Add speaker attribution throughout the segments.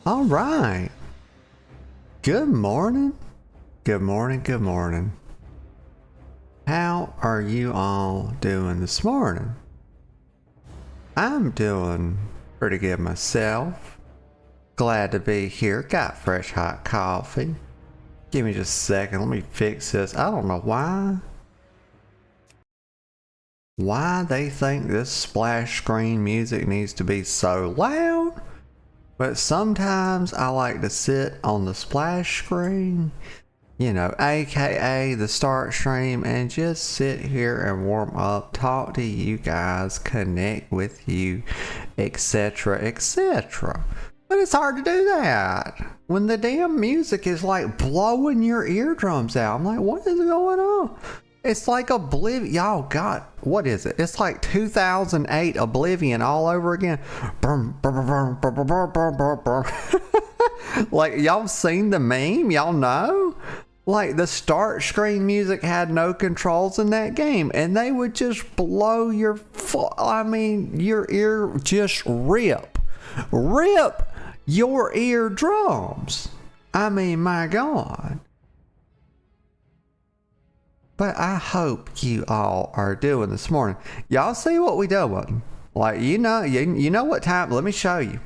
Speaker 1: All right. Good morning. Good morning. Good morning. How are you all doing this morning? I'm doing pretty good myself. Glad to be here. Got fresh hot coffee. Give me just a second. Let me fix this. I don't know why they think this splash screen music needs to be so loud. But sometimes I like to sit on the splash screen, you know, aka the start stream, and just sit here and warm up, talk to you guys, connect with you, etc., etc. But it's hard to do that when the damn music is like blowing your eardrums out. I'm like, what is going on? It's like Oblivion. Y'all got, what is it? It's like 2008 Oblivion all over again. Like, y'all seen the meme? Y'all know? Like, the start screen music had no controls in that game, and they would just blow your your ear just rip your eardrums. I mean, my God. But I hope you all are doing this morning. Y'all see what we doing? Like, you know what time? Let me show you.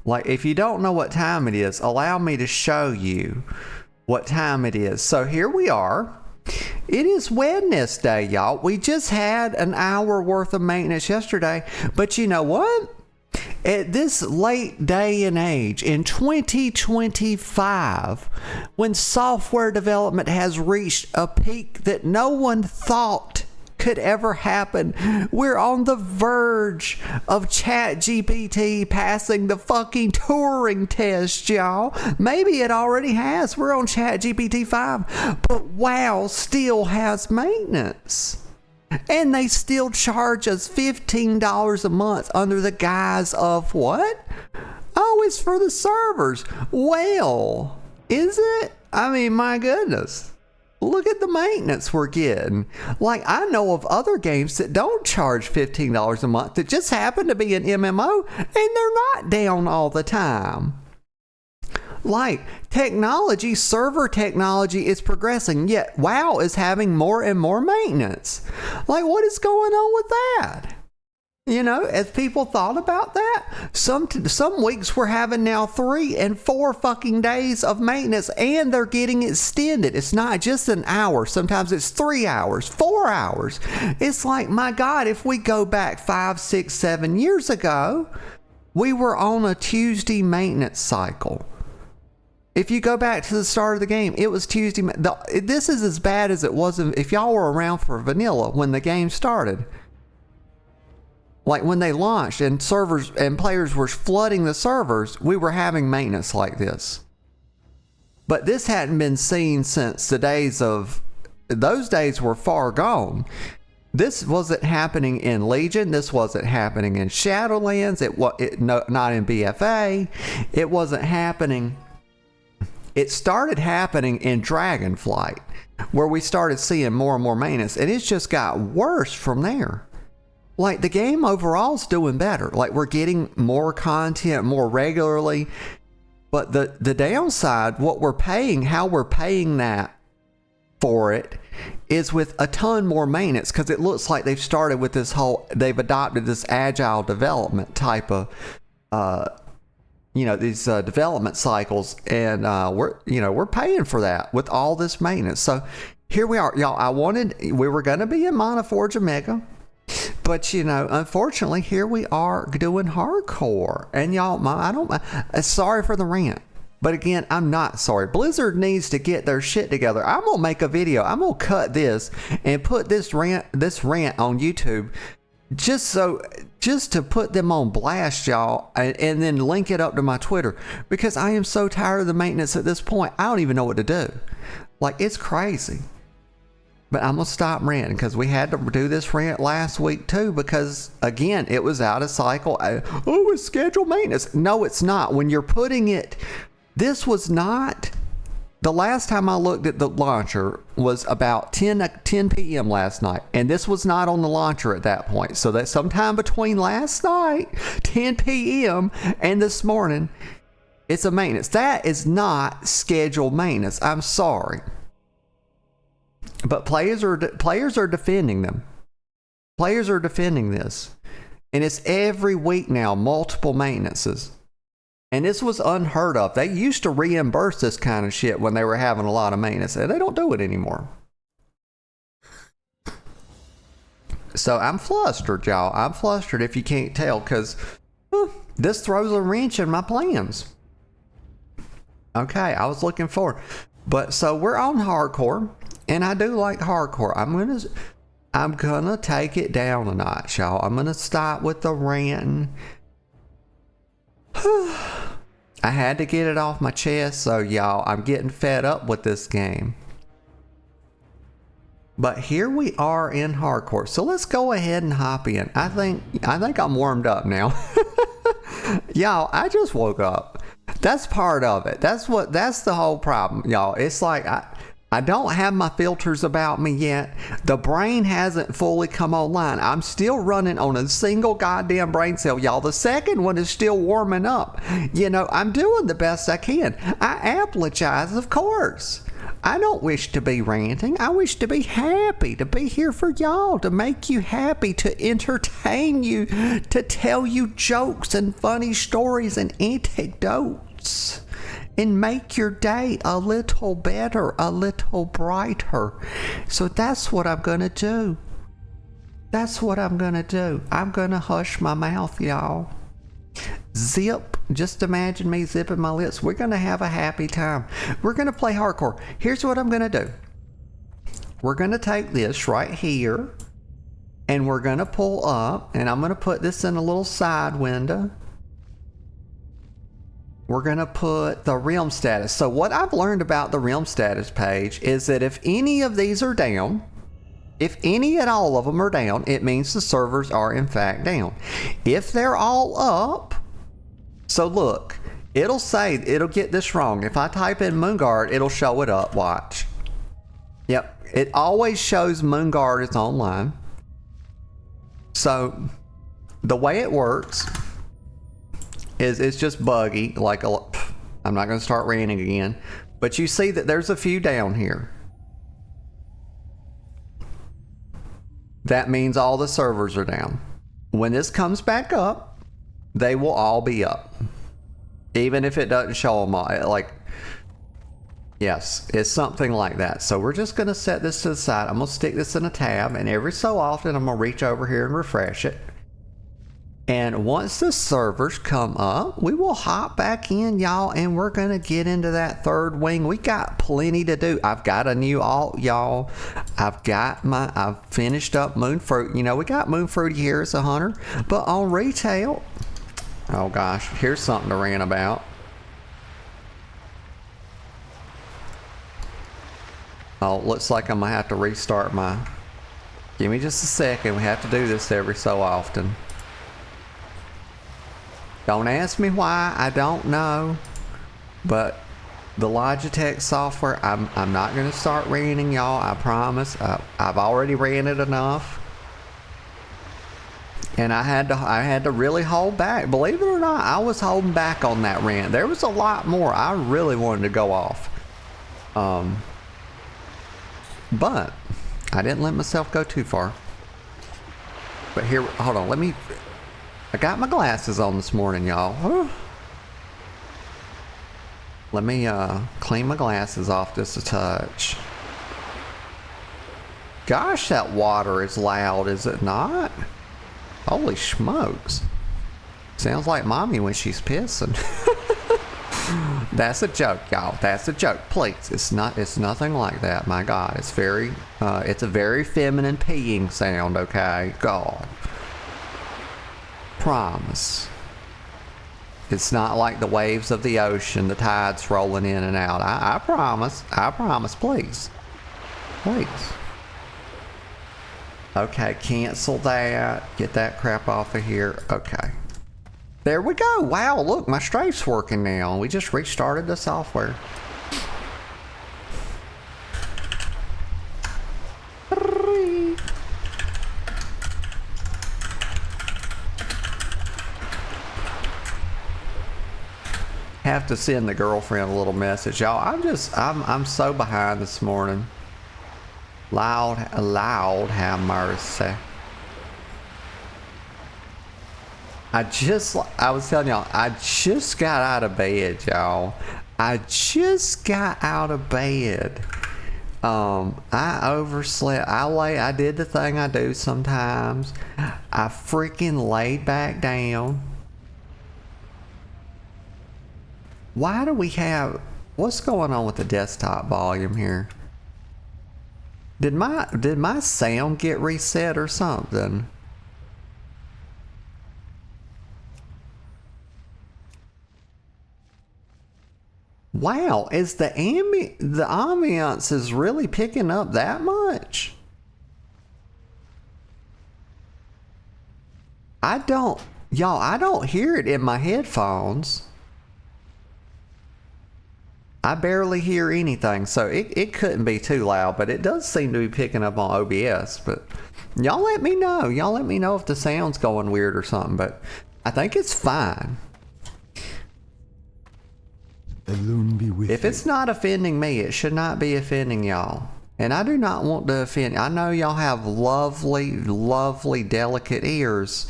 Speaker 1: Like, if you don't know what time it is, allow me to show you what time it is. So here we are. It is Wednesday, y'all. We just had an hour worth of maintenance yesterday. But you know what? At this late day and age in 2025, when software development has reached a peak that no one thought could ever happen, we're on the verge of ChatGPT passing the fucking Turing test, y'all. Maybe it already has. We're on ChatGPT 5, but WoW still has maintenance. And they still charge us $15 a month under the guise of what? Oh, it's for the servers. Well, is it? I mean, my goodness. Look at the maintenance we're getting. Like, I know of other games that don't charge $15 a month that just happen to be an MMO, and they're not down all the time. Like, technology, server technology is progressing, yet WoW is having more and more maintenance. Like, what is going on with that? You know, as people thought about that, some weeks we're having now 3 and 4 fucking days of maintenance, and they're getting extended. It's not just an hour. Sometimes it's 3 hours, 4 hours. It's like, my God, if we go back 5, 6, 7 years ago, we were on a Tuesday maintenance cycle. If you go back to the start of the game, it was Tuesday. This is as bad as it was if y'all were around for vanilla when the game started. Like, when they launched and servers and players were flooding the servers, we were having maintenance like this. But this hadn't been seen since the days of, those days were far gone. This wasn't happening in Legion. This wasn't happening in Shadowlands. Not in BFA. It wasn't happening. It started happening in Dragonflight, where we started seeing more and more maintenance, and it's just got worse from there. Like, the game overall is doing better. Like, we're getting more content more regularly, but the downside, what we're paying, how we're paying that for it, is with a ton more maintenance, because it looks like they've started with they've adopted this agile development type of these development cycles, and we're paying for that with all this maintenance. So here we are, y'all. We were going to be in Manaforge Omega, but unfortunately, here we are doing hardcore. And y'all, sorry for the rant, but again, I'm not sorry. Blizzard needs to get their shit together. I'm gonna make a video. I'm gonna cut this and put this rant on YouTube, just to put them on blast, y'all, and then link it up to my Twitter, because I am so tired of the maintenance at this point. I don't even know what to do. Like, it's crazy. But I'm going to stop ranting, because we had to do this rant last week too, because again, it was out of cycle. Oh, it's scheduled maintenance. No, it's not. When you're putting it, this was not The last time I looked at the launcher was about 10 p.m. last night, and this was not on the launcher at that point. So that sometime between last night, 10 p.m., and this morning, it's a maintenance. That is not scheduled maintenance. I'm sorry, but players are defending them. Players are defending this, and it's every week now, multiple maintenances. And this was unheard of. They used to reimburse this kind of shit when they were having a lot of maintenance, and they don't do it anymore. So I'm flustered, y'all. I'm flustered if you can't tell, because this throws a wrench in my plans. Okay, I was looking forward. But so we're on hardcore, and I do like hardcore. I'm gonna take it down a notch, y'all. I'm gonna stop with the ranting. I had to get it off my chest, so y'all, I'm getting fed up with this game. But here we are in hardcore, so let's go ahead and hop in. I think I'm warmed up now. Y'all, I just woke up. That's part of it. That's the whole problem, y'all. It's like I don't have my filters about me yet. The brain hasn't fully come online. I'm still running on a single goddamn brain cell, y'all. The second one is still warming up. You know, I'm doing the best I can. I apologize, of course. I don't wish to be ranting. I wish to be happy, to be here for y'all, to make you happy, to entertain you, to tell you jokes and funny stories and anecdotes. And make your day a little better, a little brighter. So that's what I'm gonna do. That's what I'm gonna do. I'm gonna hush my mouth, y'all. Zip. Just imagine me zipping my lips. We're gonna have a happy time. We're gonna play hardcore. Here's what I'm gonna do. We're gonna take this right here, and we're gonna pull up, and I'm gonna put this in a little side window. We're going to put the realm status. So what I've learned about the realm status page is that if any of these are down, if any and all of them are down, it means the servers are in fact down. If they're all up, so look, it'll get this wrong. If I type in Moonguard, it'll show it up. Watch. Yep. It always shows Moonguard is online. So the way it works is it's just buggy. I'm not going to start ranting again, but you see that there's a few down here. That means all the servers are down. When this comes back up, they will all be up, even if it doesn't show them all. Yes, it's something like that. So we're just going to set this to the side. I'm going to stick this in a tab, and every so often I'm going to reach over here and refresh it. And once the servers come up, we will hop back in, y'all, and we're going to get into that third wing. We got plenty to do. I've got a new alt, y'all. I've finished up Moonfruit. You know, we got Moonfruity here as a hunter. But on retail, oh gosh, here's something to rant about. Oh, looks like I'm going to have to restart my... Give me just a second. We have to do this every so often. Don't ask me why, I don't know, but the Logitech software, I'm not going to start ranting, y'all, I promise. I've already ranted enough, and I had to really hold back. Believe it or not, I was holding back on that rant. There was a lot more I really wanted to go off, but I didn't let myself go too far. But here, hold on, I got my glasses on this morning, y'all. Let me clean my glasses off just a touch. Gosh, that water is loud, is it not? Holy smokes. Sounds like mommy when she's pissing. That's a joke, y'all. That's a joke. Please, it's nothing like that. My God, it's a very feminine peeing sound, okay? God. Promise. It's not like the waves of the ocean, the tides rolling in and out. I promise. I promise. Please. Please. Okay, cancel that. Get that crap off of here. Okay. There we go. Wow, look, my strafe's working now. We just restarted the software. have to send the girlfriend a little message, y'all. I'm so behind this morning. Loud, have mercy. I was telling y'all, I just got out of bed, y'all. I just got out of bed. I overslept. I did the thing I do sometimes. I freaking laid back down. Why do we have, what's going on with the desktop volume here? Did my sound get reset or something? Wow, is the ambiance is really picking up that much? I don't hear it in my headphones. I barely hear anything, so it couldn't be too loud, but it does seem to be picking up on OBS. But y'all let me know. Y'all let me know if the sound's going weird or something, but I think it's fine.
Speaker 2: The loon be with
Speaker 1: if it's not offending me, it should not be offending y'all. And I do not want to offend. I know y'all have lovely, lovely, delicate ears,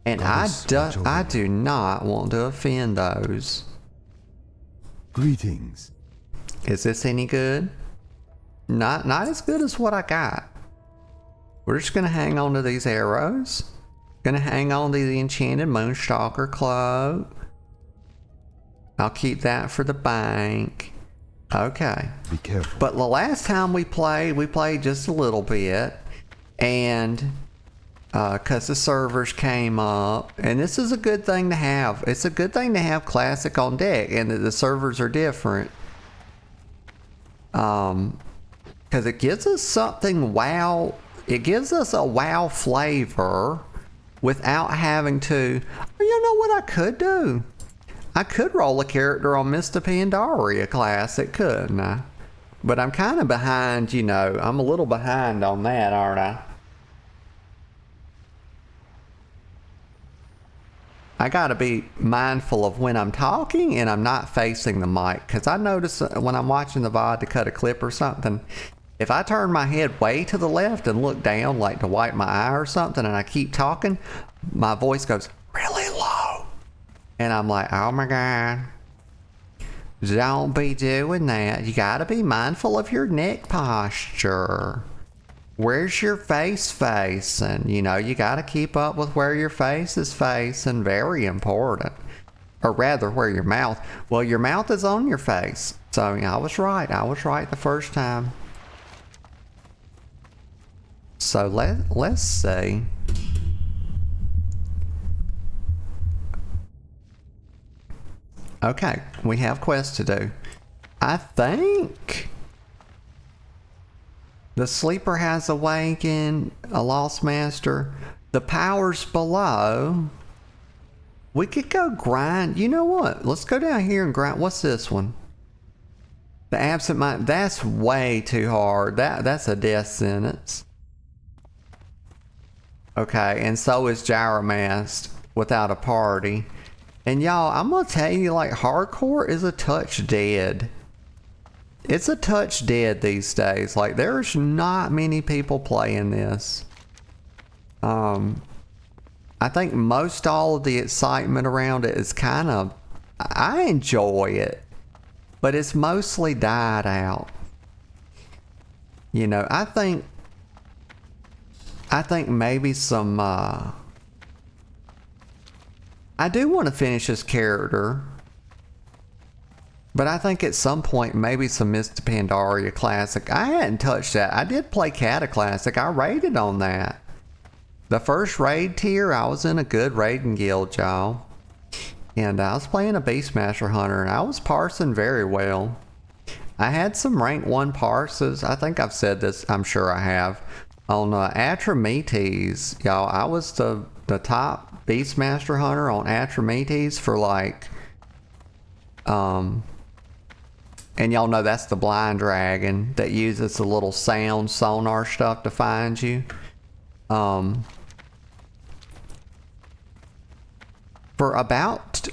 Speaker 1: and I do not want to offend those.
Speaker 2: Greetings.
Speaker 1: Is this any good? Not as good as what I got. We're just gonna hang on to these arrows. Gonna hang on to the enchanted Moonstalker cloak. I'll keep that for the bank. Okay.
Speaker 2: Be careful.
Speaker 1: But the last time we played just a little bit, and because the servers came up, and this is a good thing to have. It's a good thing to have classic on deck, and the servers are different. Because it gives us something wow. It gives us a wow flavor without having to. You know what I could do? I could roll a character on Mr. Pandaria Classic, couldn't I? But I'm kind of behind, you know. I'm a little behind on that, aren't I? I gotta be mindful of when I'm talking and I'm not facing the mic. Because I notice when I'm watching the VOD to cut a clip or something, if I turn my head way to the left and look down, like to wipe my eye or something, and I keep talking, my voice goes really low. And I'm like, oh my God. Don't be doing that. You gotta be mindful of your neck posture. Where's your face facing? You know, you gotta keep up with where your face is facing. Very important. Or rather, where your mouth. Well, your mouth is on your face. So I was right. I was right the first time. So let's see. Okay, we have quests to do. I think the sleeper has awakened, a lost master. The powers below. We could go grind. You know what? Let's go down here and grind. What's this one? The absent mind. That's way too hard. That's a death sentence. Okay, and so is Gyromast without a party. And y'all, I'm gonna tell you, like, hardcore is a touch dead. It's a touch dead these days. Like, there's not many people playing this. I think most all of the excitement around it is kind of, I enjoy it, but it's mostly died out. You know, I think maybe some, I do want to finish this character, but I think at some point maybe some Mr. Pandaria Classic. I hadn't touched that. I did play Cata Classic. I raided on that. The first raid tier, I was in a good raiding guild, y'all. And I was playing a Beastmaster Hunter, and I was parsing very well. I had some rank 1 parses. I think I've said this, I'm sure I have. On Atrametes, y'all, I was the top Beastmaster Hunter on Atrametes for like, and y'all know that's the blind dragon that uses the little sound sonar stuff to find you. For about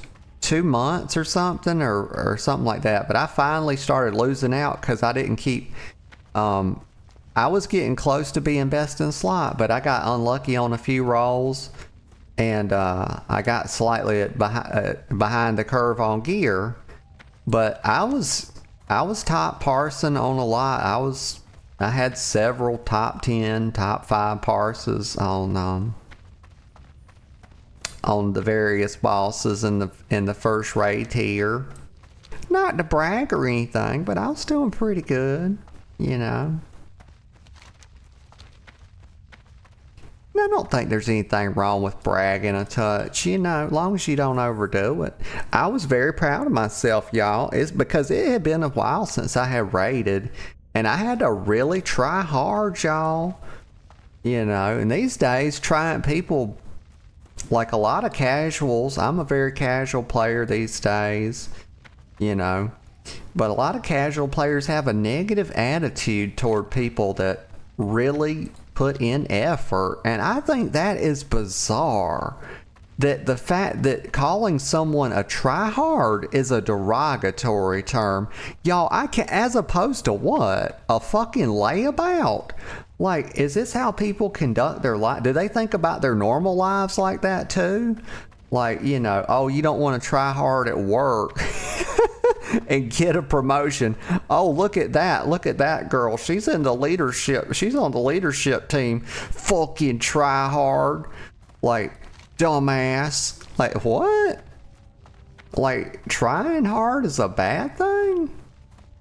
Speaker 1: 2 months or something, or something like that. But I finally started losing out because I didn't keep. I was getting close to being best in slot, but I got unlucky on a few rolls, and I got slightly behind the curve on gear. But I was top parsing on a lot. I had several top 10, top 5 parses on the various bosses in the first raid tier. Not to brag or anything, but I was doing pretty good, you know. I don't think there's anything wrong with bragging a touch, you know, as long as you don't overdo it. I was very proud of myself, y'all. It's because it had been a while since I had raided, and I had to really try hard, y'all. You know, and these days, trying people, like a lot of casuals, I'm a very casual player these days, you know, but a lot of casual players have a negative attitude toward people that really put in effort, and I think that is bizarre. That the fact that calling someone a tryhard is a derogatory term, y'all. I can, as opposed to what, a fucking layabout. Like, is this how people conduct their life? Do they think about their normal lives like that too? Like, you know, oh, you don't want to try hard at work and get a promotion. Oh, look at that girl. She's in the leadership. She's on the leadership team. Fucking try hard. Like, dumbass. Like, what? Like, trying hard is a bad thing?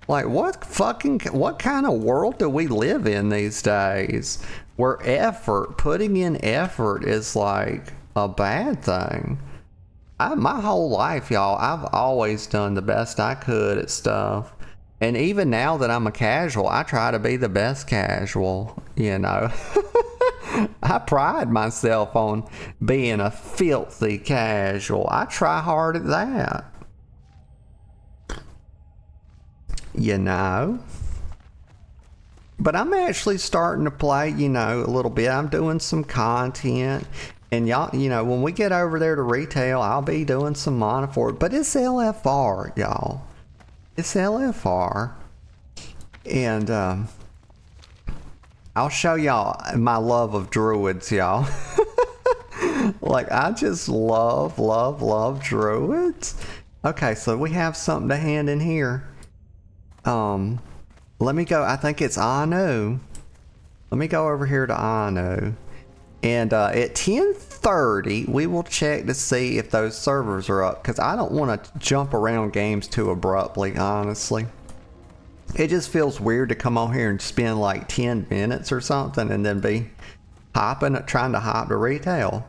Speaker 1: Like, what kind of world do we live in these days where putting in effort is like a bad thing? My whole life, y'all, I've always done the best I could at stuff. And even now that I'm a casual, I try to be the best casual, you know. I pride myself on being a filthy casual. I try hard at that. You know. But I'm actually starting to play, you know, a little bit. I'm doing some content. And y'all, you know, when we get over there to retail, I'll be doing some Manaforge. But it's LFR, y'all. It's LFR. And I'll show y'all my love of druids, y'all. Like, I just love druids. Okay, so we have something to hand in here. Let me go. I think it's Anu. Let me go over here to Anu. And at 10:30, we will check to see if those servers are up, because I don't want to jump around games too abruptly, honestly. It just feels weird to come on here and spend like 10 minutes or something and then be trying to hop to retail.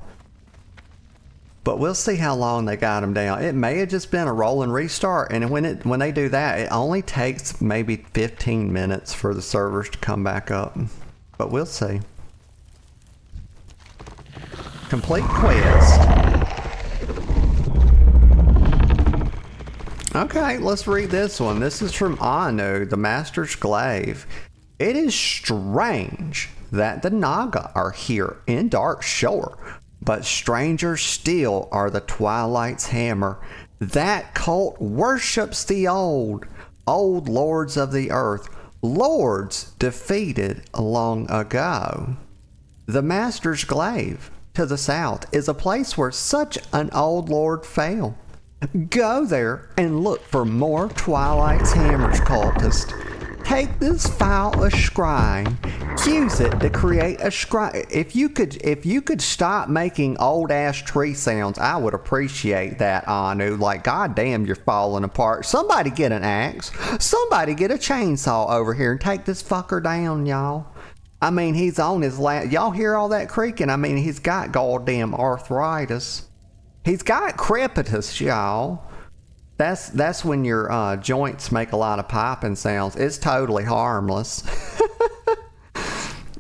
Speaker 1: But we'll see how long they got them down. It may have just been a rolling restart, and when they do that, it only takes maybe 15 minutes for the servers to come back up. But we'll see. Complete quest. Okay, let's read this one. This is from Anu, the Master's Glaive. It is strange that the Naga are here in Dark Shore, but stranger still are the Twilight's Hammer. That cult worships the old lords of the earth, lords defeated long ago. The Master's Glaive to the south is a place where such an old lord fell. Go there and look for more Twilight's Hammer's cultists. Take this file of scrying, use it to create a scry. If you could stop making old ass tree sounds, I would appreciate that, Anu. Like, goddamn, you're falling apart. Somebody get an axe. Somebody get a chainsaw over here and take this fucker down, y'all. I mean, he's on his last. Y'all hear all that creaking? I mean, he's got goddamn arthritis. He's got crepitus, y'all. That's when your joints make a lot of piping sounds. It's totally harmless.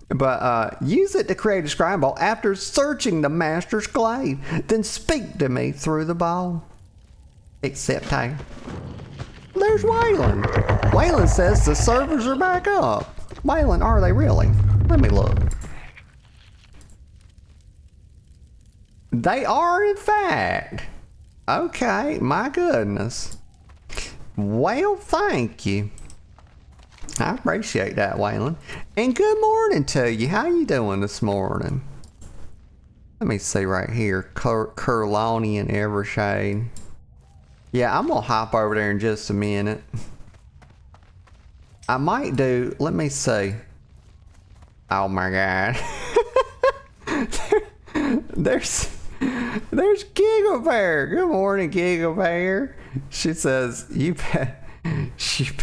Speaker 1: But use it to create a scribe ball after searching the Master's Glaive. Then speak to me through the ball. Except, hey, there's Waylon. Waylon says the servers are back up. Waylon, are they really? Let me look. They are, in fact. Okay, my goodness. Well, thank you. I appreciate that, Waylon. And good morning to you. How you doing this morning? Let me see right here. Curloni and Evershade. Yeah, I'm gonna hop over there in just a minute. I might do, let me see. Oh my God. There's Giga Bear. Good morning, Giga Bear. She says, you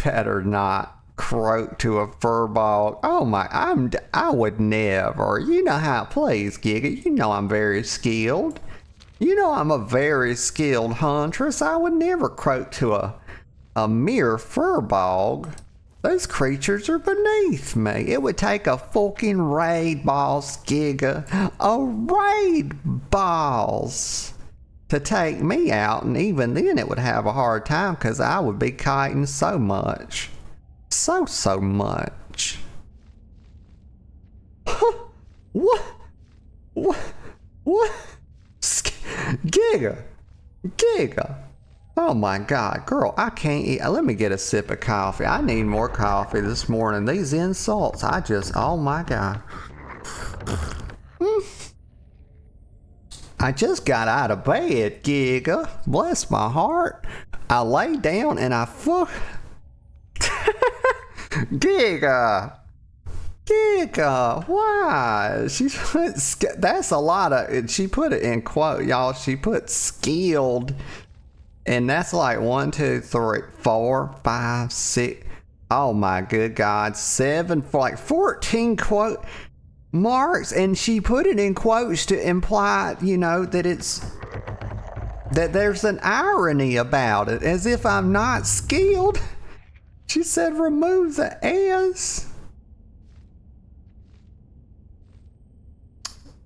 Speaker 1: better not croak to a furball. Oh my, I would never. You know how it plays, Giga. You know I'm very skilled. You know I'm a very skilled huntress. I would never croak to a mere furball. Those creatures are beneath me. It would take a fucking raid boss, Giga. A raid boss to take me out, and even then it would have a hard time because I would be kiting so much. So much. What? Giga. Oh my God, girl, I can't eat. Let me get a sip of coffee. I need more coffee this morning. These insults, oh my God. I just got out of bed, Giga. Bless my heart. I lay down and I Giga, why? That's a lot of, she put it in quote, y'all. She put skilled. And that's like 1, 2, 3, 4, 5, 6. Oh my good God. 7, like 14 quote marks. And she put it in quotes to imply, you know, that there's an irony about it. As if I'm not skilled. She said remove the S.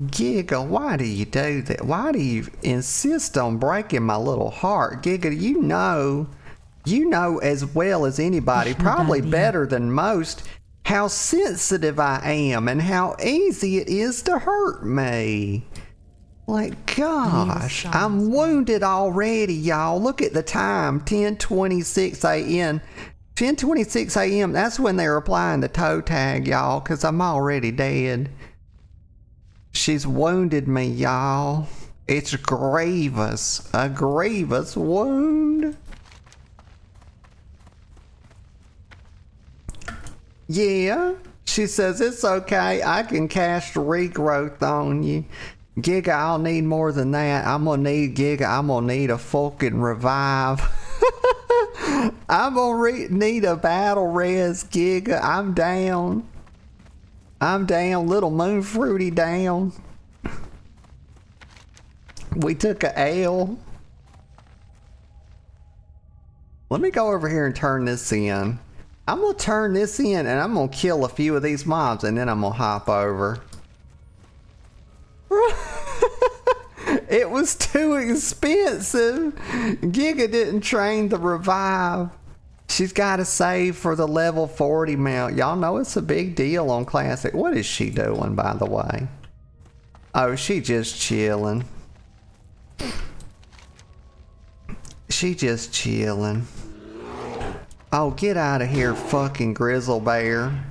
Speaker 1: Giga, why do you do that? Why do you insist on breaking my little heart? Giga, you know as well as anybody, probably better than most, how sensitive I am and how easy it is to hurt me. Like, gosh, I'm wounded already, y'all. Look at the time, 10:26 a.m. 10:26 a.m. That's when they're applying the toe tag, y'all, because I'm already dead. She's wounded me, y'all. It's grievous. A grievous wound. Yeah. She says, it's okay. I can cast regrowth on you. Giga, I'll need more than that. I'm gonna need a fucking revive. I'm gonna need a battle res, Giga. I'm down. Little moon fruity down. We took a L. Let me go over here and turn this in. I'm gonna turn this in and I'm gonna kill a few of these mobs and then I'm gonna hop over. It was too expensive. Giga didn't train the revive. She's got to save for the level 40 mount. Y'all know it's a big deal on Classic. What is she doing, by the way? Oh, she just chilling. She just chilling. Oh, get out of here, fucking grizzle bear.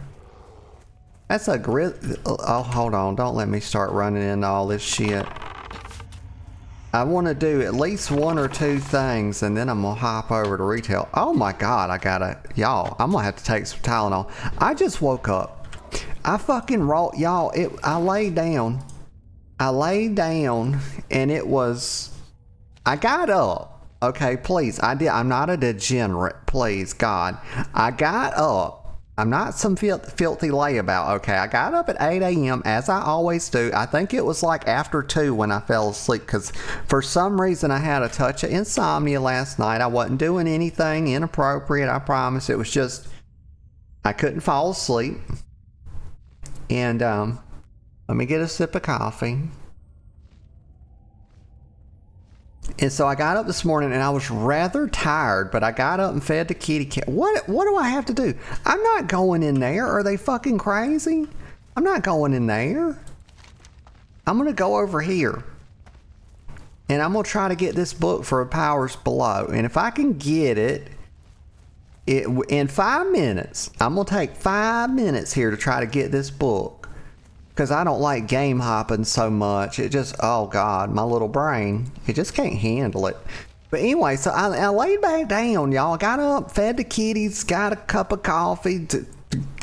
Speaker 1: That's a oh, hold on. Don't let me start running into all this shit. I want to do at least 1 or 2 things, and then I'm going to hop over to retail. Oh my God, y'all, I'm going to have to take some Tylenol. I just woke up. I fucking rolled, y'all, I laid down, and it was, I got up. Okay, please, I'm not a degenerate, please, God. I got up. I'm not some filthy layabout, okay? I got up at 8 a.m. as I always do. I think it was like after 2 when I fell asleep because for some reason I had a touch of insomnia last night. I wasn't doing anything inappropriate, I promise. It was just I couldn't fall asleep. And let me get a sip of coffee. And so I got up this morning and I was rather tired, but I got up and fed the kitty cat. What do I have to do? I'm not going in there. Are they fucking crazy? I'm not going in there. I'm going to go over here. And I'm going to try to get this book for Powers Below. And if I can get it in 5 minutes, I'm going to take 5 minutes here to try to get this book. Because I don't like game hopping so much. It just, oh God, my little brain, it just can't handle it. But anyway, so I laid back down, y'all. Got up, fed the kitties, got a cup of coffee,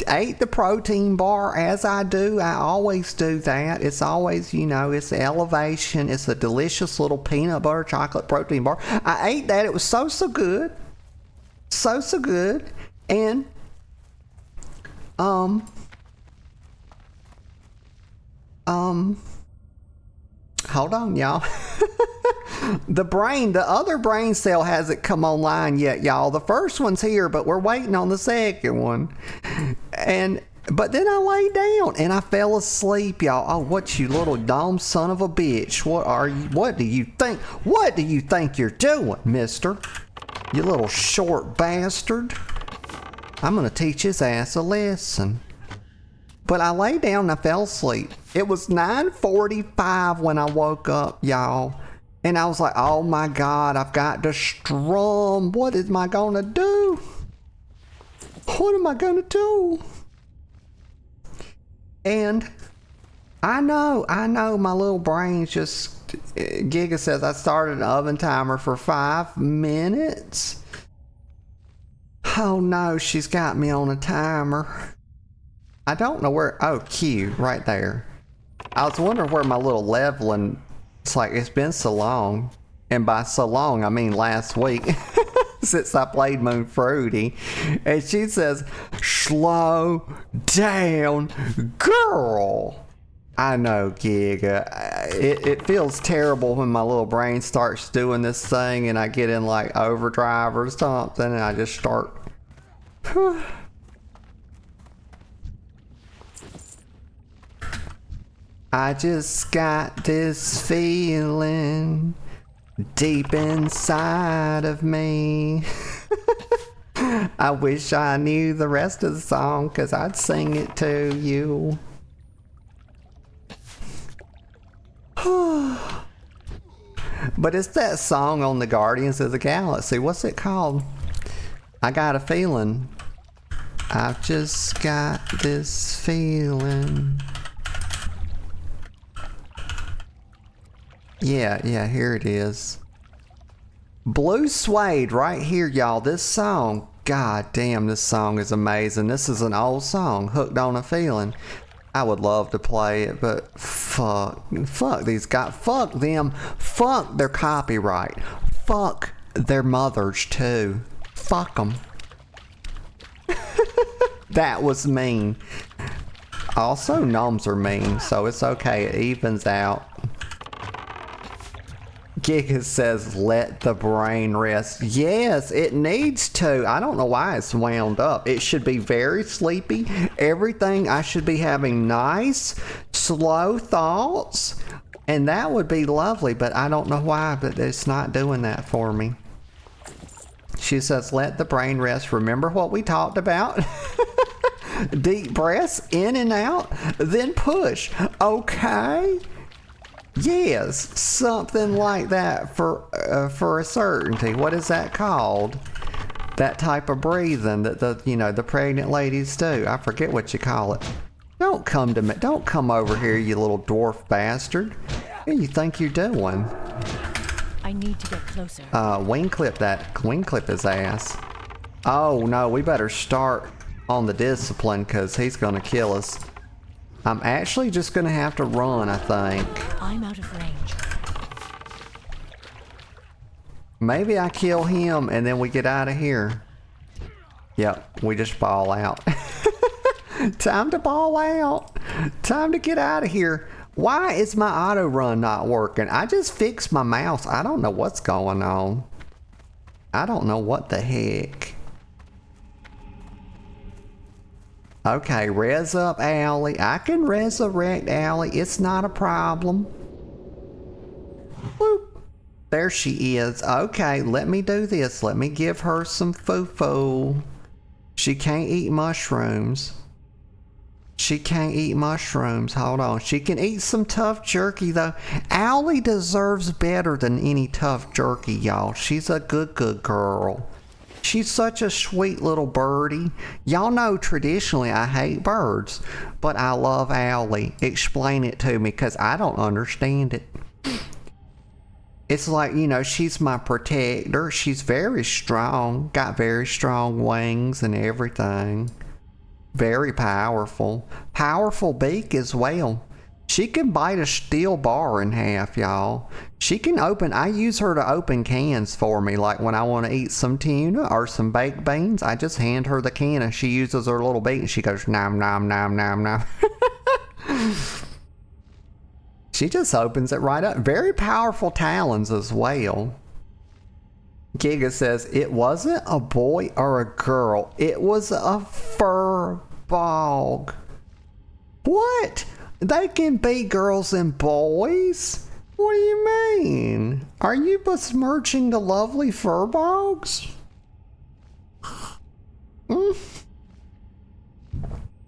Speaker 1: ate the protein bar as I do. I always do that. It's always, you know, it's elevation. It's a delicious little peanut butter chocolate protein bar. I ate that. It was so good. So good. And, hold on, y'all. The other brain cell hasn't come online yet, y'all. The first one's here, but we're waiting on the second one. But then I laid down and I fell asleep, y'all. Oh, what, you little dumb son of a bitch. What do you think you're doing, mister? You little short bastard. I'm gonna teach his ass a lesson. But I lay down and I fell asleep. It was 9:45 when I woke up, y'all. And I was like, oh my God, I've got to strum. What am I gonna do? What am I gonna do? And I know my little brain's just, Giga says I started an oven timer for 5 minutes. Oh no, she's got me on a timer. I don't know where, oh, Q, right there. I was wondering where my little leveling, it's like, it's been so long. And by so long, I mean last week. Since I played Moon Fruity. And she says, slow down, girl. I know, Giga. It feels terrible when my little brain starts doing this thing and I get in like overdrive or something and I just start. I just got this feeling deep inside of me. I wish I knew the rest of the song because I'd sing it to you. But it's that song on the Guardians of the Galaxy. What's it called? I got a feeling. I've just got this feeling. Yeah, here it is. Blue Suede right here, y'all. This song, god damn, this song is amazing. This is an old song, Hooked on a Feeling. I would love to play it, but fuck these guys. Fuck them. Fuck their copyright. Fuck their mothers too. Fuck them. That was mean. Also, gnomes are mean, so it's okay. It evens out. Giga says, let the brain rest. Yes, it needs to. I don't know why it's wound up. It should be very sleepy. Everything, I should be having nice, slow thoughts. And that would be lovely, but I don't know why, but it's not doing that for me. She says, let the brain rest. Remember what we talked about? Deep breaths, in and out, then push. Okay. Yes, something like that for a certainty. What is that called? That type of breathing that the pregnant ladies do. I forget what you call it. Don't come to me. Don't come over here, you little dwarf bastard. What do you think you're doing?
Speaker 3: I need to get closer.
Speaker 1: Wing clip his ass. Oh no, we better start on the discipline because he's gonna kill us. I'm actually just gonna have to run, I think.
Speaker 3: I'm out of range.
Speaker 1: Maybe I kill him and then we get out of here. Yep, we just ball out. Time to ball out. Time to get out of here. Why is my auto run not working? I just fixed my mouse. I don't know what's going on. I don't know what the heck. Okay, res up Allie. I can resurrect Allie. It's not a problem. Whoop. There she is. Okay, let me do this. Let me give her some foo-foo. She can't eat mushrooms. She can't eat mushrooms. Hold on. She can eat some tough jerky, though. Owlie deserves better than any tough jerky, y'all. She's a good girl. She's such a sweet little birdie. Y'all know traditionally I hate birds, but I love Owlie. Explain it to me, because I don't understand it. It's like, you know, she's my protector. She's very strong. Got very strong wings and everything. Very powerful. Powerful beak as well. She can bite a steel bar in half, y'all. She can open, I use her to open cans for me. Like when I want to eat some tuna or some baked beans, I just hand her the can and she uses her little beak and she goes, nom, nom, nom, nom, nom. She just opens it right up. Very powerful talons as well. Giga says, it wasn't a boy or a girl. It was a fur bog. What? They can be girls and boys? What do you mean? Are you besmirching the lovely fur bogs?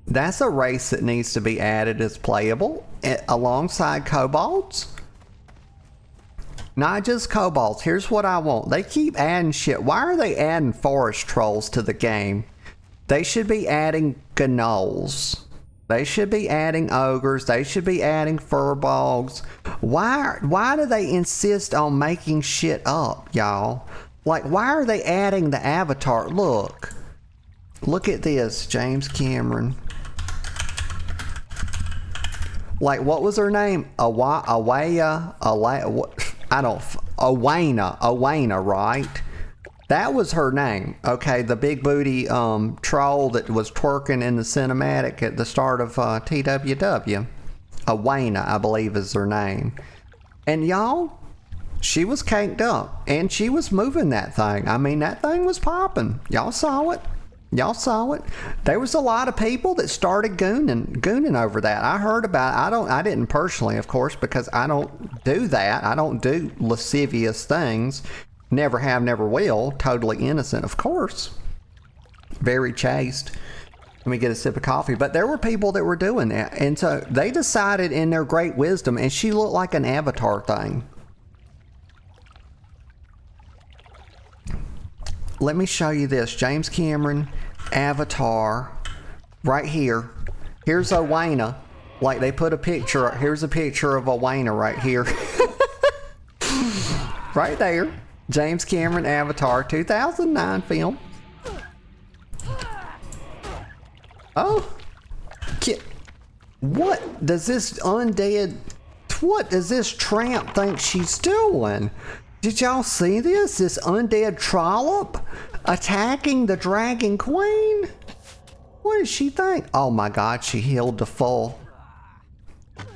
Speaker 1: That's a race that needs to be added as playable alongside kobolds. Not just kobolds. Here's what I want. They keep adding shit. Why are they adding forest trolls to the game? They should be adding gnolls. They should be adding ogres. They should be adding furbolgs. Why do they insist on making shit up, y'all? Like, why are they adding the avatar? Look at this, James Cameron. Like, what was her name? Awaina, right? That was her name. Okay, the big booty troll that was twerking in the cinematic at the start of TWW. Awaina, I believe is her name. And y'all, she was caked up and she was moving that thing. I mean, that thing was popping. Y'all saw it. Y'all saw it. There was a lot of people that started gooning over that. I heard about it. I didn't personally, of course, because I don't do that. I don't do lascivious things. Never have, never will. Totally innocent, of course. Very chaste. Let me get a sip of coffee. But there were people that were doing that. And so they decided in their great wisdom, and she looked like an avatar thing. Let me show you this. James Cameron, avatar, right here. Here's Owaina. Like they put a picture, here's a picture of Owaina right here. Right there. James Cameron avatar, 2009 film. Oh. What does this undead, what does this tramp think she's doing? Did y'all see this? This undead trollop attacking the Dragon Queen? What does she think? Oh my God, she healed to full.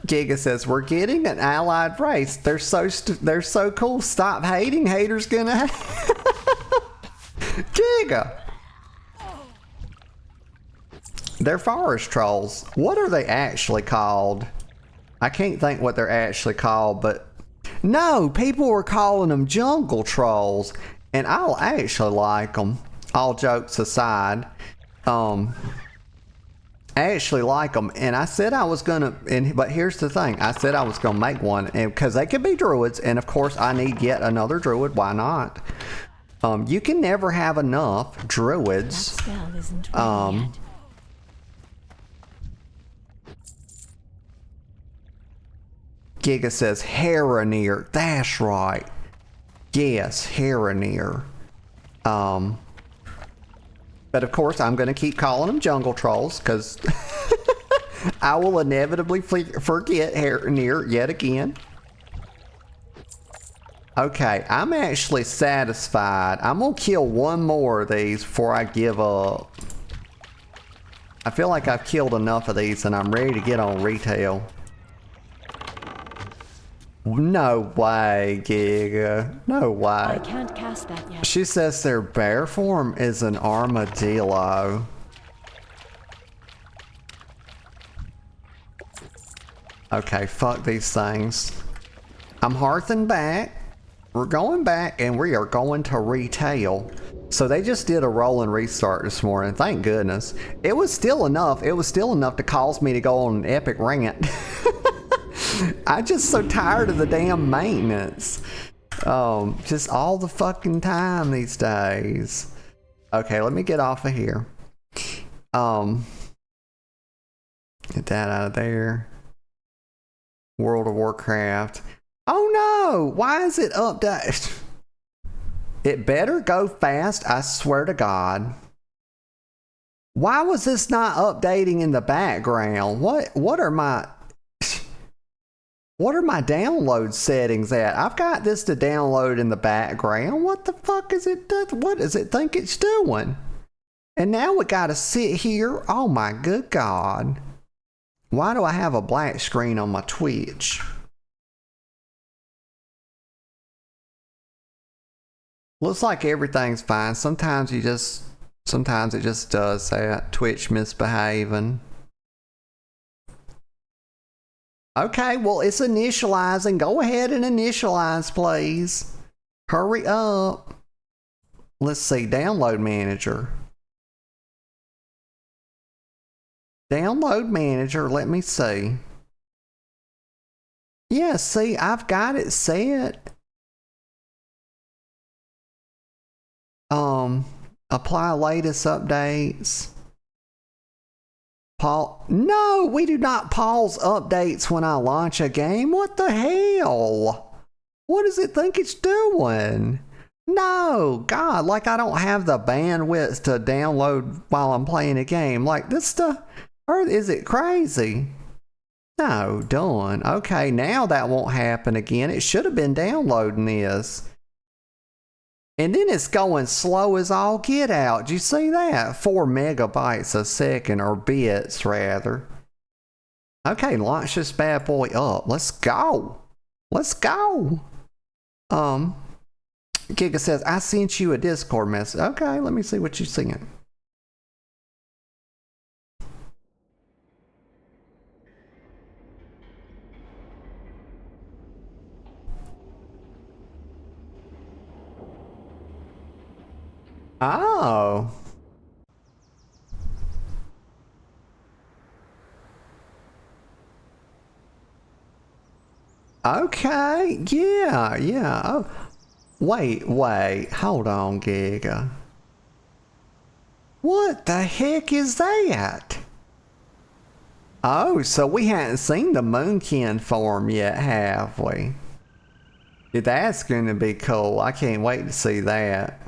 Speaker 1: Giga says, we're getting an allied race. They're so cool. Stop hating. Haters gonna Giga. They're forest trolls. What are they actually called? I can't think what they're actually called, but no, people were calling them jungle trolls, and I actually like them. All jokes aside, I actually like them, and I said I was gonna. But here's the thing: I said I was gonna make one, and because they could be druids, and of course I need yet another druid. Why not? You can never have enough druids.
Speaker 3: That spell isn't ready yet.
Speaker 1: Giga says Heronir. That's right. Yes, Heronir. But of course, I'm going to keep calling them jungle trolls because I will inevitably forget Heronir yet again. Okay, I'm actually satisfied. I'm going to kill one more of these before I give up. I feel like I've killed enough of these and I'm ready to get on retail. No way, Giga. No way.
Speaker 3: I can't cast that yet.
Speaker 1: She says their bear form is an armadillo. Okay, fuck these things. I'm hearthing back. We're going back and we are going to retail. So they just did a roll and restart this morning. Thank goodness. It was still enough. It was still enough to cause me to go on an epic rant. I'm just so tired of the damn maintenance. Just all the fucking time these days. Okay, let me get off of here. Get that out of there. World of Warcraft. Oh no! Why is it updated? It better go fast, I swear to God. Why was this not updating in the background? What are my download settings at? I've got this to download in the background. What the fuck is it doing? What does it think it's doing? And now we gotta sit here. Oh my good God. Why do I have a black screen on my Twitch? Looks like everything's fine. Sometimes it just does that. Twitch misbehaving. Okay, well, it's initializing. Go ahead and initialize, please. Hurry up. Let's see, download manager. Download manager, let me see. Yeah, see, I've got it set. Apply latest updates. No, we do not pause updates when I launch a game. What the hell? What does it think it's doing? No, God, like I don't have the bandwidth to download while I'm playing a game. Like this stuff, or is it crazy? No, done. Okay, now that won't happen again. It should have been downloading this. And then it's going slow as all get out. Do you see that? 4 megabytes a second, or bits rather. Okay, launch this bad boy up. Let's go. Let's go. Giga says, I sent you a Discord message. Okay, let me see what you sent. Oh. Okay. Yeah. Oh. Wait. Hold on, Giga. What the heck is that? Oh, so we hadn't seen the Moonkin form yet, have we? That's going to be cool. I can't wait to see that.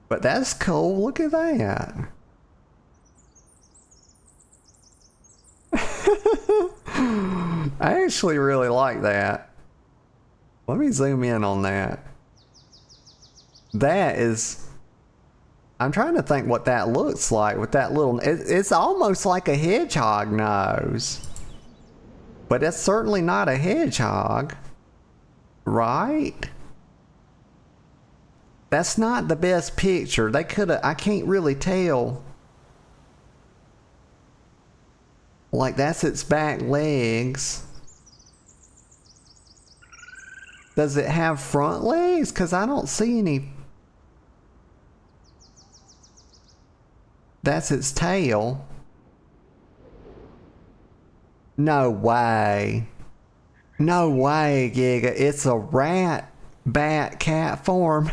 Speaker 1: But that's cool. Look at that. I actually really like that. Let me zoom in on that. That is... I'm trying to think what that looks like with that little... It's almost like a hedgehog nose. But it's certainly not a hedgehog. Right? That's not the best picture. They could have... I can't really tell. Like, that's its back legs. Does it have front legs? Because I don't see any... That's its tail. No way. No way, Giga. It's a rat, bat, cat form.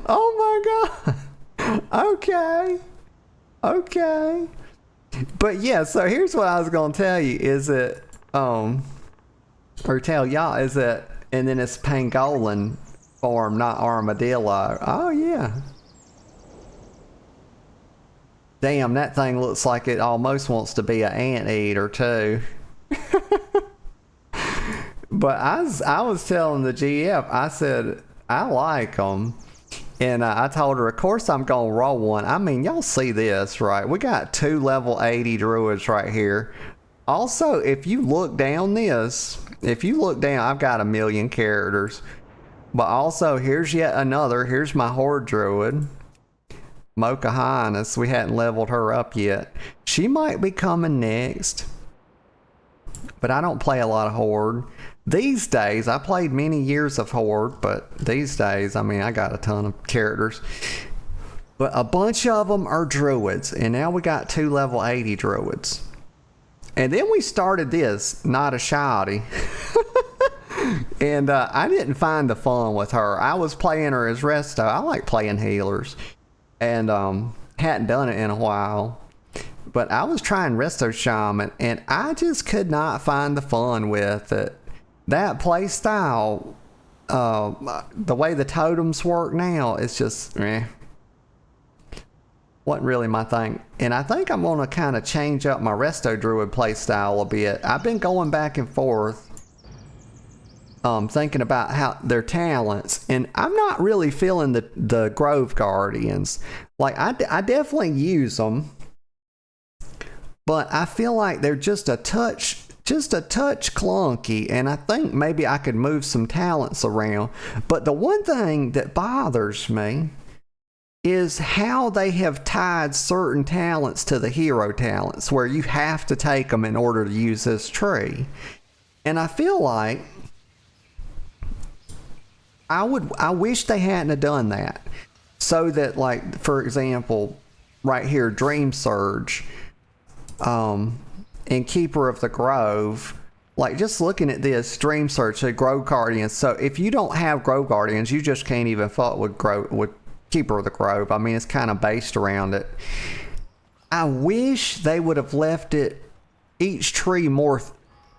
Speaker 1: Oh my God. Okay. But yeah, so here's what I was gonna tell you is that, or tell y'all is that, and then it's pangolin form, not armadillo. Oh yeah. Damn, that thing looks like it almost wants to be an anteater too. But I was telling the GF, I said, I like them. And I told her, of course I'm going to roll one. I mean, y'all see this, right? We got 2 level 80 druids right here. Also, if you look down this, if you look down, I've got 1 million characters. But also, here's yet another. Here's my horde druid. Mocha Highness. We hadn't leveled her up yet. She might be coming next. But I don't play a lot of horde. these days, I played many years of Horde, but these days, I mean, I got a ton of characters. But a bunch of them are druids, and now we got 2 level 80 druids. And then we started this, not a shoddy. And I didn't find the fun with her. I was playing her as resto. I like playing healers. And hadn't done it in a while. But I was trying resto shaman, and I just could not find the fun with it. That play style, the way the totems work now, it's just, wasn't really my thing. And I think I'm going to kind of change up my resto druid play style a bit. I've been going back and forth, thinking about how their talents, and I'm not really feeling the Grove Guardians. Like, I definitely use them, but I feel like they're just a touch clunky, and I think maybe I could move some talents around. But the one thing that bothers me is how they have tied certain talents to the hero talents, where you have to take them in order to use this tree. And I feel like I wish they hadn't have done that, so that, like, for example, right here, Dream Surge, and Keeper of the Grove, like, just looking at this, Dream Surge, the Grove Guardians. So if you don't have Grove Guardians, you just can't even fuck with Keeper of the Grove. I mean, it's kind of based around it. I wish they would have left it, each tree more,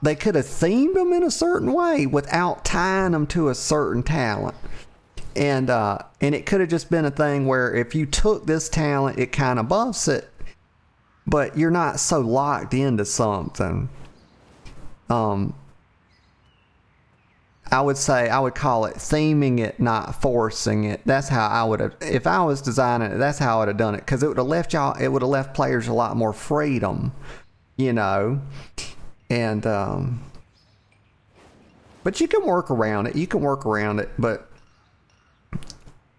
Speaker 1: they could have themed them in a certain way without tying them to a certain talent. And it could have just been a thing where if you took this talent, it kind of buffs it, but you're not so locked into something. I would say I would call it theming it, not forcing it. That's how I would have, if I was designing it, that's how I would have done it, because it would have left players a lot more freedom, you know. And but you can work around it. But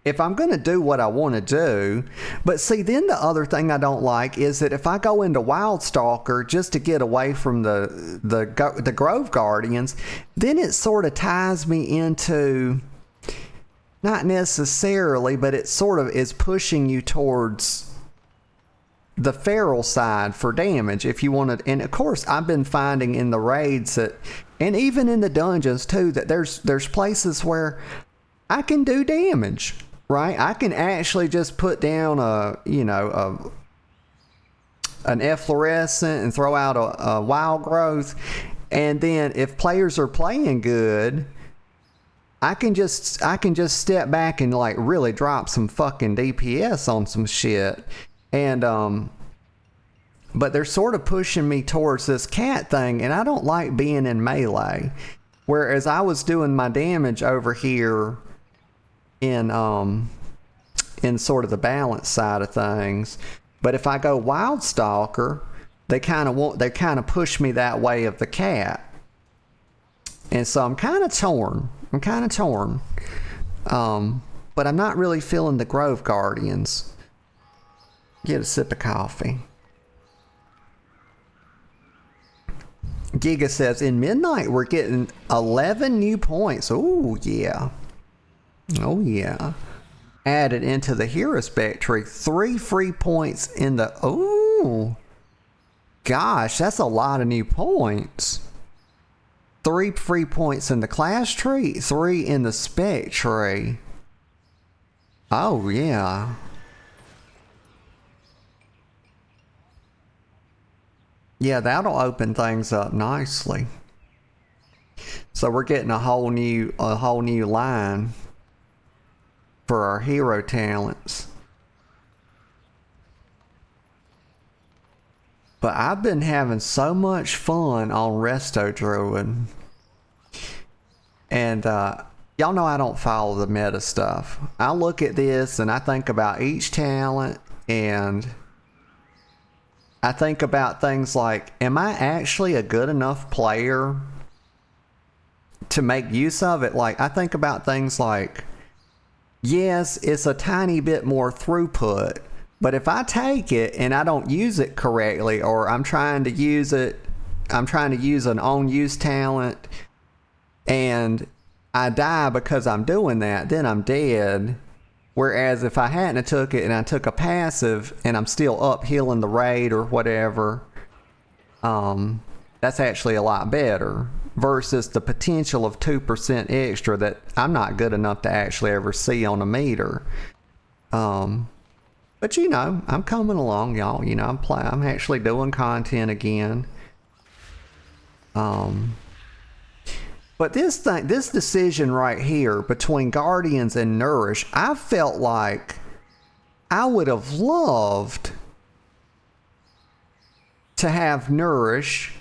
Speaker 1: if I'm going to do what I want to do, but see, then the other thing I don't like is that if I go into Wildstalker just to get away from the Grove Guardians, then it sort of ties me into, not necessarily, but it sort of is pushing you towards the feral side for damage if you want to. And of course, I've been finding in the raids that, and even in the dungeons too, that there's places where I can do damage, right? I can actually just put down an efflorescent and throw out a wild growth, and then if players are playing good, I can just step back and, like, really drop some fucking DPS on some shit. And but they're sort of pushing me towards this cat thing, and I don't like being in melee. Whereas I was doing my damage over here in sort of the balance side of things. But if I go Wildstalker, they kind of push me that way of the cat. And so I'm kind of torn. But I'm not really feeling the Grove Guardians. Get a sip of coffee. Giga says, in Midnight, we're getting 11 new points. Oh, yeah. Added into the hero spec tree. 3 free points in the... Oh, gosh, that's a lot of new points. 3 free points in the class tree. 3 in the spec tree. Oh, yeah. Yeah, that'll open things up nicely. So we're getting a whole new line for our hero talents. But I've been having so much fun on Resto Druid. And y'all know I don't follow the meta stuff. I look at this and I think about each talent, and I think about things like, am I actually a good enough player to make use of it? Like, I think about things like, yes, it's a tiny bit more throughput, but if I take it and I don't use it correctly, or I'm trying to use an on-use talent and I die because I'm doing that, then I'm dead. Whereas if I hadn't took it and I took a passive and I'm still up healing the raid or whatever, that's actually a lot better versus the potential of 2% extra that I'm not good enough to actually ever see on a meter. But you know, I'm coming along, y'all. You know, I'm actually doing content again. But this decision right here between Guardians and Nourish, I felt like I would have loved to have Nourish.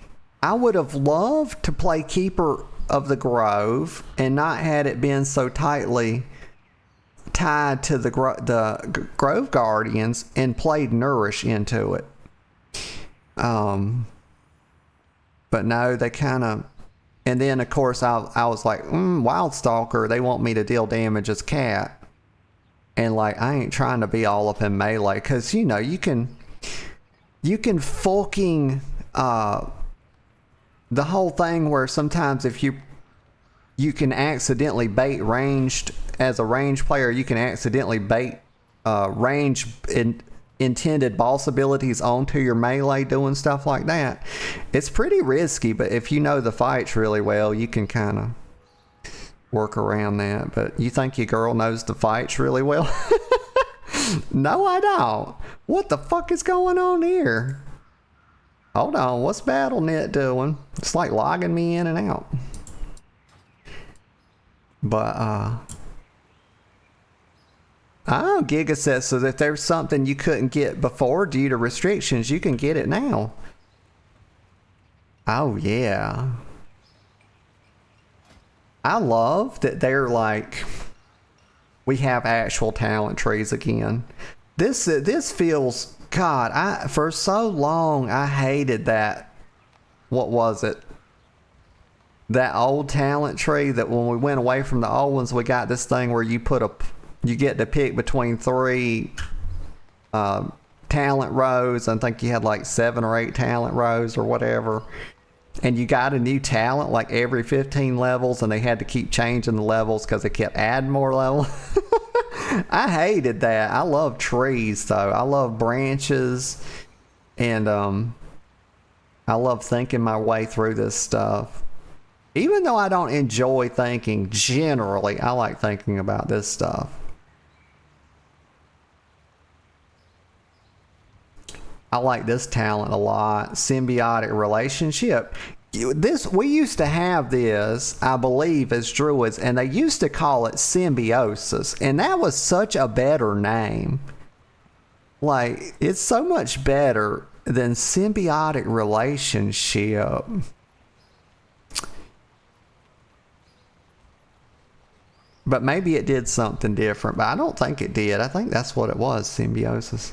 Speaker 1: I would have loved to play Keeper of the Grove and not had it been so tightly tied to the Grove Guardians and played Nourish into it. But no, they kind of... And then, of course, I was like, Wildstalker, they want me to deal damage as Cat. And, like, I ain't trying to be all up in melee. Because, you know, you can fucking... the whole thing where sometimes if you can accidentally bait ranged... As a range player, you can accidentally bait intended boss abilities onto your melee doing stuff like that. It's pretty risky, but if you know the fights really well, you can kind of work around that. But you think your girl knows the fights really well? No, I don't. What the fuck is going on here? Hold on, what's BattleNet doing? It's like logging me in and out. But oh, Giga says, so if there's something you couldn't get before due to restrictions, you can get it now. Oh, yeah. I love that they're like, we have actual talent trees again. This feels, God, for so long, I hated that. What was it? That old talent tree that when we went away from the old ones, we got this thing where you get to pick between 3 talent rows. I think you had like 7 or 8 talent rows or whatever. And you got a new talent like every 15 levels, and they had to keep changing the levels because they kept adding more levels. I hated that. I love trees though. I love branches, and I love thinking my way through this stuff. Even though I don't enjoy thinking generally, I like thinking about this stuff. I like this talent a lot. Symbiotic relationship. We used to have this, I believe, as druids, and they used to call it symbiosis, and that was such a better name. Like, it's so much better than symbiotic relationship. But maybe it did something different, but I don't think it did. I think that's what it was, symbiosis.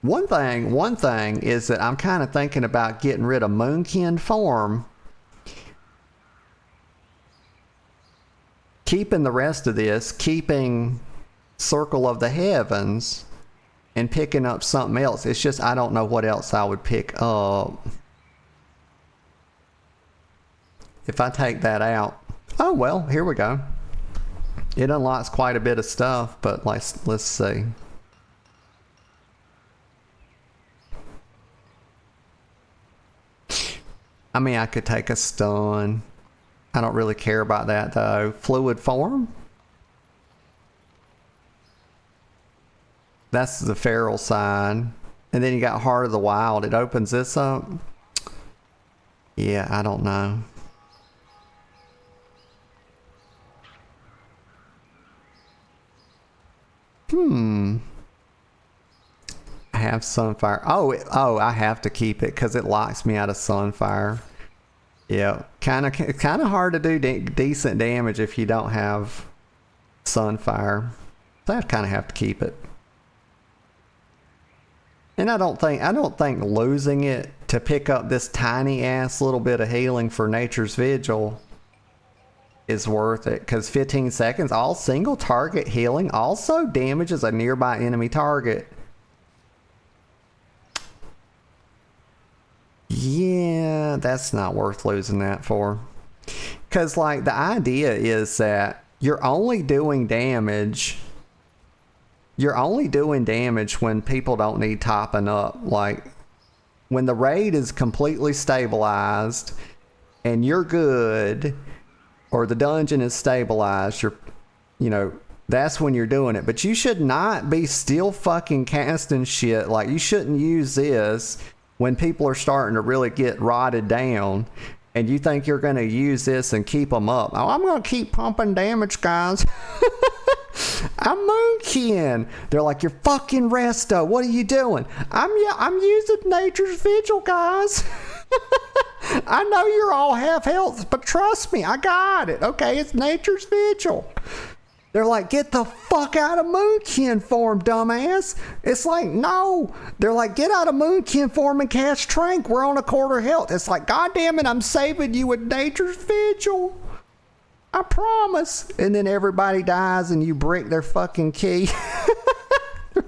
Speaker 1: One thing is that I'm kind of thinking about getting rid of Moonkin form, keeping the rest of this, keeping Circle of the Heavens, and picking up something else. It's just I don't know what else I would pick up. If I take that out, oh well, here we go. It unlocks quite a bit of stuff, but let's see. I mean, I could take a stun. I don't really care about that though. Fluid form? That's the feral sign. And then you got Heart of the Wild. It opens this up. Yeah, I don't know. I have Sunfire. Oh, I have to keep it because it locks me out of Sunfire. Yeah, kind of hard to do decent damage if you don't have Sunfire. So I kind of have to keep it. And I don't think losing it to pick up this tiny ass little bit of healing for Nature's Vigil is worth it, because 15 seconds, all single target healing also damages a nearby enemy target. Yeah, that's not worth losing that for. Because, like, the idea is that you're only doing damage when people don't need topping up. Like, when the raid is completely stabilized and you're good, or the dungeon is stabilized, that's when you're doing it. But you should not be still fucking casting shit. Like, you shouldn't use this when people are starting to really get rotted down, and you think you're going to use this and keep them up. Oh, I'm going to keep pumping damage, guys. I'm Moonkin. They're like, you're fucking resto. What are you doing? I'm using Nature's Vigil, guys. I know you're all half health, but trust me, I got it. Okay, it's Nature's Vigil. They're like, get the fuck out of Moonkin form, dumbass. It's like, no. They're like, get out of Moonkin form and cast Trank. We're on a quarter health. It's like, God damn it, I'm saving you with Nature's Vigil. I promise. And then everybody dies and you break their fucking key. They're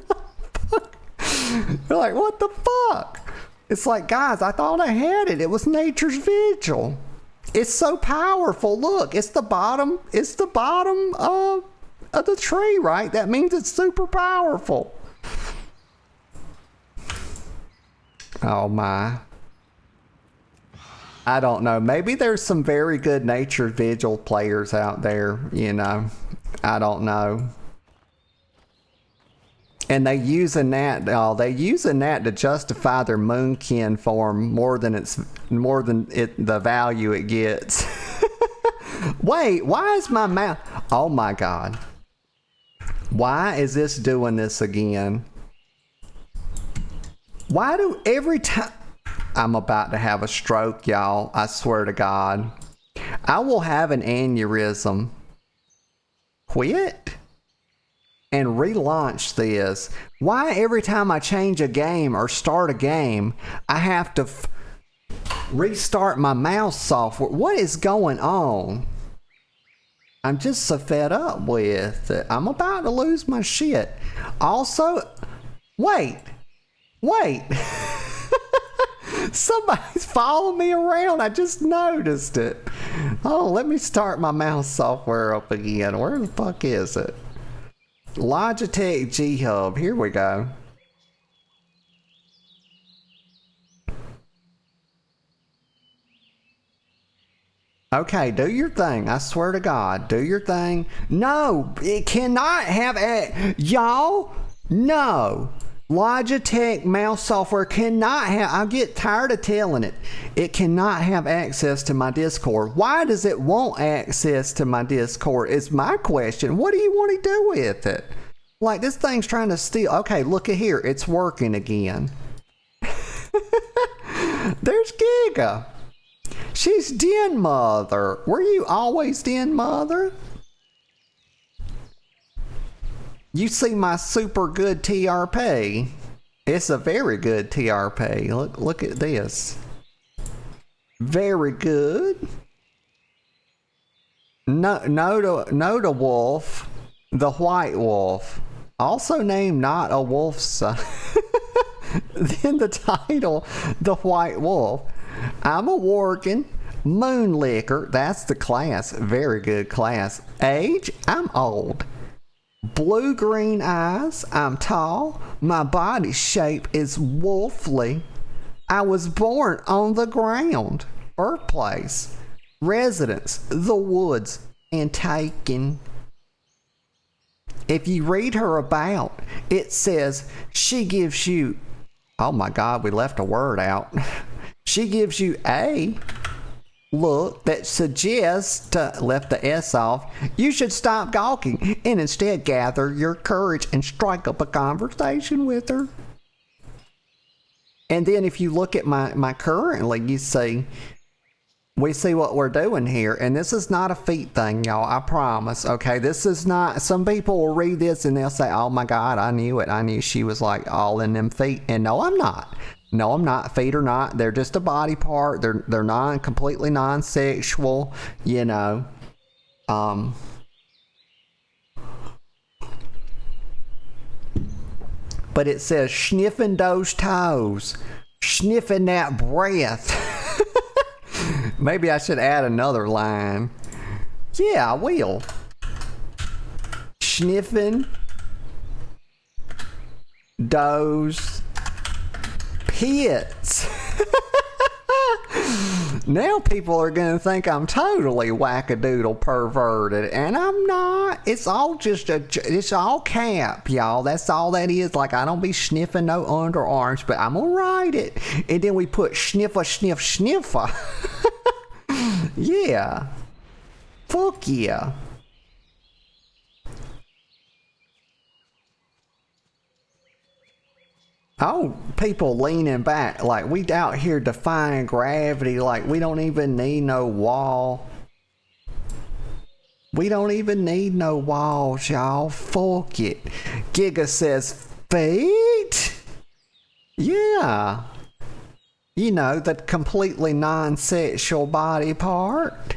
Speaker 1: like, what the fuck? It's like, guys, I thought I had it. It was Nature's Vigil. It's so powerful. Look, it's the bottom of the tree, right? That means it's super powerful. Oh my. I don't know. Maybe there's some very good Nature's Vigil players out there, I don't know. And they using that to justify their Moonkin form more than the value it gets. Wait, why is my mouse? Oh my god. Why is this doing this again? Why do every time... I'm about to have a stroke, y'all. I swear to God. I will have an aneurysm. Quit and relaunch this. Why every time I change a game or start a game, I have to restart my mouse software? What is going on? I'm just so fed up with it. I'm about to lose my shit. Also, wait. Somebody's following me around. I just noticed it. Oh, let me start my mouse software up again. Where the fuck is it? Logitech G Hub. Here we go. Okay, do your thing. I swear to God, do your thing. No, it cannot have y'all. No. Logitech mouse software cannot have, I get tired of telling it, it cannot have access to my Discord. Why does it want access to my Discord is my question. What do you want to do with it? Like, this thing's trying to steal. Okay, look at here. It's working again. There's Giga. She's Den Mother. Were you always Den Mother? You see my super good TRP. It's a very good TRP. Look at this. Very good. Noda Wolf, the White Wolf, also named Not a Wolf's Son. Then the title, The White Wolf. I'm a Worgen. Moonlicker, that's the class. Very good class. Age, I'm old. Blue-green eyes, I'm tall. My body shape is wolfly. I was born on the ground. Birthplace. Residence, the woods, and taken. If you read her about, it says she gives you... Oh my God, we left a word out. She gives you a look that suggests, left the S off, you should stop gawking and instead gather your courage and strike up a conversation with her. And then if you look at my currently, you see, we see what we're doing here. And this is not a feet thing, y'all, I promise. Okay, this is not, some people will read this and they'll say, oh my God, I knew it. I knew she was like all in them feet. And no, I'm not. No, I'm not. Feet are not. They're just a body part. They're completely non-sexual, you know. But it says sniffing those toes, sniffing that breath. Maybe I should add another line. Yeah, I will. Sniffing. Doze. Pits. Now people are gonna think I'm totally wackadoodle perverted, and I'm not. It's all it's all cap, y'all. That's all that is. Like, I don't be sniffing no underarms, but I'm gonna write it. And then we put sniffer, sniff, sniffer. Yeah. Fuck yeah. Oh, people leaning back like we out here defying gravity, like we don't even need no wall. We don't even need no walls, y'all. Fuck it. Giga says feet? Yeah. You know, the completely non-sexual body part.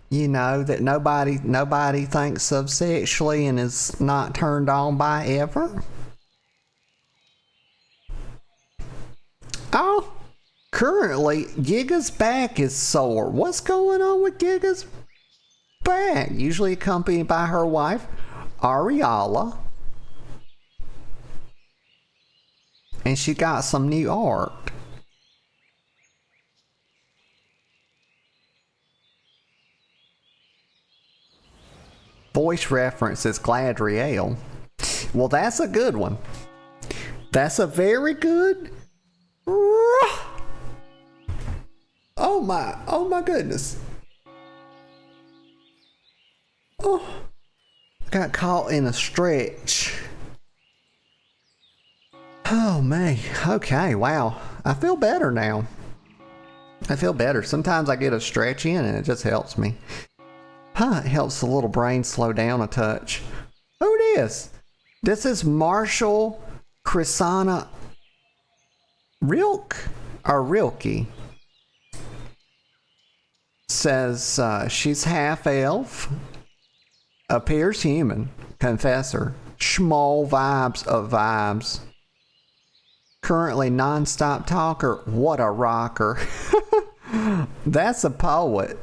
Speaker 1: You know, that nobody thinks of sexually and is not turned on by ever. Oh, currently, Giga's back is sore. What's going on with Giga's back? Usually accompanied by her wife, Ariala. And she got some new art. Voice reference is Gladriel. Well, that's a good one. That's a very good... Oh my goodness. Oh, got caught in a stretch. Oh man, okay, wow. I feel better now. I feel better. Sometimes I get a stretch in and it just helps me. It helps the little brain slow down a touch. Who this? This is Marshall Chrisana Rilk or Rilke. Says she's half elf, appears human, confessor, small vibes of vibes. Currently non-stop talker, what a rocker. That's a poet.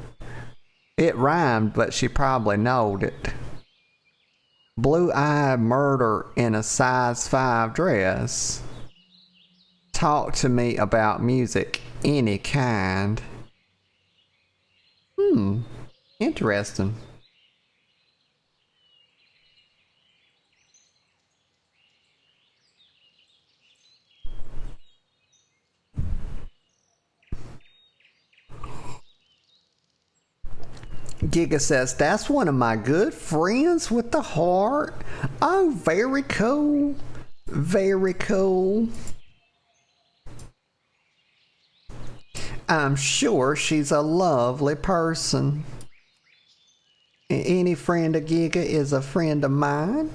Speaker 1: It rhymed, but she probably knowed it. Blue-eyed murder in a size 5 dress. Talk to me about music, any kind. Interesting. Giga says, that's one of my good friends with the heart. Oh, very cool. Very cool. I'm sure she's a lovely person. Any friend of Giga is a friend of mine.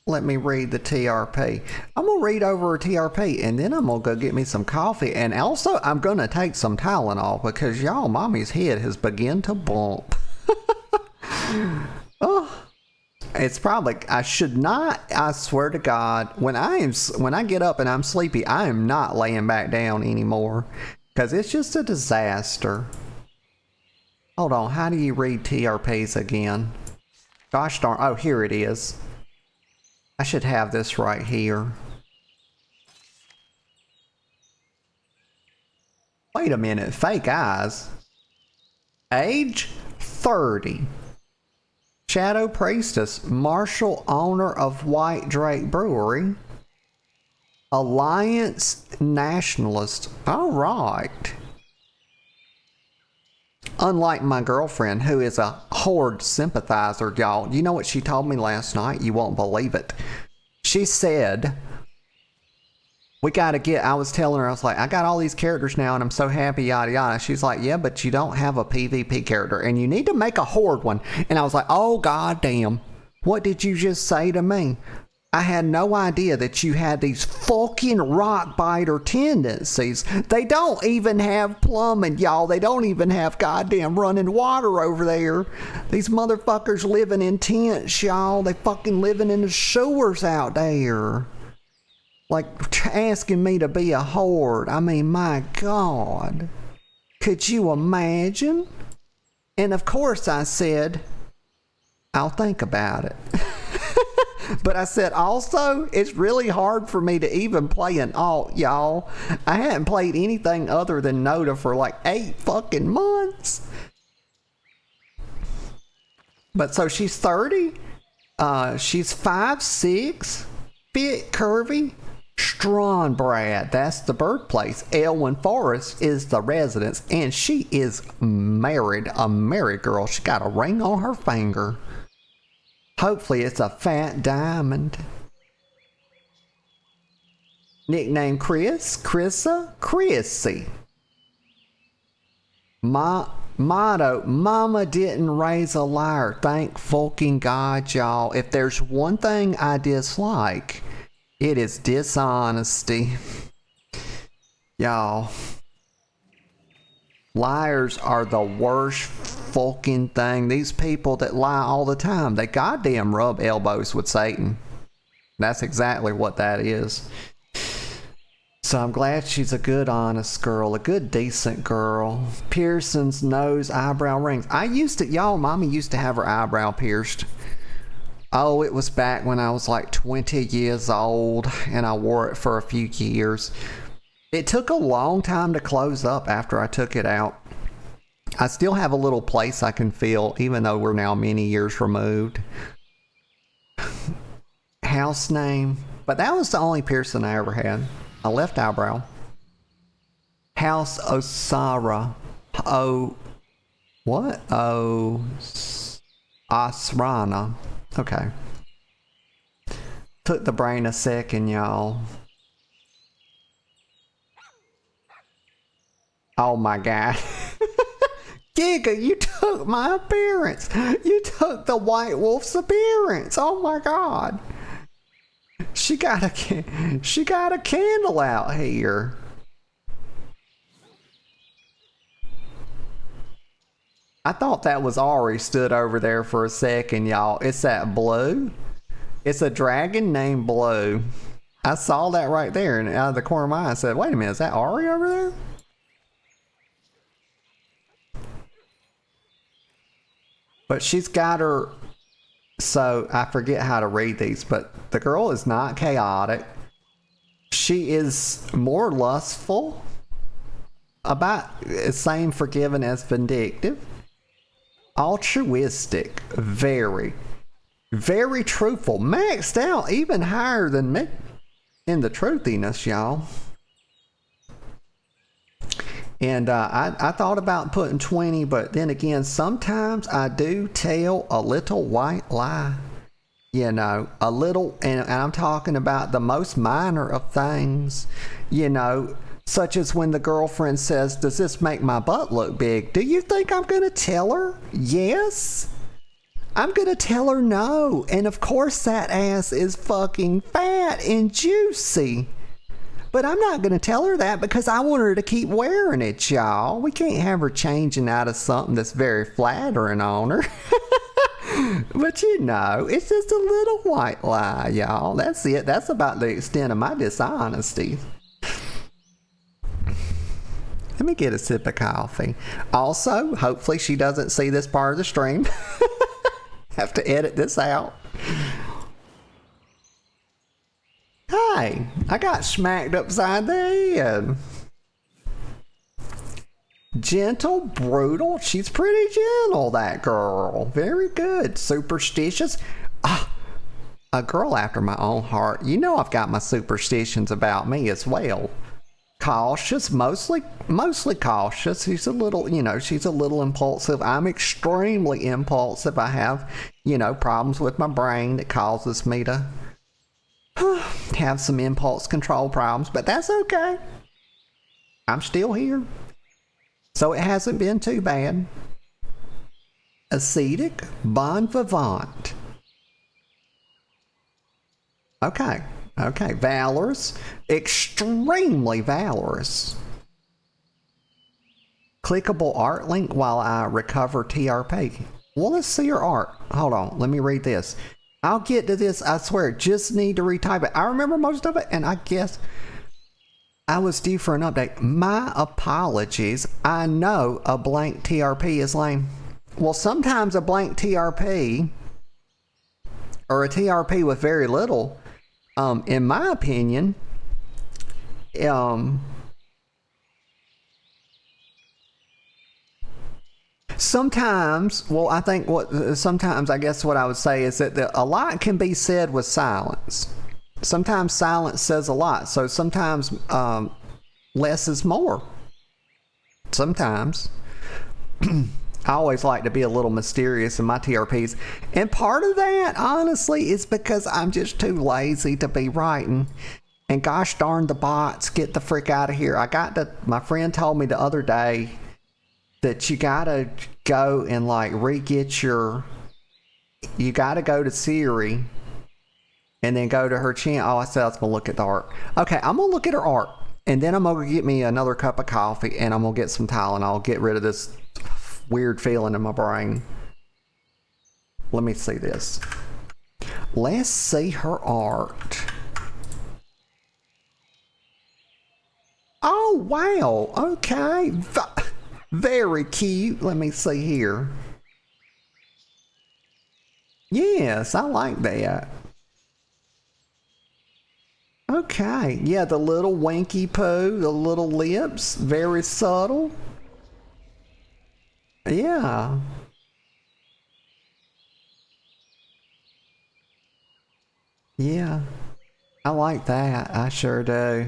Speaker 1: Let me read the TRP. I'm going to read over a TRP and then I'm going to go get me some coffee. And also, I'm going to take some Tylenol because y'all, mommy's head has begun to bump. Oh, it's probably, I should not, I swear to God, when I get up and I'm sleepy, I am not laying back down anymore because it's just a disaster. Hold on, how do you read TRPs again? Gosh darn, oh, here it is. I should have this right here. Wait a minute, fake eyes. Age 30. Shadow Priestess, Marshall, owner of White Drake Brewery. Alliance Nationalist. All right. Unlike my girlfriend, who is a Horde sympathizer, y'all. You know what she told me last night? You won't believe it. She said, we got to get, I was telling her, I was like, I got all these characters now and I'm so happy, yada yada. She's like, yeah, but you don't have a PvP character and you need to make a Horde one. And I was like, oh, god damn. What did you just say to me? I had no idea that you had these fucking rock biter tendencies. They don't even have plumbing, y'all. They don't even have goddamn running water over there. These motherfuckers living in tents, y'all. They fucking living in the sewers out there. Like, asking me to be a horde. I mean, my God. Could you imagine? And of course I said, I'll think about it. But I said, also, it's really hard for me to even play an alt, y'all. I hadn't played anything other than Noda for like 8 fucking months. But so she's 30. She's 5'6", fit, curvy. Strawnbrad, that's the birthplace. Elwyn Forest is the residence. And she is married, a married girl. She got a ring on her finger. Hopefully it's a fat diamond. Nickname Chris, Chrissa, Chrissy. Motto, Mama didn't raise a liar. Thank fucking God, y'all. If there's one thing I dislike, it is dishonesty. Y'all. Liars are the worst fucking thing. These people that lie all the time, they goddamn rub elbows with Satan. That's exactly what that is. So I'm glad she's a good, honest girl, a good, decent girl. Pearson's nose, eyebrow rings. Y'all, Mommy used to have her eyebrow pierced. Oh, it was back when I was like 20 years old and I wore it for a few years. It took a long time to close up after I took it out. I still have a little place I can feel, even though we're now many years removed. House name. But that was the only piercing I ever had. A left eyebrow. House Osara. What? Asrana. Okay. Took the brain a second, y'all. Oh my God. Giga, you took my appearance. You took the White Wolf's appearance. Oh my God. She got a candle out here. I thought that was Ari stood over there for a second, y'all. It's that Blue. It's a dragon named Blue. I saw that right there, and out of the corner of my eye I said, wait a minute, is that Ari over there? But she's got her, so I forget how to read these, but the girl is not chaotic. She is more lustful, about the same forgiving as vindictive. Altruistic, very, very truthful. Maxed out, even higher than me in the truthiness, y'all. And I thought about putting 20, but then again, sometimes I do tell a little white lie. You know, a little, and I'm talking about the most minor of things, you know, such as when the girlfriend says, does this make my butt look big? Do you think I'm going to tell her yes? I'm going to tell her no. And of course that ass is fucking fat and juicy. But I'm not going to tell her that because I want her to keep wearing it, y'all. We can't have her changing out of something that's very flattering on her. But you know, it's just a little white lie, y'all. That's it. That's about the extent of my dishonesty. Let me get a sip of coffee. Also, hopefully she doesn't see this part of the stream. Have to edit this out. Hey, I got smacked upside the head. Gentle, brutal. She's pretty gentle, that girl. Very good. Superstitious. Ah, a girl after my own heart. You know I've got my superstitions about me as well. Cautious, mostly cautious. She's a little, you know, she's a little impulsive. I'm extremely impulsive. I have, you know, problems with my brain that causes me to have some impulse control problems, but that's okay. I'm still here. So it hasn't been too bad. Ascetic, bon vivant. Okay. Valorous, extremely valorous. Clickable art link while I recover TRP. Well, let's see your art. Hold on, let me read this. I'll get to this, I swear. Just need to retype it. I remember most of it, and I guess I was due for an update. My apologies. I know a blank TRP is lame. Well, sometimes a blank TRP or a TRP with very little, in my opinion, sometimes, well, I think sometimes I guess what I would say is that a lot can be said with silence. Sometimes silence says a lot. So sometimes less is more. Sometimes. I always like to be a little mysterious in my TRPs. And part of that, honestly, is because I'm just too lazy to be writing. And gosh darn the bots, get the frick out of here. My friend told me the other day that you gotta go and like you gotta go to Siri and then go to her channel. Oh, I said I was gonna look at the art. Okay, I'm gonna look at her art. And then I'm gonna get me another cup of coffee and I'm gonna get some Tylenol, get rid of this weird feeling in my brain. Let me see this. Let's see her art. Oh, wow. Okay. Very cute. Let me see here. Yes, I like that. Okay. Yeah, the little winky poo, the little lips, very subtle. Yeah. Yeah. I like that. I sure do.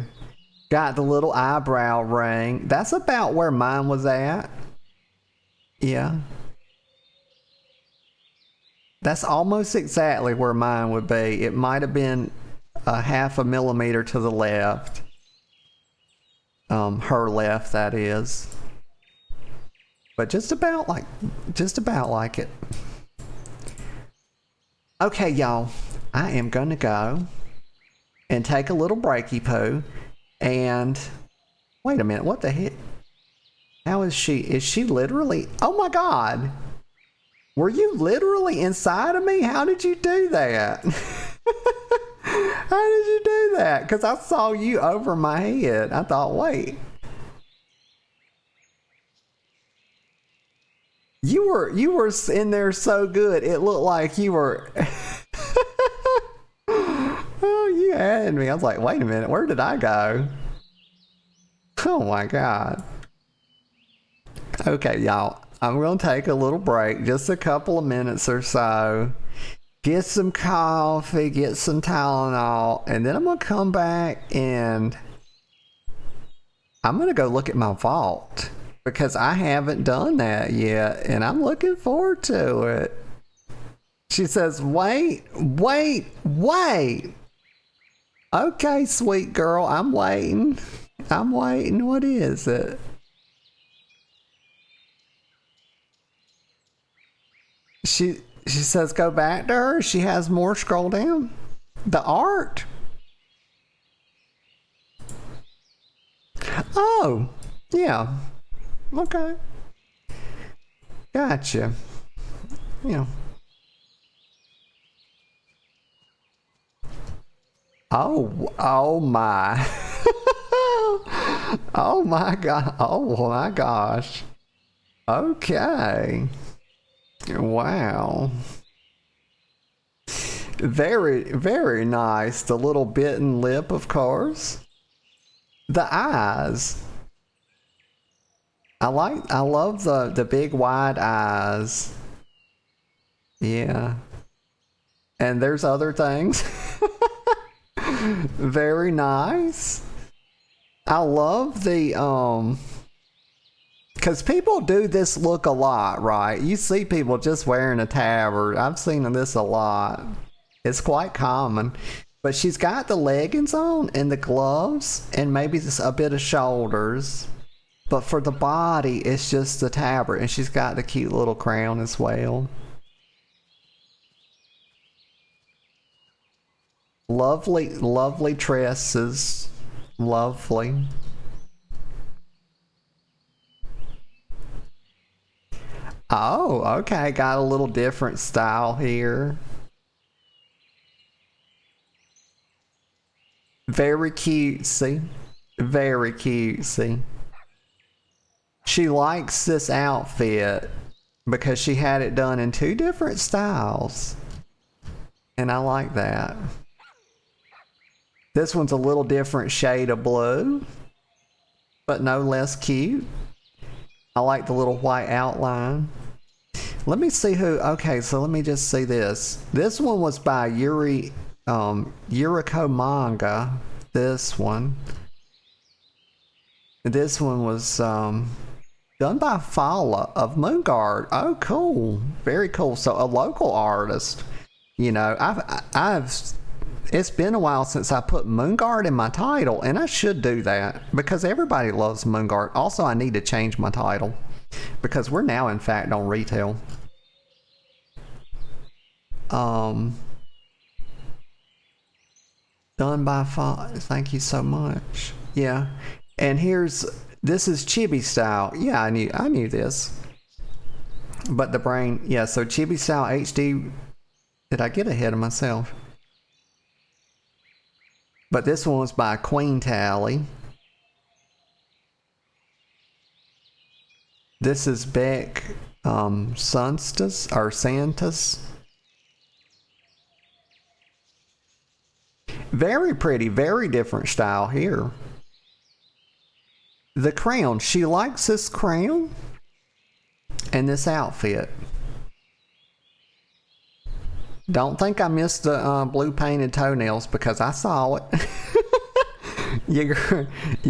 Speaker 1: Got the little eyebrow ring. That's about where mine was at. Yeah. That's almost exactly where mine would be. It might have been a half a millimeter to the left. Her left, that is. But just about like it. Okay, y'all. I am gonna go and take a little breaky poo. And wait a minute, what the heck? How is she? Is she literally? Oh my God! Were you literally inside of me? How did you do that? How did you do that? Because I saw you over my head. I thought, wait. You were in there so good. It looked like you were. Oh, you had me. I was like, wait a minute, where did I go? Oh my God. Okay, y'all. I'm gonna take a little break, just a couple of minutes or so. Get some coffee, get some Tylenol, and then I'm gonna come back and I'm gonna go look at my vault. Because I haven't done that yet, and I'm looking forward to it. She says, wait. Okay, sweet girl, I'm waiting. What is it? She says go back to her. She has more. Scroll down. The art. Oh, yeah. Okay. Gotcha. Yeah. Oh my. Oh my God. Oh my gosh. Okay. Wow. Very, very nice. The little bitten lip, of course. The eyes. I love the big wide eyes. Yeah. And there's other things. Very nice. I love the because people do this look a lot, right? You see people just wearing a tab, I've seen this a lot. It's quite common. But she's got the leggings on and the gloves and maybe just a bit of shoulders. But for the body, it's just the tabard, and she's got the cute little crown as well. Lovely, lovely tresses. Lovely. Oh, okay. Got a little different style here. Very cutesy. Very cutesy. She likes this outfit because she had it done in 2 different styles. And I like that. This one's a little different shade of blue, but no less cute. I like the little white outline. Let me see who, okay, so let me just see this. This one was by Yuriko Manga. This one. This one was done by Fala of Moonguard. Oh, cool. Very cool. So a local artist. You know, it's been a while since I put Moonguard in my title, and I should do that because everybody loves Moonguard. Also, I need to change my title because we're now, in fact, on retail. Done by Fala. Thank you so much. Yeah. And this is Chibi style. Yeah, I knew this. But the brain, yeah, so Chibi style HD. Did I get ahead of myself? But this one was by Queen Tally. This is Beck Santas or Santas. Very pretty, very different style here. The crown. She likes this crown and this outfit. Don't think I missed the blue painted toenails because I saw it. Your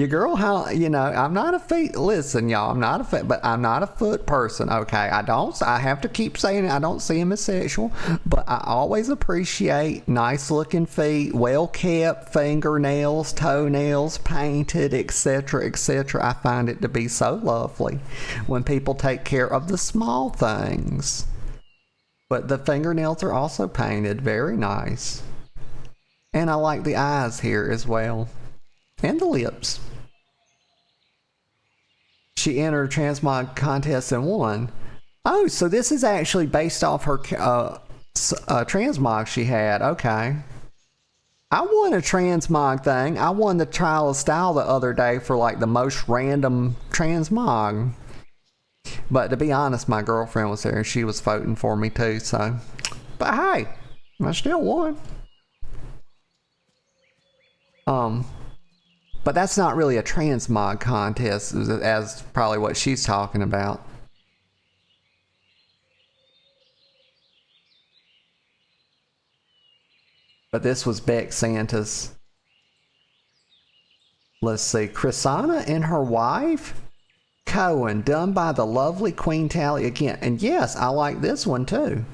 Speaker 1: girl, how, you know, I'm not a feet. Listen, y'all, I'm not a foot, but I'm not a foot person. Okay, I have to keep saying it. I don't see him as sexual, but I always appreciate nice looking feet, well kept fingernails, toenails, painted, etc., etc. I find it to be so lovely when people take care of the small things. But the fingernails are also painted. Very nice. And I like the eyes here as well. And the lips. She entered a transmog contest and won. Oh, so this is actually based off her transmog she had. Okay. I won a transmog thing. I won the Trial of Style the other day for like the most random transmog. But to be honest, my girlfriend was there and she was voting for me too, so. But hey, I still won. But that's not really a transmog contest as probably what she's talking about. But this was Beck Santa's. Let's see, Chrisana and her wife? Cohen, done by the lovely Queen Tally again. And yes, I like this one too.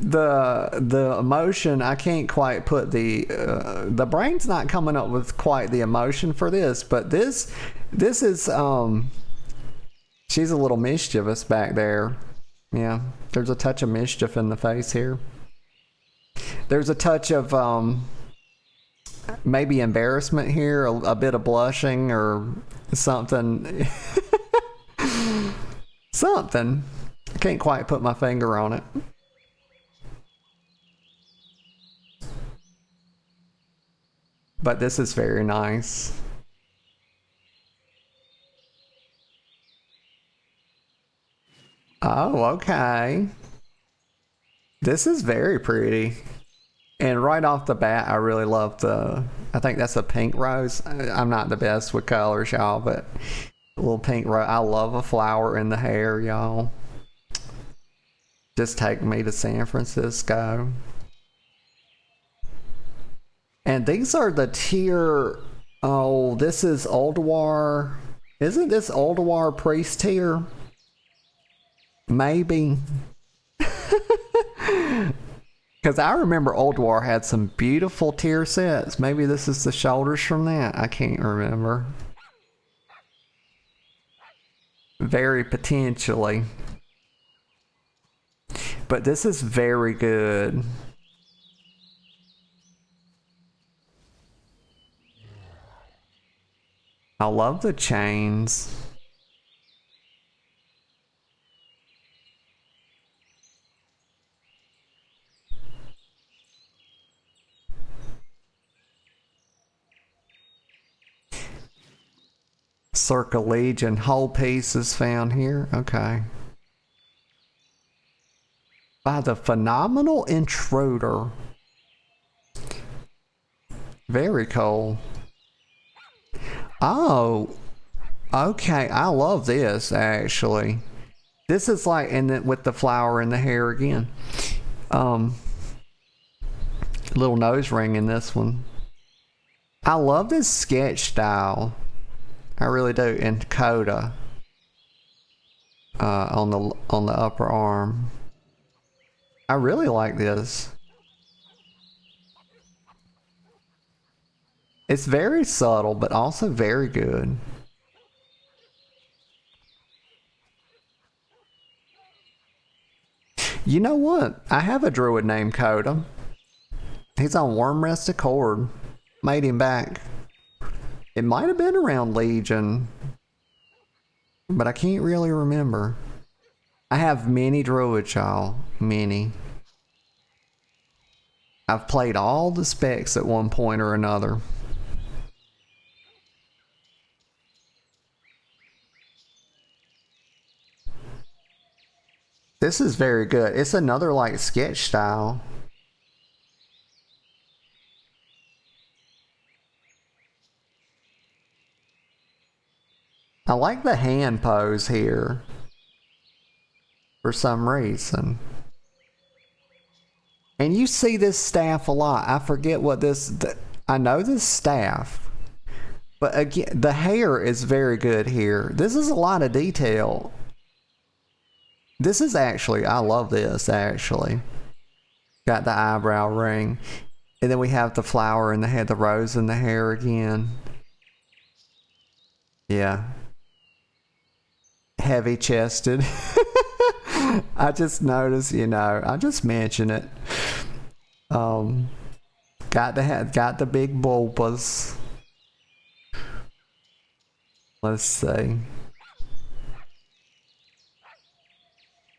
Speaker 1: The emotion, I can't quite put the brain's not coming up with quite the emotion for this, but this is she's a little mischievous back there. Yeah, there's a touch of mischief in the face here. There's a touch of maybe embarrassment here, a bit of blushing or something. Something. I can't quite put my finger on it. But this is very nice. Oh, okay. This is very pretty. And right off the bat, I really love I think that's a pink rose. I'm not the best with colors, y'all, but a little pink rose. I love a flower in the hair, y'all. Just take me to San Francisco. And these are the tier. Oh, this is Ulduar. Isn't this Ulduar Priest tier? Maybe. Because I remember Ulduar had some beautiful tier sets. Maybe this is the shoulders from that. I can't remember. Very potentially. But this is very good. I love the chains. Circa Legion. Whole pieces found here. Okay. By the Phenomenal Intruder. Very cool. Oh. Okay. I love this, actually. This is like, and then with the flower in the hair again. Little nose ring in this one. I love this sketch style. I really do. And Coda on the upper arm. I really like this. It's very subtle, but also very good. You know what? I have a druid named Coda. He's on Wormrest Accord. Made him back. It might have been around Legion, but I can't really remember. I have many druids, y'all. Many. I've played all the specs at one point or another. This is very good. It's another like sketch style. I like the hand pose here for some reason. And you see this staff a lot. I forget what I know this staff. But again, the hair is very good here. This is a lot of detail. This is actually, I love this actually. Got the eyebrow ring. And then we have the flower in the head, the rose in the hair again. Yeah. Heavy chested. I just noticed, you know, I just mention it. Got the big bulbas. Let's see.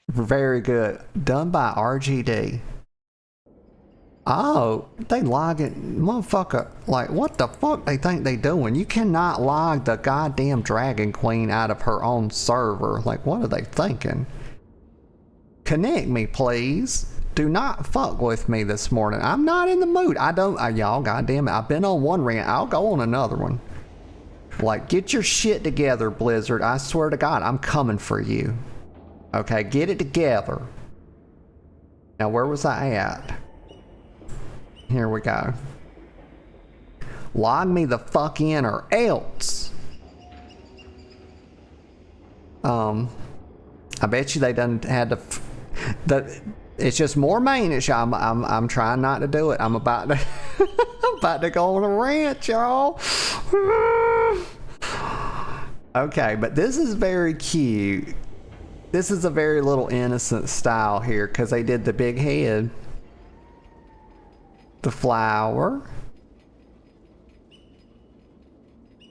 Speaker 1: Very good. Done by RGD. Oh, they logging, motherfucker. Like, what the fuck they think they doing? You cannot log the goddamn Dragon Queen out of her own server. Like, what are they thinking? Connect me, please. Do not fuck with me this morning. I'm not in the mood. Y'all, goddamn it. I've been on one rant. I'll go on another one. Like, get your shit together, Blizzard. I swear to God, I'm coming for you. Okay, get it together. Now, where was I at? Here we go. Log me the fuck in or else. I bet you they done had to. It's just more maintenance, y'all. I'm trying not to do it. I'm about to. I'm about to go on a rant, y'all. Okay, but this is very cute. This is a very little innocent style here because they did the big head. The flower.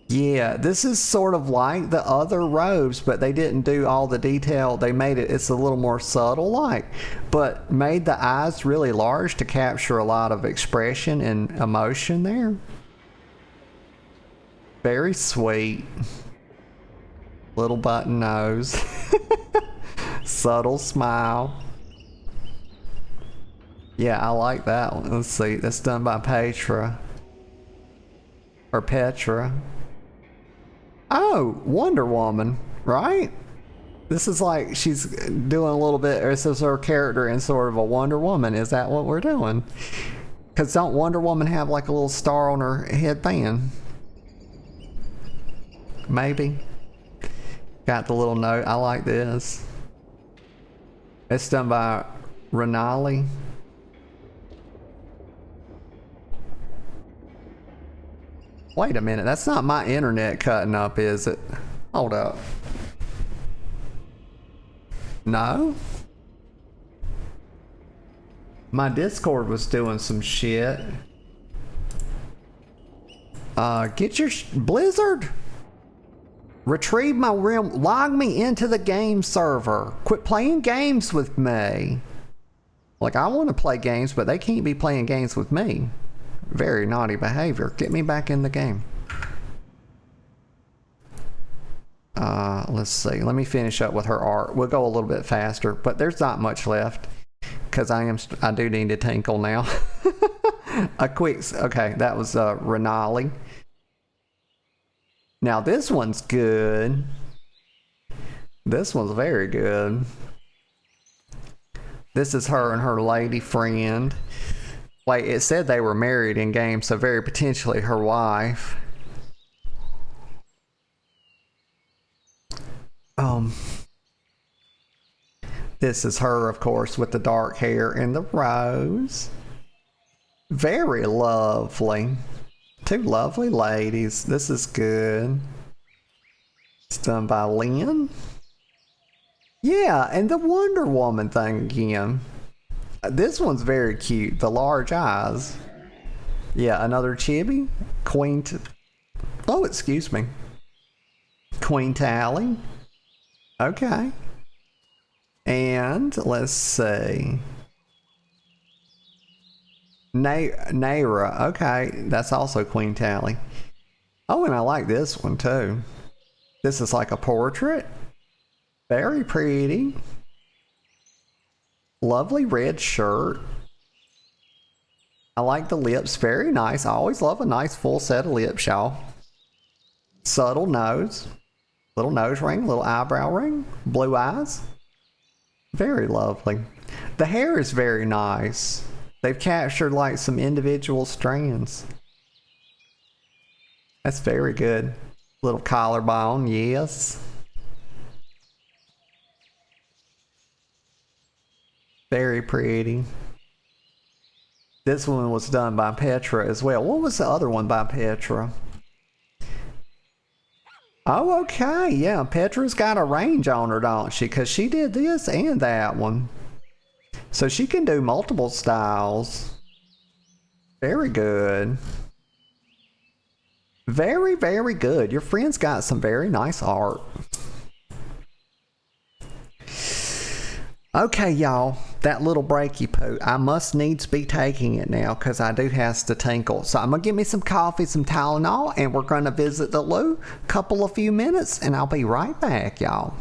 Speaker 1: Yeah, this is sort of like the other robes, but they didn't do all the detail. They made it's a little more subtle like, but made the eyes really large to capture a lot of expression and emotion there. Very sweet. Little button nose. Subtle smile. Yeah, I like that one. Let's see. That's done by Petra. Or Petra. Oh, Wonder Woman, right? This is like she's doing a little bit, or this is her character in sort of a Wonder Woman. Is that what we're doing? Because don't Wonder Woman have like a little star on her headband? Maybe. Got the little note. I like this. It's done by Renali. Wait a minute, that's not my internet cutting up, is it? Hold up. No? My Discord was doing some shit. Get your Blizzard? Retrieve my realm. Log me into the game server. Quit playing games with me. Like, I want to play games, but they can't be playing games with me. Very naughty behavior. Get me back in the game. Let's see. Let me finish up with her art. We'll go a little bit faster, but there's not much left because I do need to tinkle now. Okay, that was Renali. Now this one's good. This one's very good. This is her and her lady friend. Wait, it said they were married in game, so very potentially her wife. This is her, of course, with the dark hair and the rose. Very lovely. Two lovely ladies. This is good. It's done by Lynn. Yeah, and the Wonder Woman thing again. This one's very cute. The large eyes. Yeah, another chibi. Excuse me. Queen Tally. Okay. And let's see. Naira. Okay, that's also Queen Tally. Oh, and I like this one too. This is like a portrait. Very pretty. Lovely red shirt. I like the lips. Very nice. I always love a nice full set of lips, y'all. Subtle nose. Little nose ring. Little eyebrow ring. Blue eyes. Very lovely. The hair is very nice. They've captured like some individual strands. That's very good. Little collarbone, yes. Very pretty. This one was done by Petra as well. What was the other one by Petra? Oh, okay. Yeah, Petra's got a range on her, don't she? Because she did this and that one. So she can do multiple styles. Very good. Very, very good. Your friend's got some very nice art. Okay, y'all. That little breaky poo. I must needs be taking it now because I do have to tinkle. So I'm going to get me some coffee, some Tylenol, and we're going to visit the loo. Few minutes, and I'll be right back, y'all.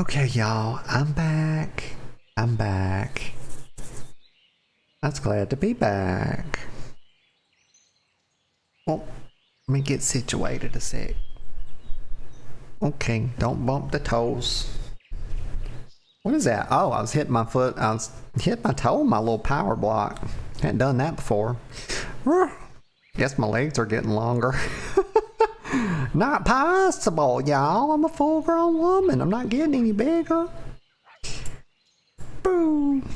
Speaker 1: Okay, y'all, I'm back. I'm back. I was glad to be back. Well, let me get situated a sec. Okay, don't bump the toes. What is that? Oh, I was hitting my foot. I was hitting my toe on my little power block. Hadn't done that before. Guess my legs are getting longer. Not possible, y'all. I'm a full-grown woman. I'm not getting any bigger. Boom.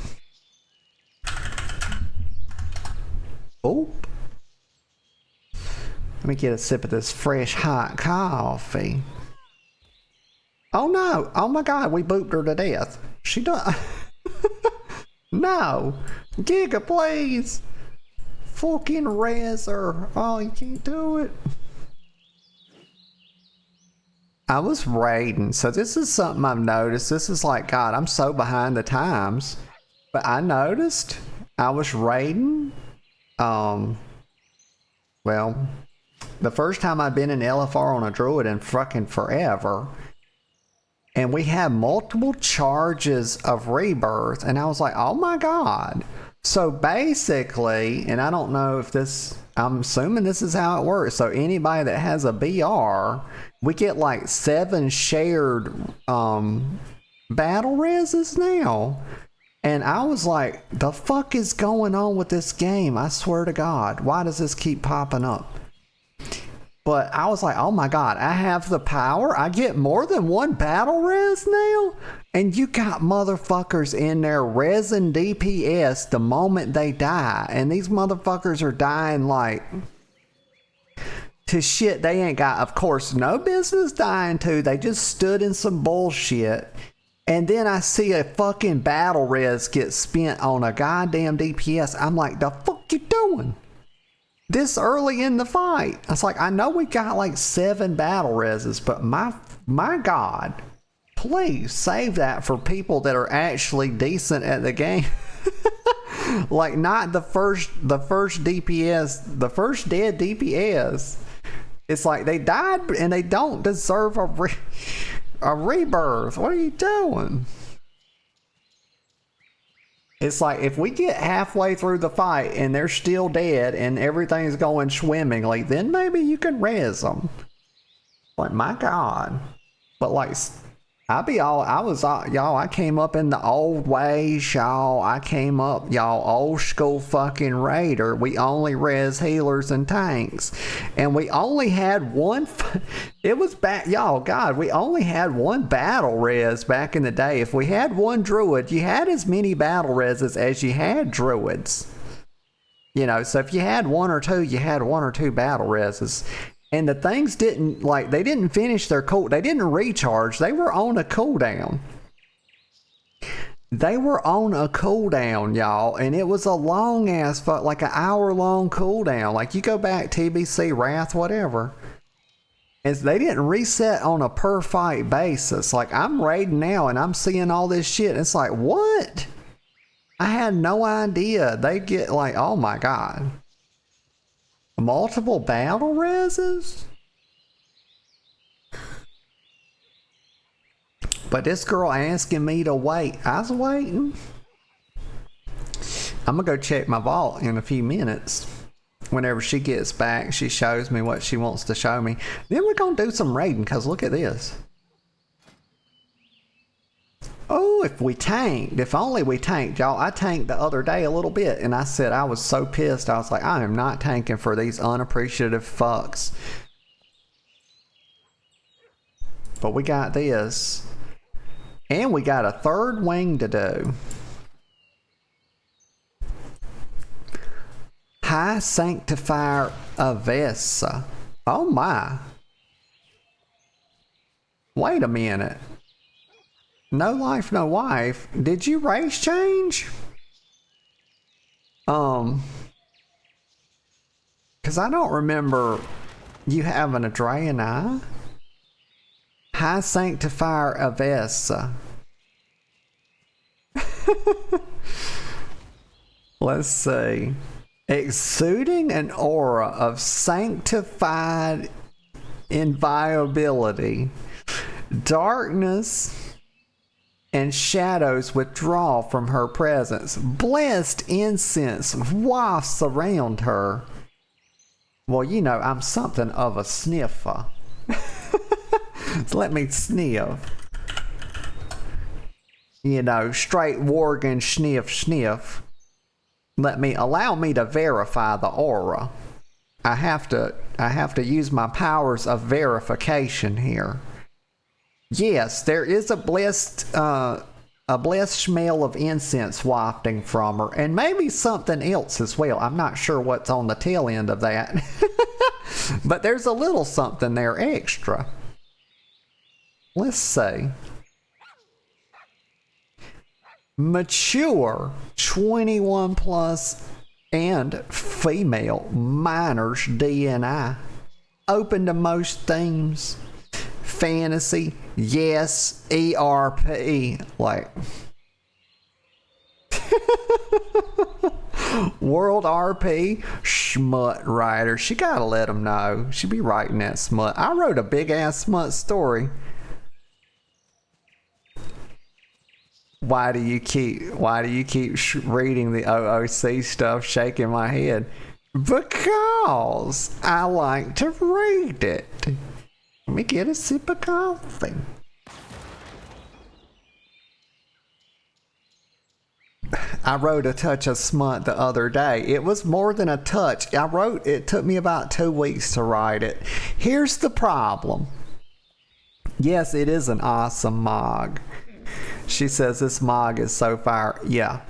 Speaker 1: Oh. Let me get a sip of this fresh hot coffee. Oh no! Oh my God! We booped her to death. She done. No, Giga, please. Fucking res her. Oh, you can't do it. I was raiding, so this is something I've noticed. This is like, God, I'm so behind the times. But I noticed I was raiding. Well, the first time I'd been in LFR on a druid in fucking forever. And we had multiple charges of rebirth. And I was like, oh my God. So basically, and I don't know if this, I'm assuming this is how it works. So anybody that has a BR, we get like 7 shared battle reses now. And I was like, the fuck is going on with this game? I swear to God, why does this keep popping up? But I was like, oh my God, I have the power. I get more than 1 battle res now. And you got motherfuckers in there resin DPS the moment they die. And these motherfuckers are dying like to shit they ain't got, of course, no business dying to. They just stood in some bullshit. And then I see a fucking battle res get spent on a goddamn DPS. I'm like, the fuck you doing? This early in the fight. I was like, I know we got like 7 battle reses, but my God, please save that for people that are actually decent at the game. Like not the first DPS, the first dead DPS. It's like they died and they don't deserve a rebirth. What are you doing? It's like if we get halfway through the fight and they're still dead and everything's going swimmingly, then maybe you can res them. Like, my God. But like, I came up in the old ways, y'all. I came up, y'all, old school fucking raider. We only res healers and tanks. And we only had one, it was back, y'all, God, we only had 1 battle res back in the day. If we had 1 druid, you had as many battle reses as you had druids. You know, so if you had 1 or 2, you had 1 or 2 battle reses. And the things didn't, like, they didn't finish their they didn't recharge. They were on a cooldown. They were on a cooldown, y'all. And it was a long ass, like an hour-long cooldown. Like, you go back, TBC, Wrath, whatever. And they didn't reset on a per-fight basis. Like, I'm raiding now, and I'm seeing all this shit. It's like, what? I had no idea. They get, like, oh my God. Multiple battle reses? But this girl asking me to wait. I was waiting. I'm gonna go check my vault in a few minutes. Whenever she gets back, she shows me what she wants to show me. Then we're gonna do some raiding, because look at this. Oh, if only we tanked, y'all. I tanked the other day a little bit, and I said I was so pissed. I was like, I am not tanking for these unappreciative fucks. But we got this. And we got a 3rd wing to do. High Sanctifier Avessa. Oh my. Wait a minute. No life, no wife. Did you race change? Because I don't remember you having a Draenei. High Sanctifier Avessa. Let's see. Exuding an aura of sanctified inviolability. Darkness and shadows withdraw from her presence. Blessed incense wafts around her. Well, you know, I'm something of a sniffer. So let me sniff. You know, straight Worgen sniff sniff. Allow me to verify the aura. I have to use my powers of verification here. Yes, there is a blessed smell of incense wafting from her, and maybe something else as well. I'm not sure what's on the tail end of that. But there's a little something there extra. Let's see. Mature 21 plus and female minors DNI. Open to most themes. Fantasy, yes, ERP, like World RP, smut writer. She gotta let them know. She be writing that smut. I wrote a big ass smut story. Why do you keep reading the OOC stuff, shaking my head? Because I like to read it. Let me get a sip of coffee. I wrote a touch of smut the other day. It was more than a touch. It took me about 2 weeks to write it. Here's the problem. Yes, it is an awesome mog. She says this mog is so fire. Yeah.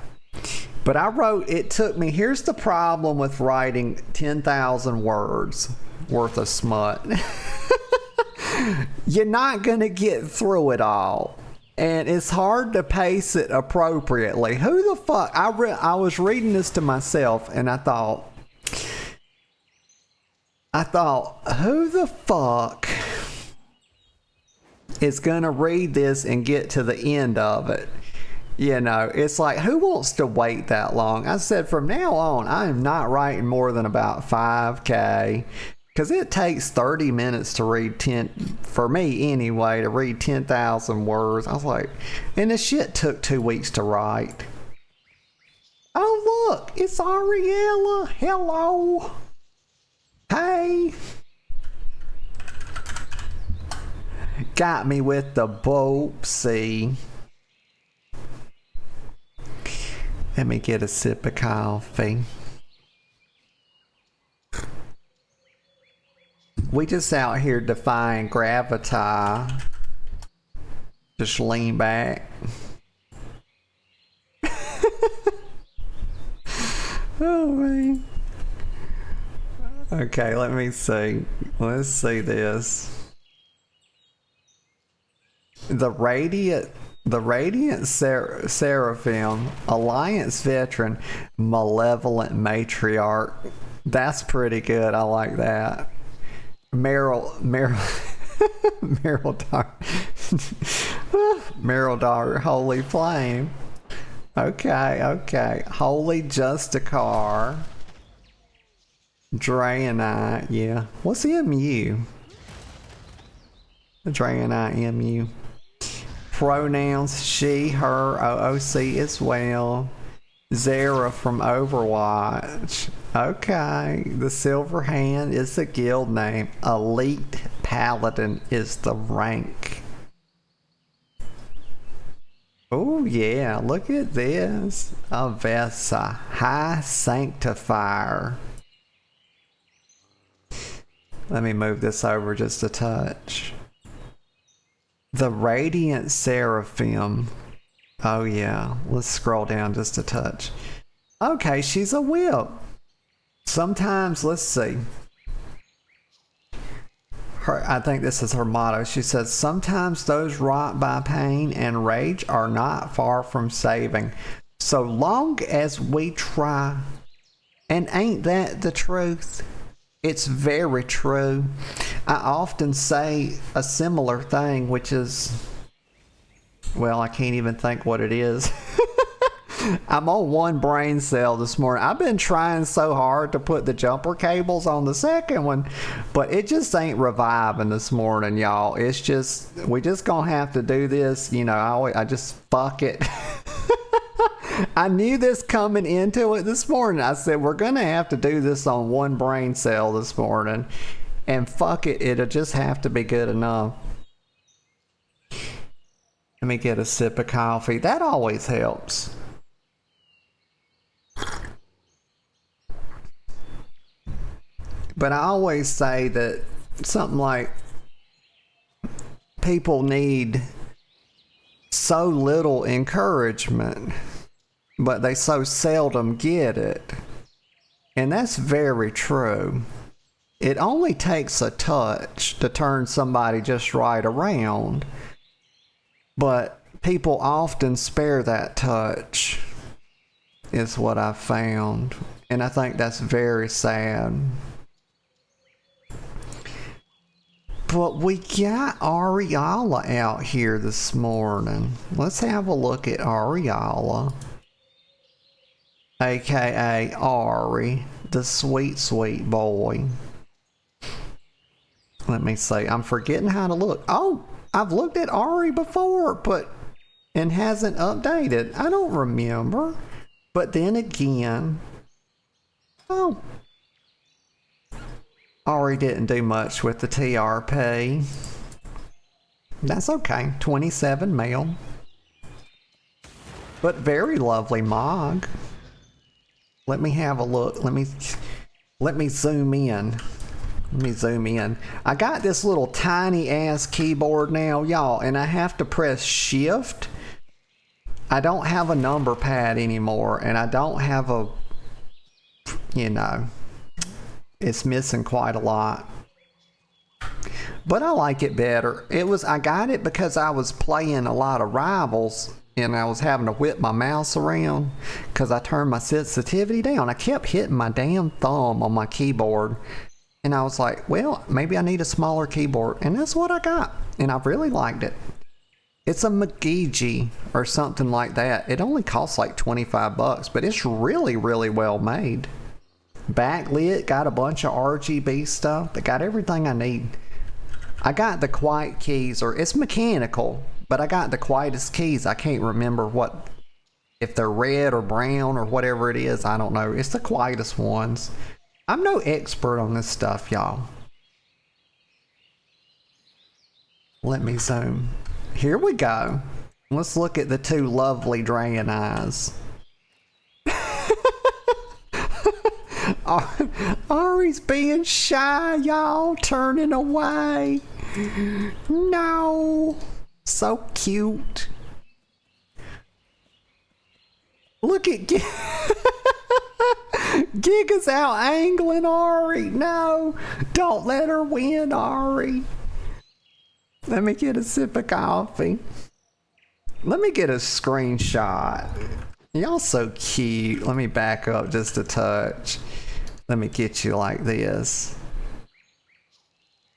Speaker 1: But here's the problem with writing 10,000 words worth of smut. You're not going to get through it all. And it's hard to pace it appropriately. Who the fuck? I was reading this to myself and I thought, who the fuck is going to read this and get to the end of it? You know, it's like, who wants to wait that long? I said, from now on, I am not writing more than about 5K. Because it takes 30 minutes to read 10, for me anyway, to read 10,000 words. I was like, and this shit took 2 weeks to write. Oh, look, it's Ariella. Hello. Hey. Got me with the boopsie. Let me get a sip of coffee. We just out here defying gravity. Just lean back. Oh man. Okay, let me see. Let's see this. The Radiant Seraphim, Alliance Veteran, Malevolent Matriarch. That's pretty good. I like that. Meryl Dar, Holy Flame. Okay. Holy Justicar. Draenei, yeah. What's MU? Draenei MU. Pronouns she, her, OOC as well. Zera from Overwatch. Okay. The Silver Hand is the guild name. Elite Paladin is the rank. Oh yeah, look at this. Avessa, High Sanctifier. Let me move this over just a touch. The Radiant Seraphim. Oh yeah, let's scroll down just a touch. Okay, she's a whip. Sometimes, let's see. I think this is her motto. She says, sometimes those wrought by pain and rage are not far from saving, so long as we try. And ain't that the truth? It's very true. I often say a similar thing, which is, well, I can't even think what it is. I'm on one brain cell this morning. I've been trying so hard to put the jumper cables on the second one, but it just ain't reviving this morning, y'all. It's just, we just gonna have to do this. You know, I just fuck it. I knew this coming into it this morning. I said, we're gonna have to do this on one brain cell this morning, and fuck it, it'll just have to be good enough. Let me get a sip of coffee. That always helps. But I always say that something like people need so little encouragement, but they so seldom get it. And that's very true. It only takes a touch to turn somebody just right around. But people often spare that touch, is what I've found. And I think that's very sad. But we got Ariala out here this morning. Let's have a look at Ariala. AKA Ari, the sweet, sweet boy. Let me see. I'm forgetting how to look. Oh! I've looked at Ari before, but and hasn't updated. I don't remember. But then again, oh, Ari didn't do much with the TRP. That's okay. 27 male. But very lovely Mog. Let me have a look. Let me zoom in. Let me zoom in. I got this little tiny ass keyboard now, y'all, and I have to press shift. I don't have a number pad anymore, and I don't have a, you know, it's missing quite a lot. But I like it better. I got it because I was playing a lot of Rivals, and I was having to whip my mouse around because I turned my sensitivity down. I kept hitting my damn thumb on my keyboard. And I was like, well, maybe I need a smaller keyboard. And that's what I got. And I really liked it. It's a McGeegee or something like that. It only costs like 25 bucks, but it's really, really well made. Backlit, got a bunch of RGB stuff. They got everything I need. I got the quiet keys, or it's mechanical, but I got the quietest keys. I can't remember what, if they're red or brown or whatever it is. I don't know. It's the quietest ones. I'm no expert on this stuff, y'all. Let me zoom. Here we go. Let's look at the two lovely dragon eyes. Ari's being shy, y'all. Turning away. No. So cute. Look at Giga's out angling Ari. No, don't let her win, Ari. Let me get a sip of coffee. Let me get a screenshot. Y'all so cute. Let me back up just a touch. Let me get you like this.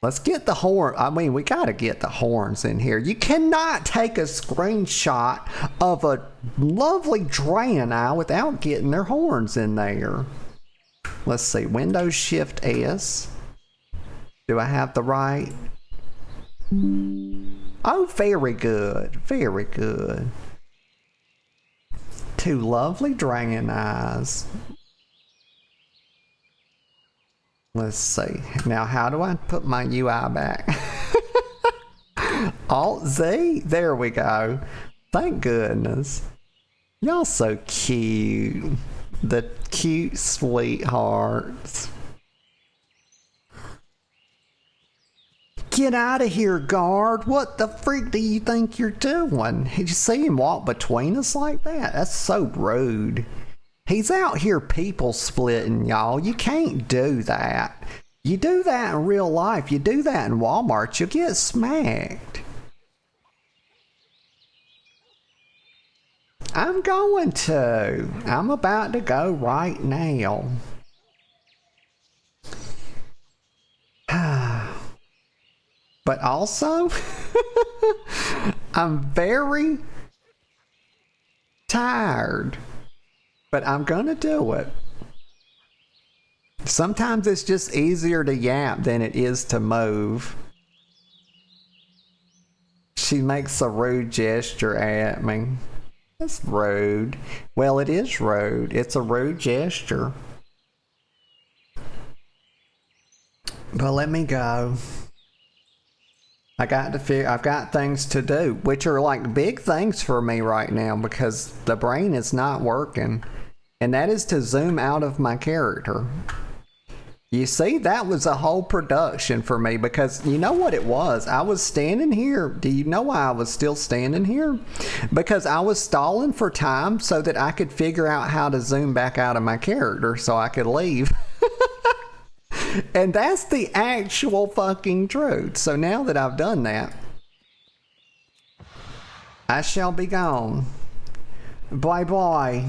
Speaker 1: Let's get the horn. I mean, we gotta get the horns in here. You cannot take a screenshot of a lovely Draenei without getting their horns in there. Let's see. Windows Shift S. Do I have the right? Oh, very good. Very good. Two lovely Draenei's. Let's see. Now, how do I put my UI back? Alt Z. There we go. Thank goodness. Y'all so cute. The cute sweethearts. Get out of here, guard. What the freak do you think you're doing? Did you see him walk between us like that? That's so rude. He's out here people splitting, y'all. You can't do that. You do that in real life. You do that in Walmart, you'll get smacked. I'm going to. I'm about to go right now. But also, I'm very tired. But I'm gonna do it. Sometimes it's just easier to yap than it is to move. She makes a rude gesture at me. That's rude. Well, it is rude. It's a rude gesture. But let me go. I've got things to do, which are like big things for me right now because the brain is not working. And that is to zoom out of my character. You see, that was a whole production for me because you know what it was? I was standing here. Do you know why I was still standing here? Because I was stalling for time so that I could figure out how to zoom back out of my character so I could leave. And that's the actual fucking truth. So now that I've done that, I shall be gone. Bye bye.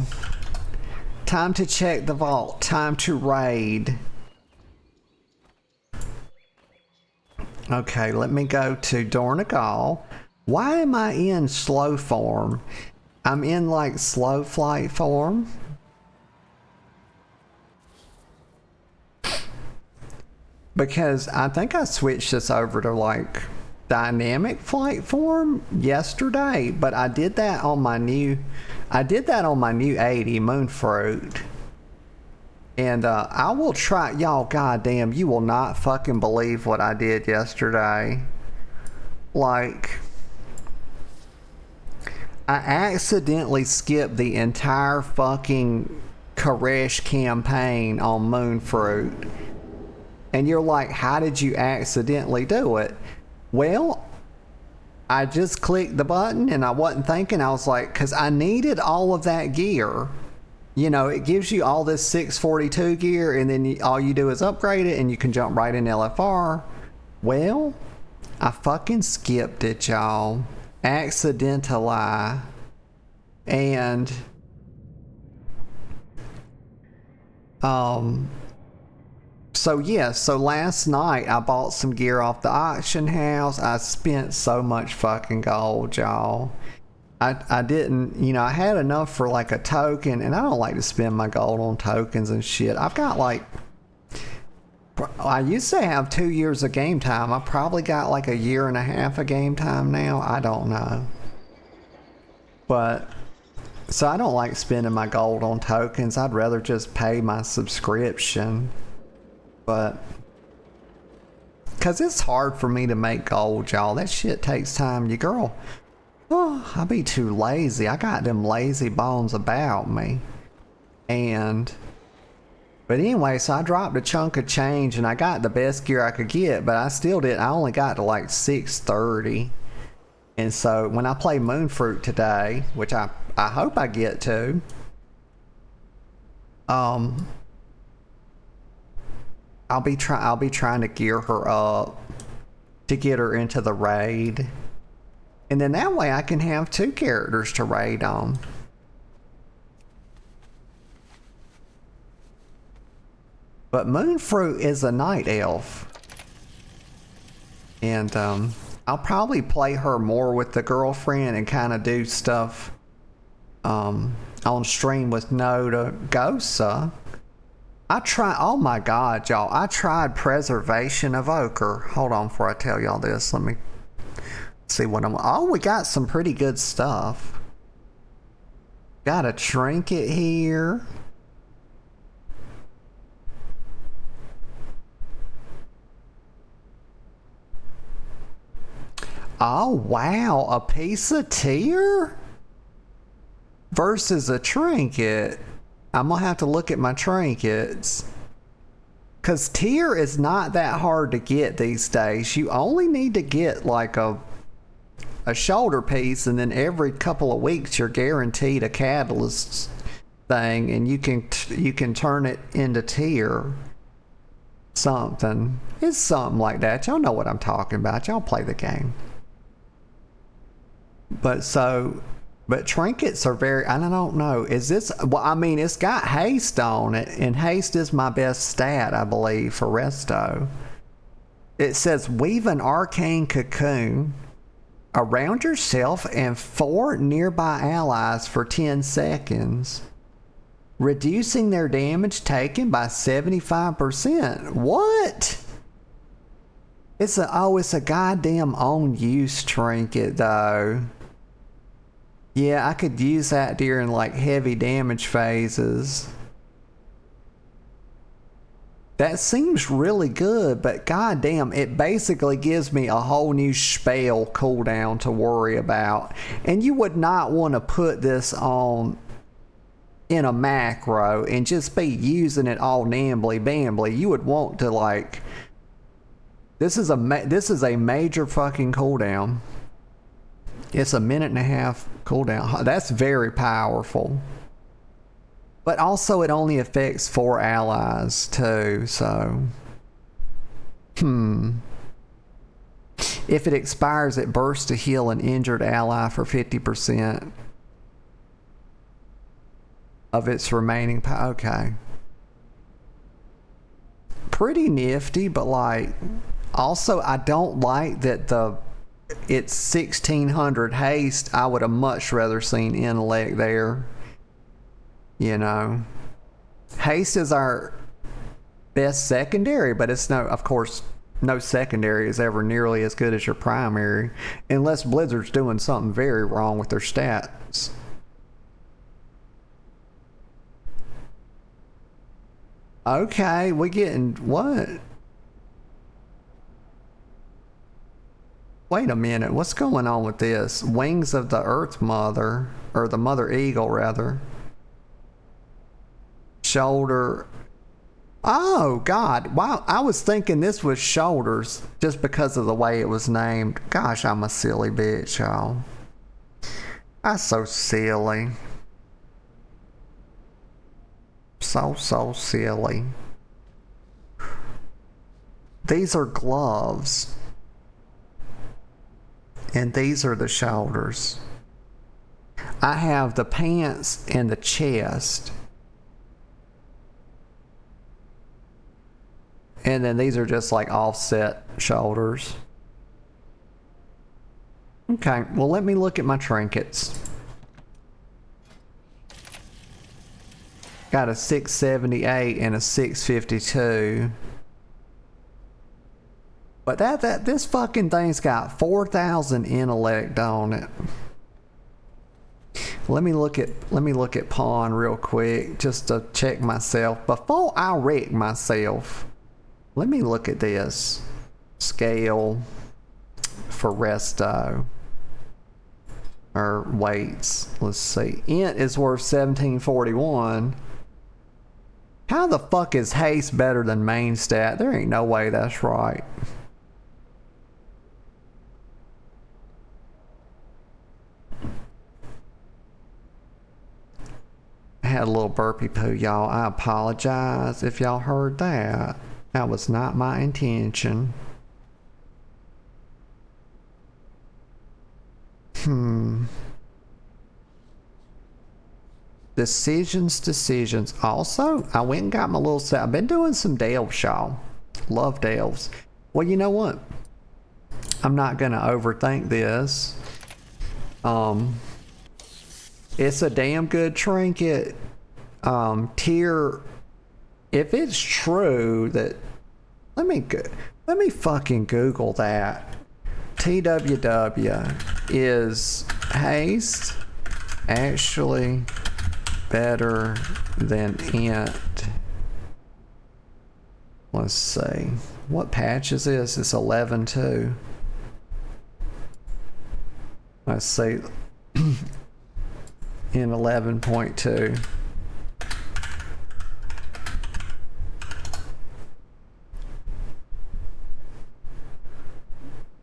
Speaker 1: Time to check the vault. Time to raid. Okay, let me go to Dornagal. Why am I in slow form? I'm in like slow flight form. Because I think I switched this over to like dynamic flight form yesterday, but I did that on my new 80 Moonfruit. And I will try, y'all, goddamn, you will not fucking believe what I did yesterday. Like, I accidentally skipped the entire fucking Koresh campaign on Moonfruit. And you're like, how did you accidentally do it? Well, I just clicked the button and I wasn't thinking. I was like, because I needed all of that gear. You know, it gives you all this 642 gear and then all you do is upgrade it and you can jump right in LFR. Well, I fucking skipped it, y'all. Accidentally. And, so yeah, so last night I bought some gear off the auction house. I spent so much fucking gold, y'all. I didn't, you know, I had enough for like a token, and I don't like to spend my gold on tokens and shit. I've got like, I used to have 2 years of game time. I probably got like a year and a half of game time now. I don't know. But, so I don't like spending my gold on tokens. I'd rather just pay my subscription. But, because it's hard for me to make gold, y'all. That shit takes time. You girl, oh, I be too lazy. I got them lazy bones about me. But anyway, so I dropped a chunk of change and I got the best gear I could get, but I still didn't. I only got to like 630. And so when I play Moonfruit today, which I hope I get to, I'll be trying to gear her up to get her into the raid. And then that way I can have 2 characters to raid on. But Moonfruit is a night elf. And I'll probably play her more with the girlfriend and kind of do stuff on stream with Noda Gosa. Oh my god, y'all. I tried Preservation of Ochre. Hold on before I tell y'all this. Let me see what we got some pretty good stuff. Got a trinket here. Oh wow, a piece of tier versus a trinket. I'm gonna have to look at my trinkets. Cause tier is not that hard to get these days. You only need to get like a shoulder piece, and then every couple of weeks you're guaranteed a catalyst thing, and you can turn it into tier something. It's something like that. Y'all know what I'm talking about. Y'all play the game. But trinkets are very, I don't know. Is this, well, I mean, it's got haste on it, and haste is my best stat, I believe, for resto. It says weave an arcane cocoon around yourself and 4 nearby allies for 10 seconds. Reducing their damage taken by 75%. What? It's a goddamn own use trinket though. Yeah, I could use that during like heavy damage phases. That seems really good, but goddamn, it basically gives me a whole new spell cooldown to worry about. And you would not want to put this on in a macro and just be using it all nambly bambly. You would want to like, this is a major fucking cooldown. It's a 1.5 minute cooldown. That's very powerful. But also it only affects 4 allies too, so... If it expires, it bursts to heal an injured ally for 50% of its remaining power. Okay. Pretty nifty, but like... Also, I don't like that it's 1600 haste. I would have much rather seen intellect there. You know, haste is our best secondary, but it's of course, no secondary is ever nearly as good as your primary, unless Blizzard's doing something very wrong with their stats. Okay, we getting what? Wait a minute, what's going on with this? Wings of the Earth Mother, or the Mother Eagle rather. Shoulder. Oh God, wow, I was thinking this was shoulders just because of the way it was named. Gosh, I'm a silly bitch, y'all. I'm so silly. So silly. These are gloves. And these are the shoulders. I have the pants and the chest. And then these are just like offset shoulders. Okay, well let me look at my trinkets. Got a 678 and a 652. But this fucking thing's got 4,000 intellect on it. Let me look at pawn real quick just to check myself before I wreck myself. Let me look at this scale for resto or weights. Let's see. Int is worth 1741. How the fuck is haste better than main stat? There ain't no way that's right. I had a little burpee poo, y'all. I apologize if y'all heard that. That was not my intention. Decisions. Also, I went and got my little set. I've been doing some delves, y'all. Love delves. Well, you know what? I'm not gonna overthink this. It's a damn good trinket. Tier. If it's true that, let me fucking Google that. TWW, is haste actually better than int? Let's see. What patch is this? It's 11.2. Let's see. In 11.2.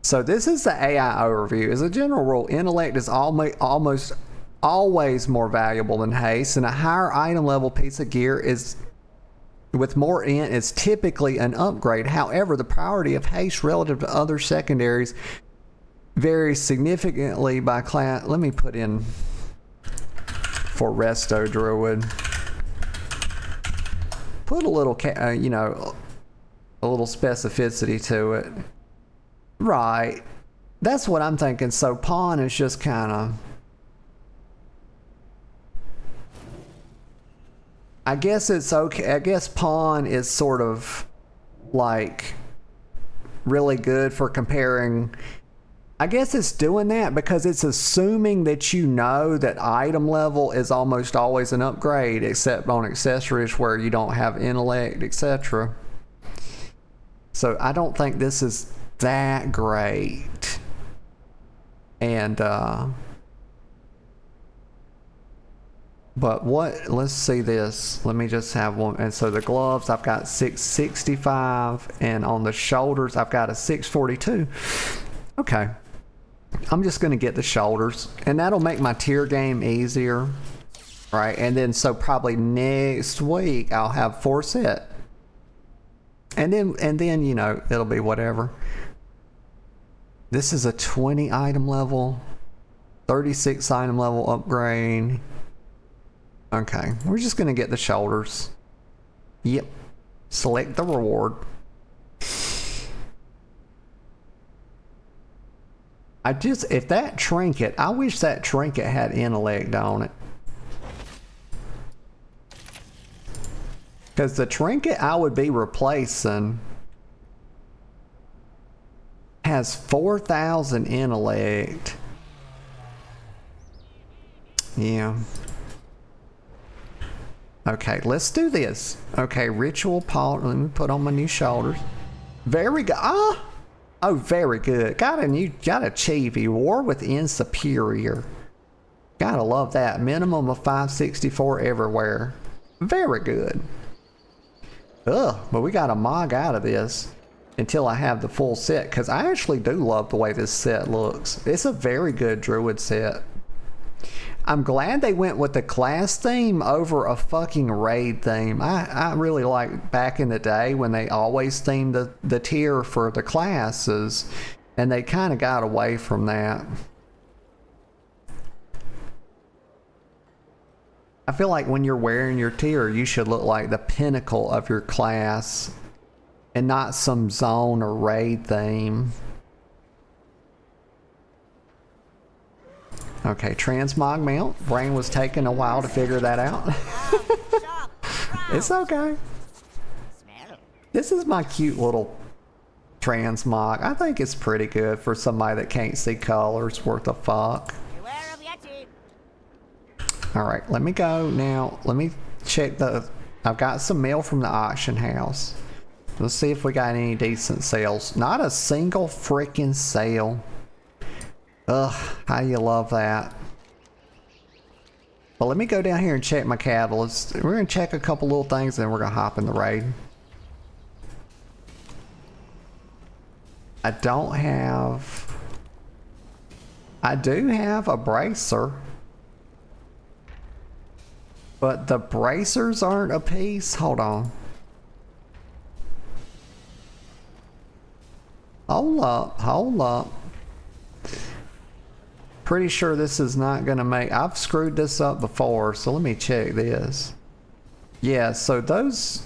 Speaker 1: So this is the AI overview. As a general rule, intellect is almost always more valuable than haste, and a higher item level piece of gear is with more int is typically an upgrade. However, the priority of haste relative to other secondaries varies significantly by class. Let me put in for Resto Druid. Put a little, you know, a little specificity to it. Right. That's what I'm thinking. So pawn is just kind of... I guess it's okay. I guess pawn is sort of like really good for comparing. I guess it's doing that because it's assuming that you know that item level is almost always an upgrade, except on accessories where you don't have intellect, etc. So I don't think this is that great. And but what, let's see this. Let me just have one. And so the gloves, I've got 665, and on the shoulders, I've got a 642. Okay. I'm just going to get the shoulders, and that'll make my tier game easier. Right. And then, so probably next week, I'll have 4 set. And then, you know, it'll be whatever. This is a 20 item level, 36 item level upgrade. Okay, we're just gonna get the shoulders. Yep. Select the reward. If that trinket, I wish that trinket had intellect on it. Because the trinket I would be replacing has 4,000 intellect. Yeah. Okay, let's do this. Okay, ritual polish. Let me put on my new shoulders. Very good. Oh, very good. Got a Chibi. War within superior. Gotta love that. Minimum of 564 everywhere. Very good. Ugh, but we got a mog out of this until I have the full set, because I actually do love the way this set looks. It's a very good druid set. I'm glad they went with the class theme over a fucking raid theme. I really like back in the day when they always themed the tier for the classes, and they kind of got away from that. I feel like when you're wearing your tier, you should look like the pinnacle of your class and not some zone or raid theme. Okay, transmog mount. Brain was taking a while to figure that out. It's okay. This is my cute little transmog. I think it's pretty good for somebody that can't see colors worth a fuck. Alright, let me go now. Let me check I've got some mail from the auction house. Let's see if we got any decent sales. Not a single freaking sale. Ugh, how you love that. But let me go down here and check my catalyst. We're going to check a couple little things, and then we're going to hop in the raid. I do have a bracer. But the bracers aren't a piece. Hold on. Hold up. Pretty sure this is not gonna make. I've screwed this up before, so let me check this. Yeah, so those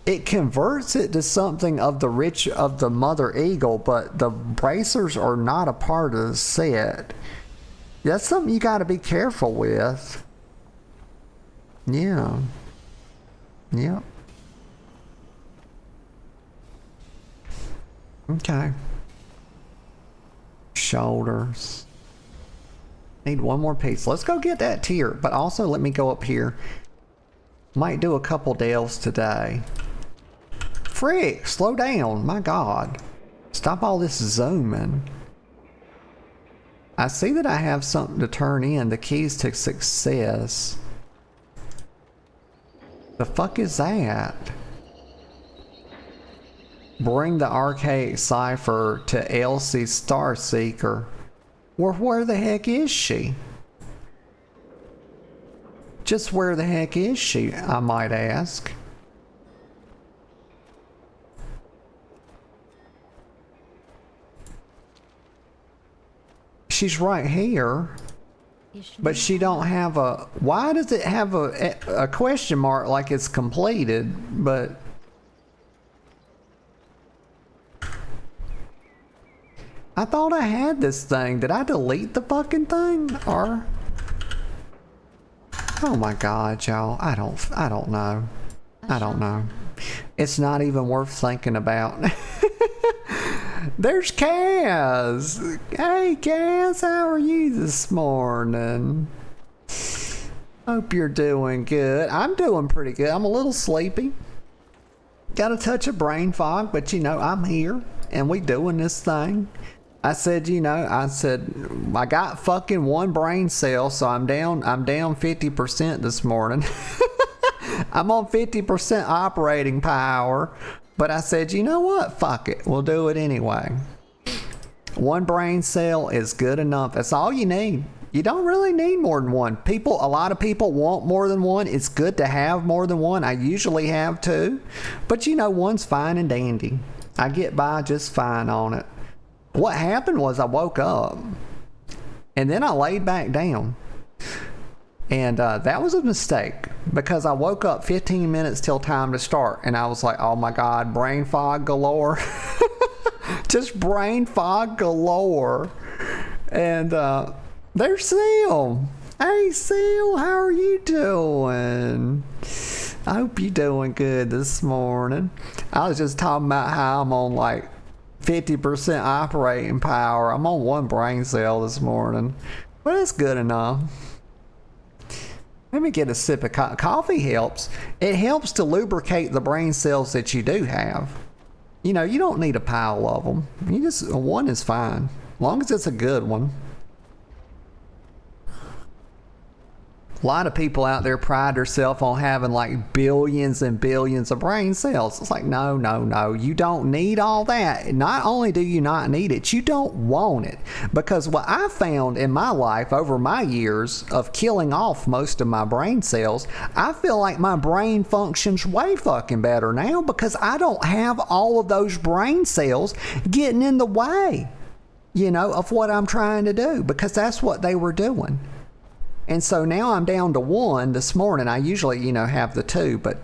Speaker 1: it converts it to something of the mother eagle, but the bracers are not a part of the set. That's something you got to be careful with. Yeah. Yep. Okay. Shoulders. Need one more piece. Let's go get that tier. But also let me go up here. Might do a couple delves today. Frick, slow down. My God. Stop all this zooming. I see that I have something to turn in. The keys to success. The fuck is that? Bring the archaic cipher to Elsie Starseeker. Where the heck is she? Just where the heck is she, I might ask? She's right here, but she don't have a. Why does it have a question mark like it's completed? But I thought I had this thing. Did I delete the fucking thing? Or Oh my God, y'all. I don't know. I don't know. It's not even worth thinking about. There's Kaz. Hey, Kaz, how are you this morning? Hope you're doing good. I'm doing pretty good. I'm a little sleepy. Got a touch of brain fog, but you know, I'm here and we doing this thing. I said, I got fucking one brain cell, so I'm down 50% this morning. I'm on 50% operating power, but I said, you know what? Fuck it. We'll do it anyway. One brain cell is good enough. That's all you need. You don't really need more than one. A lot of people want more than one. It's good to have more than one. I usually have two, but you know, one's fine and dandy. I get by just fine on it. What happened was I woke up and then I laid back down. And that was a mistake because I woke up 15 minutes till time to start. And I was like, oh my God, brain fog galore. Just brain fog galore. And there's Seal. Hey, Seal, how are you doing? I hope you're doing good this morning. I was just talking about how I'm on like 50% operating power. I'm on one brain cell this morning, but it's good enough. Let me get a sip of coffee. Helps. It helps to lubricate the brain cells that you do have. You know, you don't need a pile of them. One is fine, as long as it's a good one. A lot of people out there pride themselves on having like billions and billions of brain cells. It's like, no. You don't need all that. Not only do you not need it, you don't want it. Because what I found in my life over my years of killing off most of my brain cells, I feel like my brain functions way fucking better now because I don't have all of those brain cells getting in the way, you know, of what I'm trying to do, because that's what they were doing. And so now I'm down to one this morning. I usually, you know, have the two, but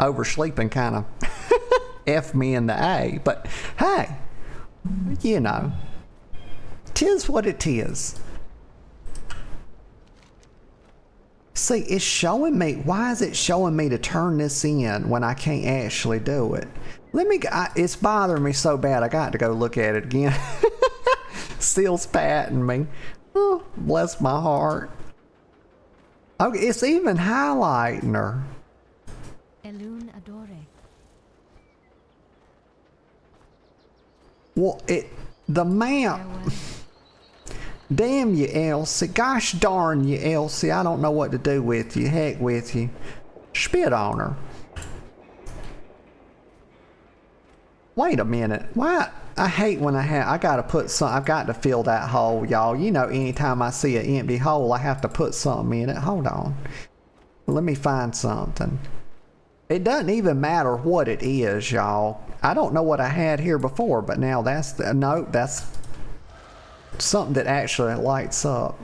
Speaker 1: oversleeping kind of F me in the A. But hey, you know, 'tis what it is. See, it's showing me. Why is it showing me to turn this in when I can't actually do it? It's bothering me so bad. I got to go look at it again. Seal's patting me. Oh, bless my heart. Okay, it's even highlighting her.
Speaker 3: Elune adore.
Speaker 1: Well, the map. Damn you, Elsie. Gosh darn you, Elsie. I don't know what to do with you. Heck with you. Spit on her. Wait a minute. Why? I hate when I've got to fill that hole, y'all. You know, anytime I see an empty hole, I have to put something in it. Hold on. Let me find something. It doesn't even matter what it is, y'all. I don't know what I had here before, but now that's something that actually lights up.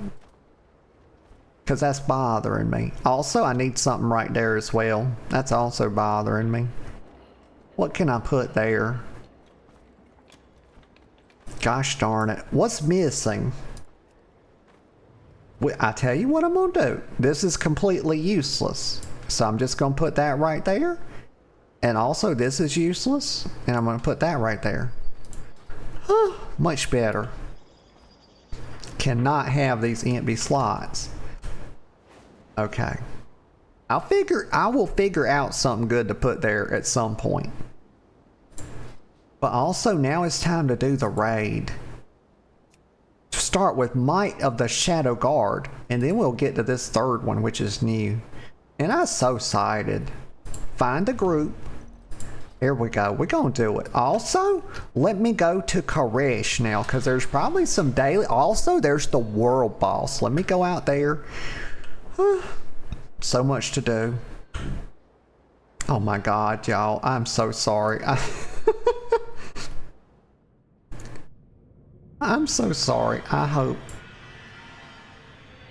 Speaker 1: Because that's bothering me. Also, I need something right there as well. That's also bothering me. What can I put there? Gosh darn it. What's missing? I tell you what I'm going to do. This is completely useless. So I'm just going to put that right there. And also this is useless. And I'm going to put that right there. Much better. Cannot have these empty slots. Okay. I will figure out something good to put there at some point. But also now it's time to do the raid. To start with Might of the Shadow Guard, and then we'll get to this third one, which is new. And I'm so excited. Find a group. Here we go. We're gonna do it. Also, let me go to Koresh now, because there's probably some daily. Also, there's the world boss. Let me go out there. So much to do. Oh my God, y'all. I'm so sorry. I'm so sorry. I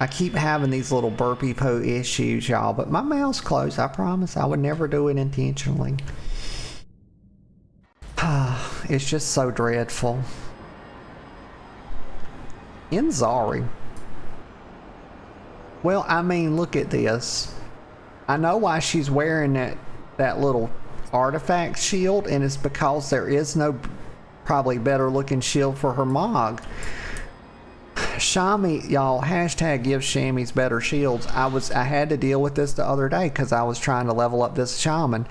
Speaker 1: keep having these little burpee poo issues, y'all, but my mouth's closed. I promise I would never do it intentionally. It's just so dreadful. Inzari. Well, I mean, look at this. I know why she's wearing that little artifact shield, and it's because there is no probably better looking shield for her Mog. Shami, y'all, hashtag give Shammies better shields. I had to deal with this the other day because I was trying to level up this shaman,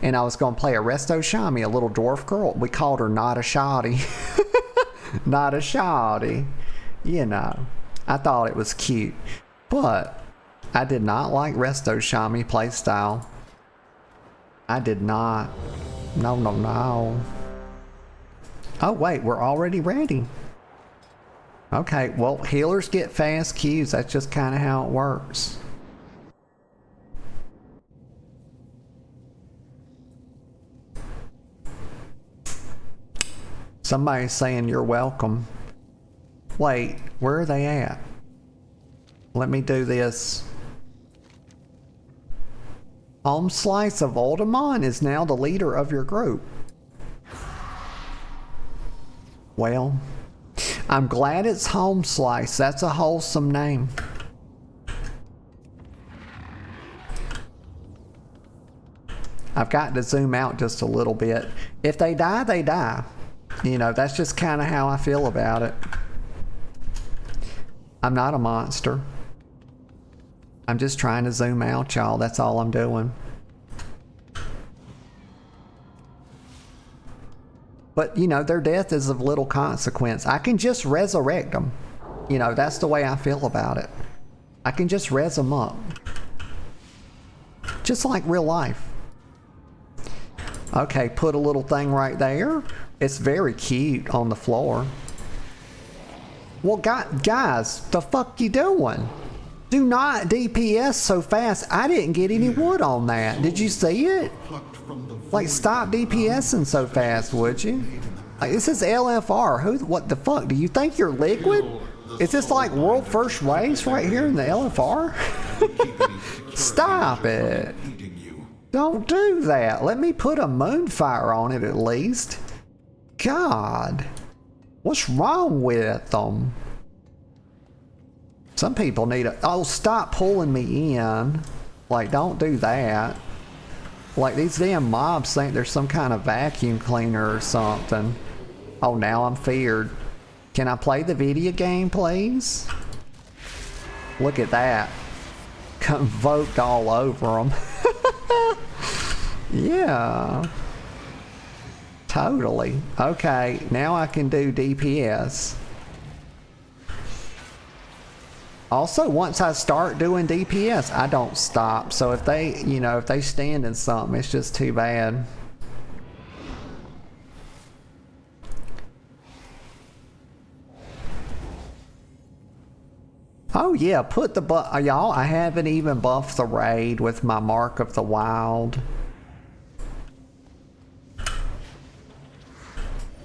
Speaker 1: and I was going to play a resto Shami, a little dwarf girl. We called her Not a Shoddy. Not a Shoddy. You know, I thought it was cute, but I did not like resto Shami playstyle. I did not. No, no, no. Oh wait, we're already ready. Okay, well, healers get fast Qs. That's just kind of how it works. Somebody's saying you're welcome. Wait, where are they at? Let me do this. Home Slice of Oldemon is now the leader of your group. Well, I'm glad it's Home Slice. That's a wholesome name. I've got to zoom out just a little bit. If they die, they die. You know, that's just kind of how I feel about it. I'm not a monster. I'm just trying to zoom out, y'all. That's all I'm doing. But, you know, their death is of little consequence. I can just resurrect them. You know, that's the way I feel about it. I can just res them up. Just like real life. Okay, put a little thing right there. It's very cute on the floor. Well, guys, the fuck you doing? Do not DPS so fast. I didn't get any wood on that. Did you see it? Like, stop DPSing so fast, would you? Like, this is LFR. What the fuck? Do you think you're liquid? Is this like world first race right here in the LFR? Stop it. Don't do that. Let me put a moonfire on it at least. God. What's wrong with them? Some people need a... Oh, stop pulling me in. Like, don't do that. Like, these damn mobs think there's some kind of vacuum cleaner or something. Oh, now I'm feared. Can I play the video game, please? Look at that. Convoked all over them. Yeah. Totally. Okay, now I can do DPS. Also, once I start doing DPS, I don't stop. So if they, you know, if they stand in something, it's just too bad. Oh yeah, put the y'all, I haven't even buffed the raid with my Mark of the Wild.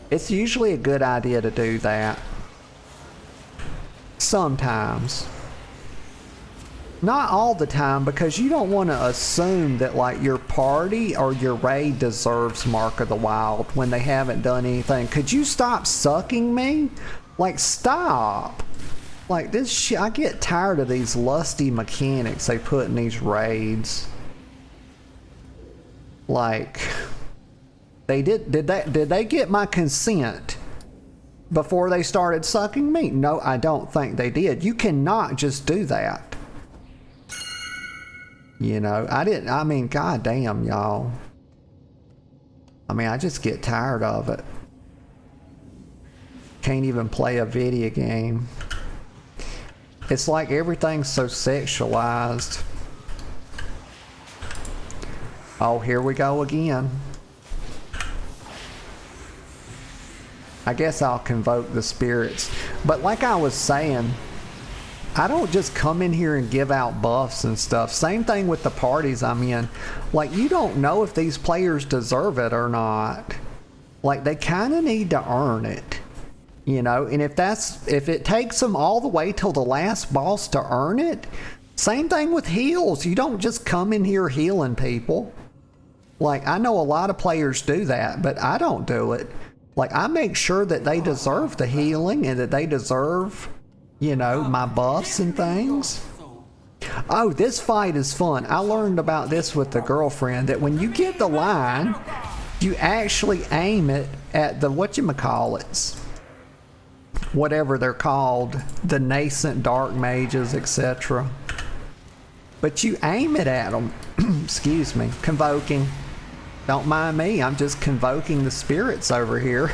Speaker 1: It's usually a good idea to do that. Sometimes. Not all the time, because you don't want to assume that like your party or your raid deserves Mark of the Wild when they haven't done anything. Could you stop sucking me? Like, stop. Like, this shit, I get tired of these lusty mechanics they put in these raids. Like, did they get my consent before they started sucking me? No, I don't think they did. You cannot just do that. You know, I mean, goddamn, y'all. I mean, I just get tired of it. Can't even play a video game. It's like everything's so sexualized. Oh, here we go again. I guess I'll convoke the spirits. But like I was saying, I don't just come in here and give out buffs and stuff. Same thing with the parties I'm in. Like, you don't know if these players deserve it or not. Like, they kind of need to earn it. You know, and if it takes them all the way till the last boss to earn it, same thing with heals. You don't just come in here healing people. Like, I know a lot of players do that, but I don't do it. Like, I make sure that they deserve the healing and that they deserve, you know, my buffs and things. Oh, this fight is fun. I learned about this with the girlfriend, that when you get the line, you actually aim it at the whatchamacallits. Whatever they're called, the nascent dark mages, etc. But you aim it at them. Excuse me, convoking. Don't mind me, I'm just convoking the spirits over here.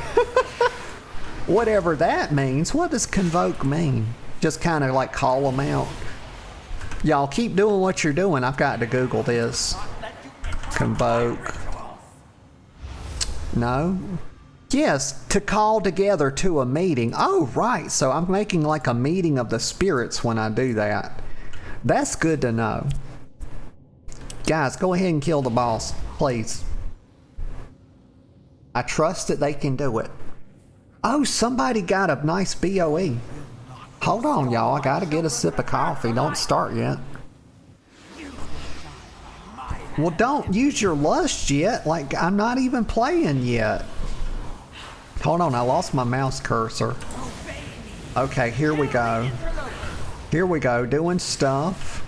Speaker 1: Whatever that means. What does convoke mean? Just kind of like call them out. Y'all keep doing what you're doing. I've got to Google this. Convoke. No? Yes, to call together to a meeting. Oh, right. So I'm making like a meeting of the spirits when I do that. That's good to know. Guys, go ahead and kill the boss, please. I trust that they can do it. Oh, somebody got a nice BOE. Hold on, y'all. I gotta get a sip of coffee. Don't start yet. Well, don't use your lust yet. Like, I'm not even playing yet. Hold on, I lost my mouse cursor. Okay, here we go. Here we go, doing stuff.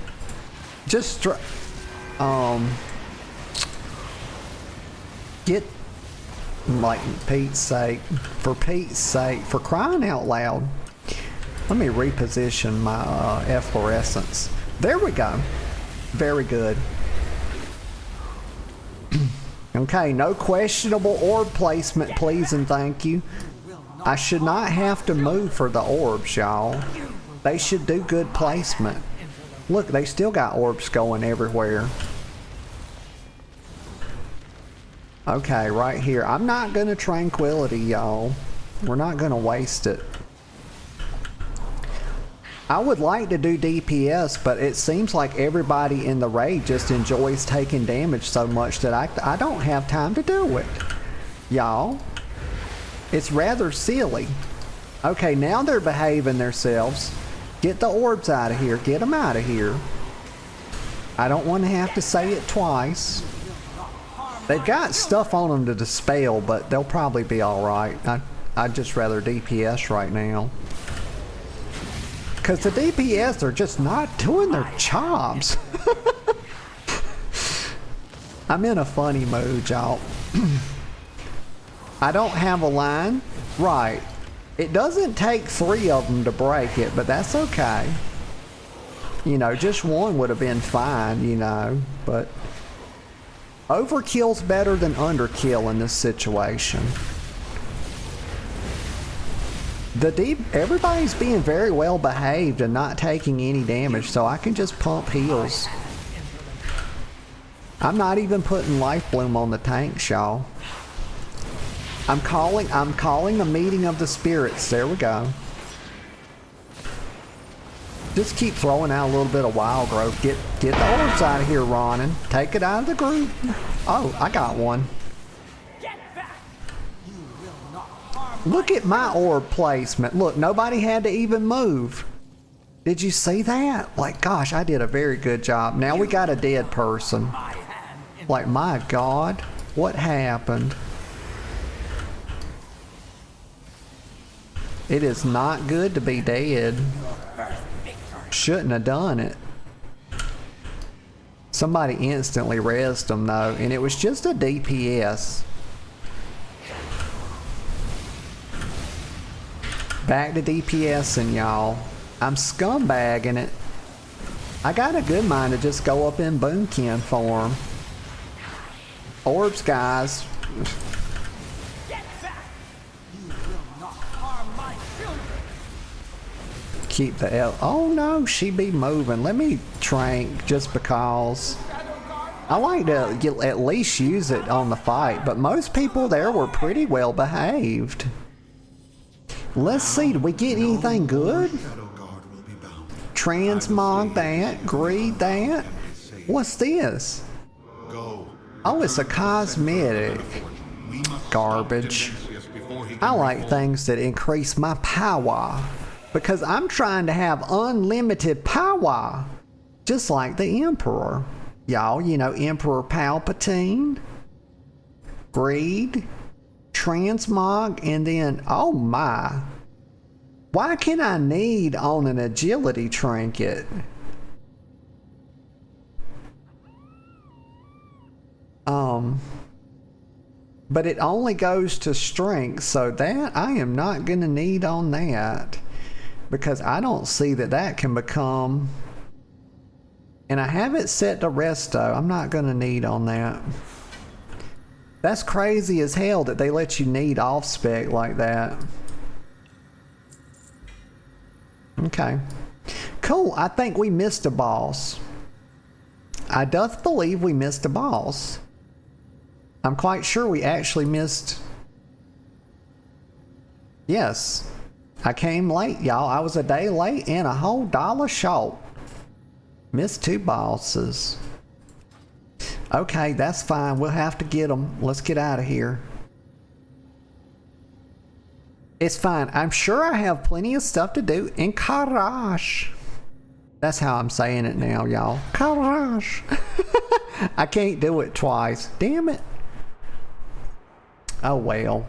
Speaker 1: Just, get, like, Pete's sake, for crying out loud. Let me reposition my efflorescence. There we go. Very good. Okay, no questionable orb placement, please and thank you. I should not have to move for the orbs, y'all. They should do good placement. Look, they still got orbs going everywhere. Okay, right here. I'm not gonna tranquility, y'all. We're not gonna waste it. I would like to do DPS, but it seems like everybody in the raid just enjoys taking damage so much that I don't have time to do it. Y'all, it's rather silly. Okay, now they're behaving themselves. Get the orbs out of here. Get them out of here. I don't want to have to say it twice. They've got stuff on them to dispel, but they'll probably be alright. I'd just rather DPS right now. Because the DPS are just not doing their jobs. I'm in a funny mood, y'all. I don't have a line. Right. It doesn't take 3 of them to break it, but that's okay. You know, just one would have been fine, you know. But overkill's better than underkill in this situation. Everybody's being very well behaved and not taking any damage, so I can just pump heals. I'm not even putting life bloom on the tanks, y'all. I'm calling a meeting of the spirits. There we go. Just keep throwing out a little bit of wild growth. Get the orbs out of here, Ronin. Take it out of the group. Oh, I got one. Look at my orb placement. Look, nobody had to even move. Did you see that? Like, gosh, I did a very good job. Now we got a dead person. Like, my God, what happened? It is not good to be dead. Shouldn't have done it. Somebody instantly rezzed them though, and it was just a DPS. Back to DPSing, y'all. I'm scumbagging it. I got a good mind to just go up in Boomkin form. Orbs, guys. Keep the L. Oh no, she be moving. Let me trank just because. I like to at least use it on the fight, but most people there were pretty well behaved. Let's see, did we get anything good? Transmog that, greed that. What's this? Oh, it's a cosmetic. Garbage. I like things that increase my power, because I'm trying to have unlimited power, just like the Emperor. Y'all, you know Emperor Palpatine, greed, transmog, and then, oh my, why can I need on an agility trinket? But it only goes to strength, so that I am not going to need on that. Because I don't see that that can become... And I have it set to resto. I'm not going to need on that. That's crazy as hell that they let you need off spec like that. Okay. Cool. I think we missed a boss. I doth believe we missed a boss. I'm quite sure we actually missed... Yes. I came late, y'all. I was a day late and a whole dollar short. Missed 2 bosses. Okay, that's fine. We'll have to get them. Let's get out of here. It's fine. I'm sure I have plenty of stuff to do in Karash. That's how I'm saying it now, y'all. Karash. I can't do it twice. Damn it. Oh well.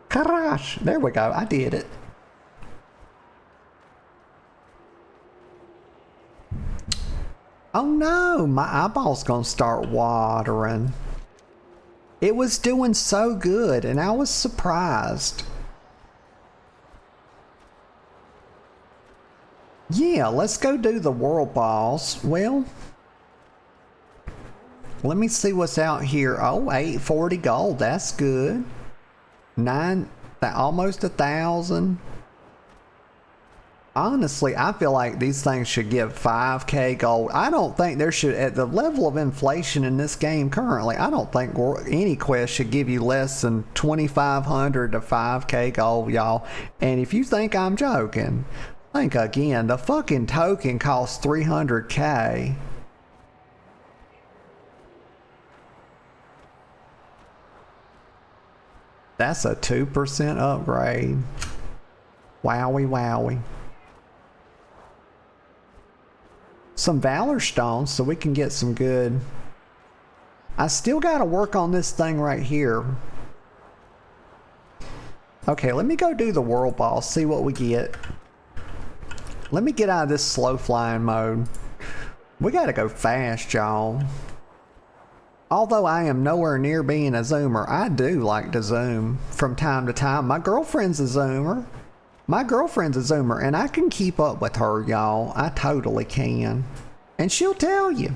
Speaker 1: Karash. There we go. I did it. Oh no, my eyeball's gonna start watering. It was doing so good and I was surprised. Yeah, let's go do the world boss. Well, let me see what's out here. Oh, 840 gold, that's good. Almost 1,000. Honestly, I feel like these things should give 5k gold. I don't think there should, at the level of inflation in this game currently, I don't think any quest should give you less than 2,500 to 5k gold, y'all. And if you think I'm joking, think again. The fucking token costs 300k. That's a 2% upgrade. Wowie wowie. Some Valor Stones so we can get some good... I still gotta work on this thing right here. Okay, let me go do the world boss, see what we get. Let me get out of this slow flying mode. We gotta go fast, y'all. Although I am nowhere near being a zoomer, I do like to zoom from time to time. My girlfriend's a zoomer. And I can keep up with her, y'all. I totally can. And she'll tell you.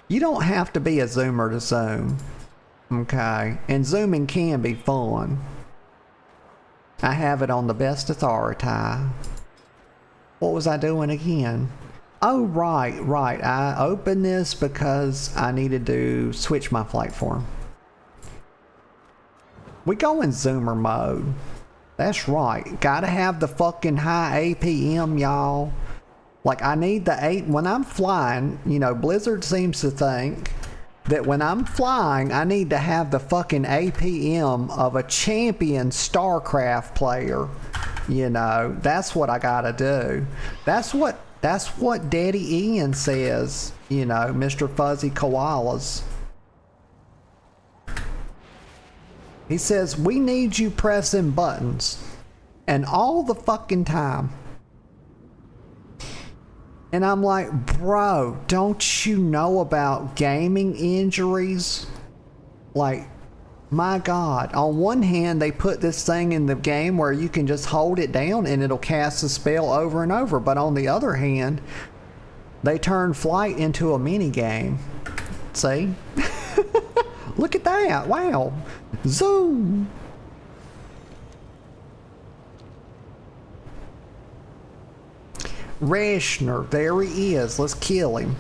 Speaker 1: You don't have to be a zoomer to zoom. Okay? And zooming can be fun. I have it on the best authority. What was I doing again? Oh, right. I opened this because I needed to switch my flight form. We go in zoomer mode. That's right. Gotta have the fucking high APM, y'all. Like, I need the 8... When I'm flying, you know, Blizzard seems to think that when I'm flying, I need to have the fucking APM of a champion StarCraft player. You know, that's what I gotta do. That's what Daddy Ian says, you know, Mr. Fuzzy Koalas. He says, we need you pressing buttons. And all the fucking time. And I'm like, bro, don't you know about gaming injuries? Like, my God. On one hand, they put this thing in the game where you can just hold it down and it'll cast a spell over and over. But on the other hand, they turn flight into a mini game. See? Look at that. Wow. Zoom. Reshner. There he is. Let's kill him.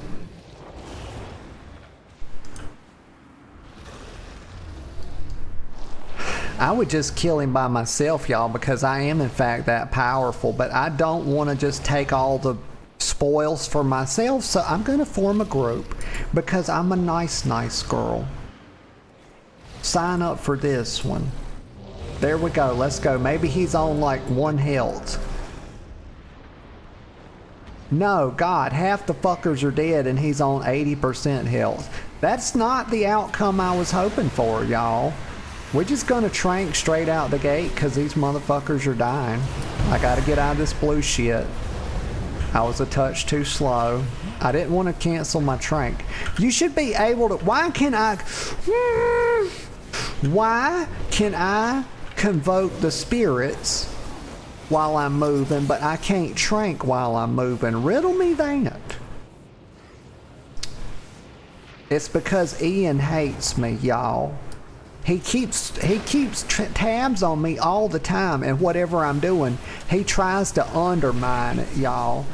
Speaker 1: I would just kill him by myself, y'all, because I am in fact that powerful, but I don't want to just take all the spoils for myself, so I'm going to form a group because I'm a nice girl. Sign up for this one. There we go. Let's go. Maybe he's on like 1 health. No, God, half the fuckers are dead and he's on 80% health. That's not the outcome I was hoping for, y'all. We're just gonna trank straight out the gate because these motherfuckers are dying. I gotta get out of this blue shit. I was a touch too slow. I didn't want to cancel my trank. You should be able to... Why can I convoke the spirits while I'm moving, but I can't trank while I'm moving? Riddle me that. It's because Ian hates me, y'all. He keeps tabs on me all the time, and whatever I'm doing, he tries to undermine it, y'all.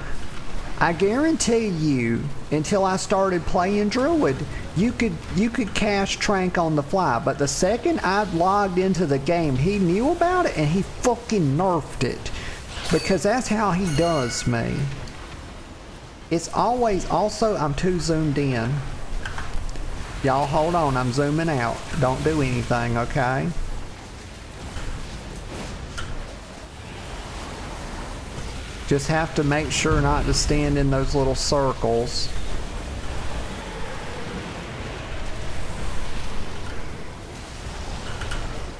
Speaker 1: I guarantee you, until I started playing Druid, you could cast Trank on the fly, but the second I logged into the game, he knew about it and he fucking nerfed it, because that's how he does me. It's always... Also, I'm too zoomed in. Y'all hold on, I'm zooming out. Don't do anything, okay? Just have to make sure not to stand in those little circles.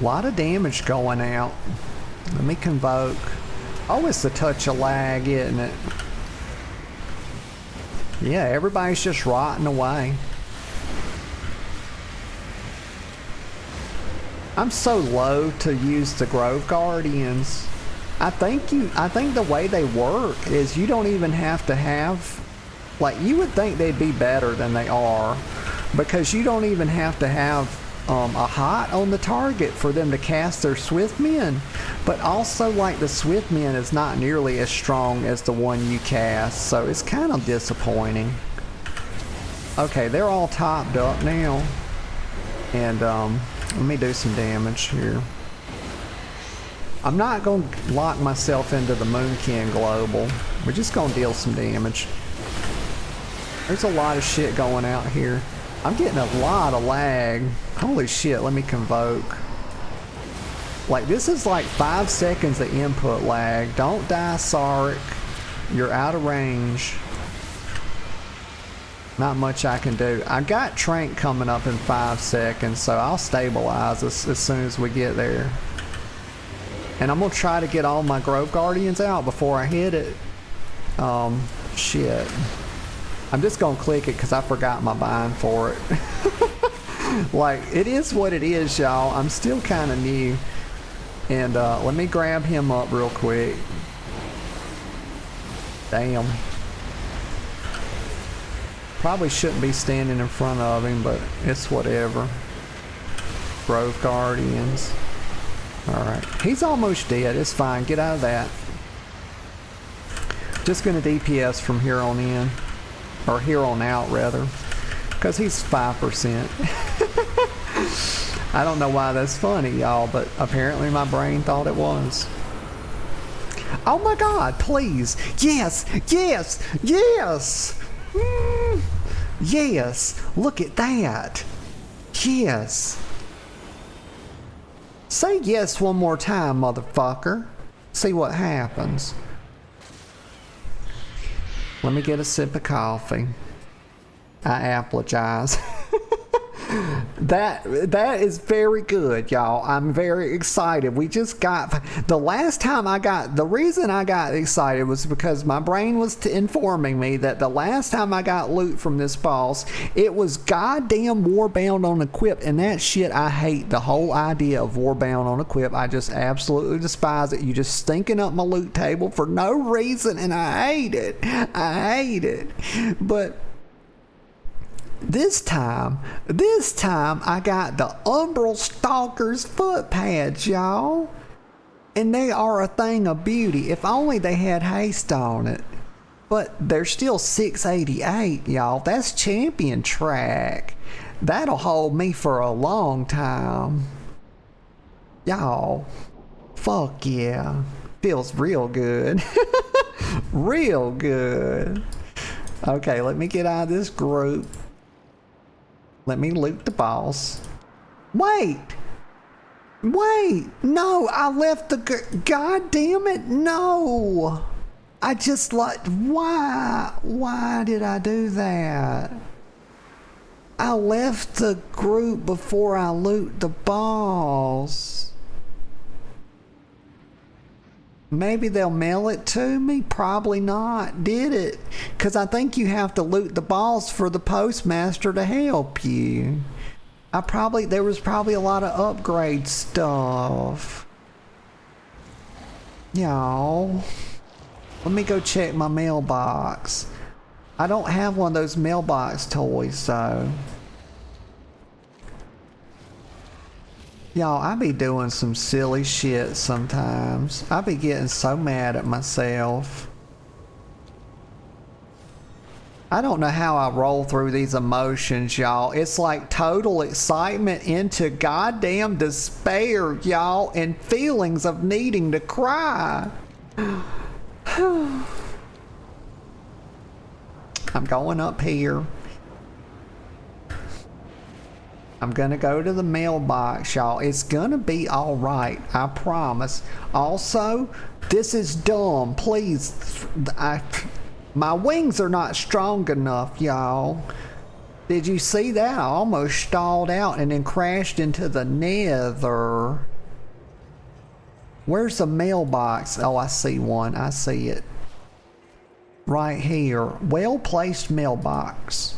Speaker 1: A lot of damage going out. Let me convoke. Oh, it's a touch of lag, isn't it? Yeah, everybody's just rotting away. I'm so low to use the Grove Guardians. I think the way they work is you don't even have to have... Like, you would think they'd be better than they are, because you don't even have to have a hot on the target for them to cast their Swiftmen. But also, like, the Swiftmen is not nearly as strong as the one you cast, so it's kind of disappointing. Okay, they're all topped up now. And, let me do some damage here. I'm not going to lock myself into the Moonkin Global. We're just going to deal some damage. There's a lot of shit going out here. I'm getting a lot of lag. Holy shit, let me convoke. Like, this is like 5 seconds of input lag. Don't die, Sarek. You're out of range. Not much I can do. I got Trank coming up in 5 seconds, so I'll stabilize as soon as we get there. And I'm going to try to get all my Grove Guardians out before I hit it. Shit. I'm just going to click it because I forgot my bind for it. Like, it is what it is, y'all. I'm still kind of new. And let me grab him up real quick. Damn. Probably shouldn't be standing in front of him, but it's whatever. Grove Guardians. Alright. He's almost dead. It's fine. Get out of that. Just gonna DPS from here on in. Or here on out, rather. Because he's 5%. I don't know why that's funny, y'all, but apparently my brain thought it was. Oh my god, please. Yes! Yes! Yes! Yes! Look at that! Yes! Say yes one more time, motherfucker. See what happens. Let me get a sip of coffee. I apologize. That is very good, y'all. I'm very excited. We just got... The last time I got... The reason I got excited was because my brain was informing me that the last time I got loot from this boss, it was goddamn Warbound on Equip, and that shit I hate. The whole idea of Warbound on Equip, I just absolutely despise it. You just stinking up my loot table for no reason, and I hate it. I hate it. But... This time I got the Umbral Stalker's foot pads, y'all. And they are a thing of beauty. If only they had haste on it. But they're still 688, y'all. That's champion track. That'll hold me for a long time. Y'all. Fuck yeah. Feels real good. Real good. Okay, let me get out of this group. Let me loot the boss. Wait! Wait! No, I left the... God damn it, no! I just like... Why? Why did I do that? I left the group before I loot the boss. Maybe they'll mail it to me. Probably not. Did it? Because I think you have to loot the balls for the postmaster to help you. There was probably a lot of upgrade stuff. Y'all. Let me go check my mailbox. I don't have one of those mailbox toys, though. Y'all, I be doing some silly shit sometimes. I be getting so mad at myself. I don't know how I roll through these emotions, y'all. It's like total excitement into goddamn despair, y'all, and feelings of needing to cry. I'm going up here. I'm gonna go to the mailbox, y'all. It's gonna be alright, I promise. Also, this is dumb. Please, my wings are not strong enough, y'all. Did you see that? I almost stalled out and then crashed into the nether. Where's the mailbox? Oh, I see one. I see it. Right here. Well-placed mailbox.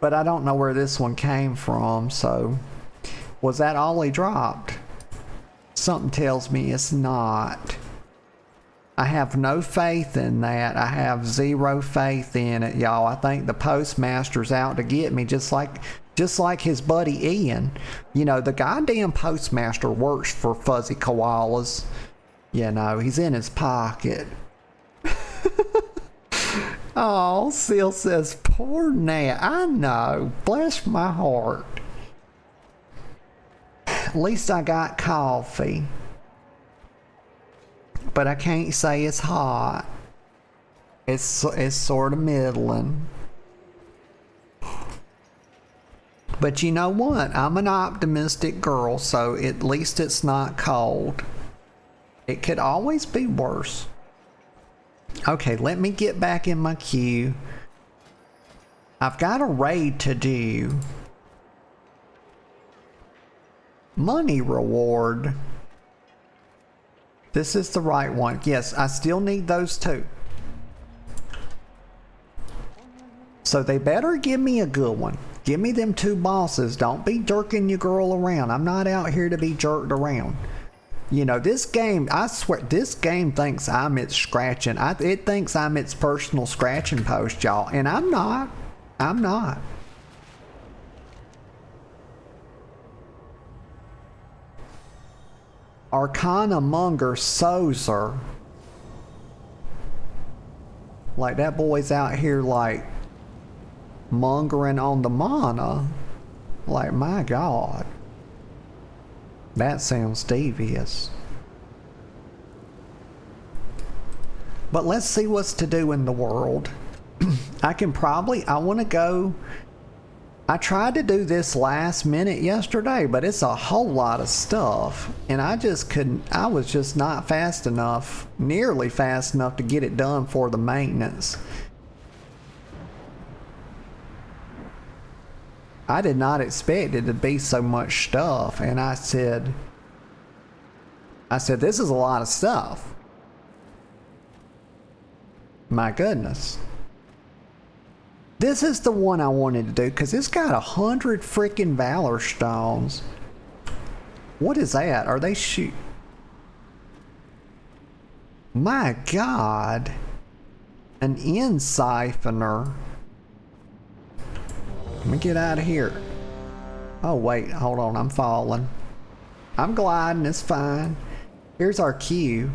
Speaker 1: But I don't know where this one came from, so... Was that all he dropped? Something tells me it's not. I have no faith in that. I have zero faith in it, y'all. I think the postmaster's out to get me, just like his buddy Ian. You know, the goddamn postmaster works for fuzzy koalas. You know, he's in his pocket. Oh, Seal says, poor Nat. I know. Bless my heart. At least I got coffee. But I can't say it's hot. It's sort of middling. But you know what? I'm an optimistic girl, so at least it's not cold. It could always be worse. Okay, let me get back in my queue. I've got a raid to do. Money reward. This is the right one. Yes, I still need those two. So they better give me a good one. Give me them two bosses. Don't be jerking your girl around. I'm not out here to be jerked around. You know, this game, I swear, this game thinks I'm its scratching. It thinks I'm its personal scratching post, y'all. And I'm not. I'm not. Arcana Monger Sozer. Like, that boy's out here, like, mongering on the mana. Like, my God. That sounds devious. But let's see what's to do in the world. I want to go. I tried to do this last minute yesterday, but it's a whole lot of stuff. And I just couldn't, I was just not fast enough, nearly fast enough to get it done for the maintenance. I did not expect it to be so much stuff, and I said, this is a lot of stuff. My goodness. This is the one I wanted to do, because it's got 100 freaking Valor Stones. What is that? Are they shoot? My God. An end siphoner. Let me get out of here. Oh wait, hold on, I'm falling. I'm gliding, it's fine. Here's our queue.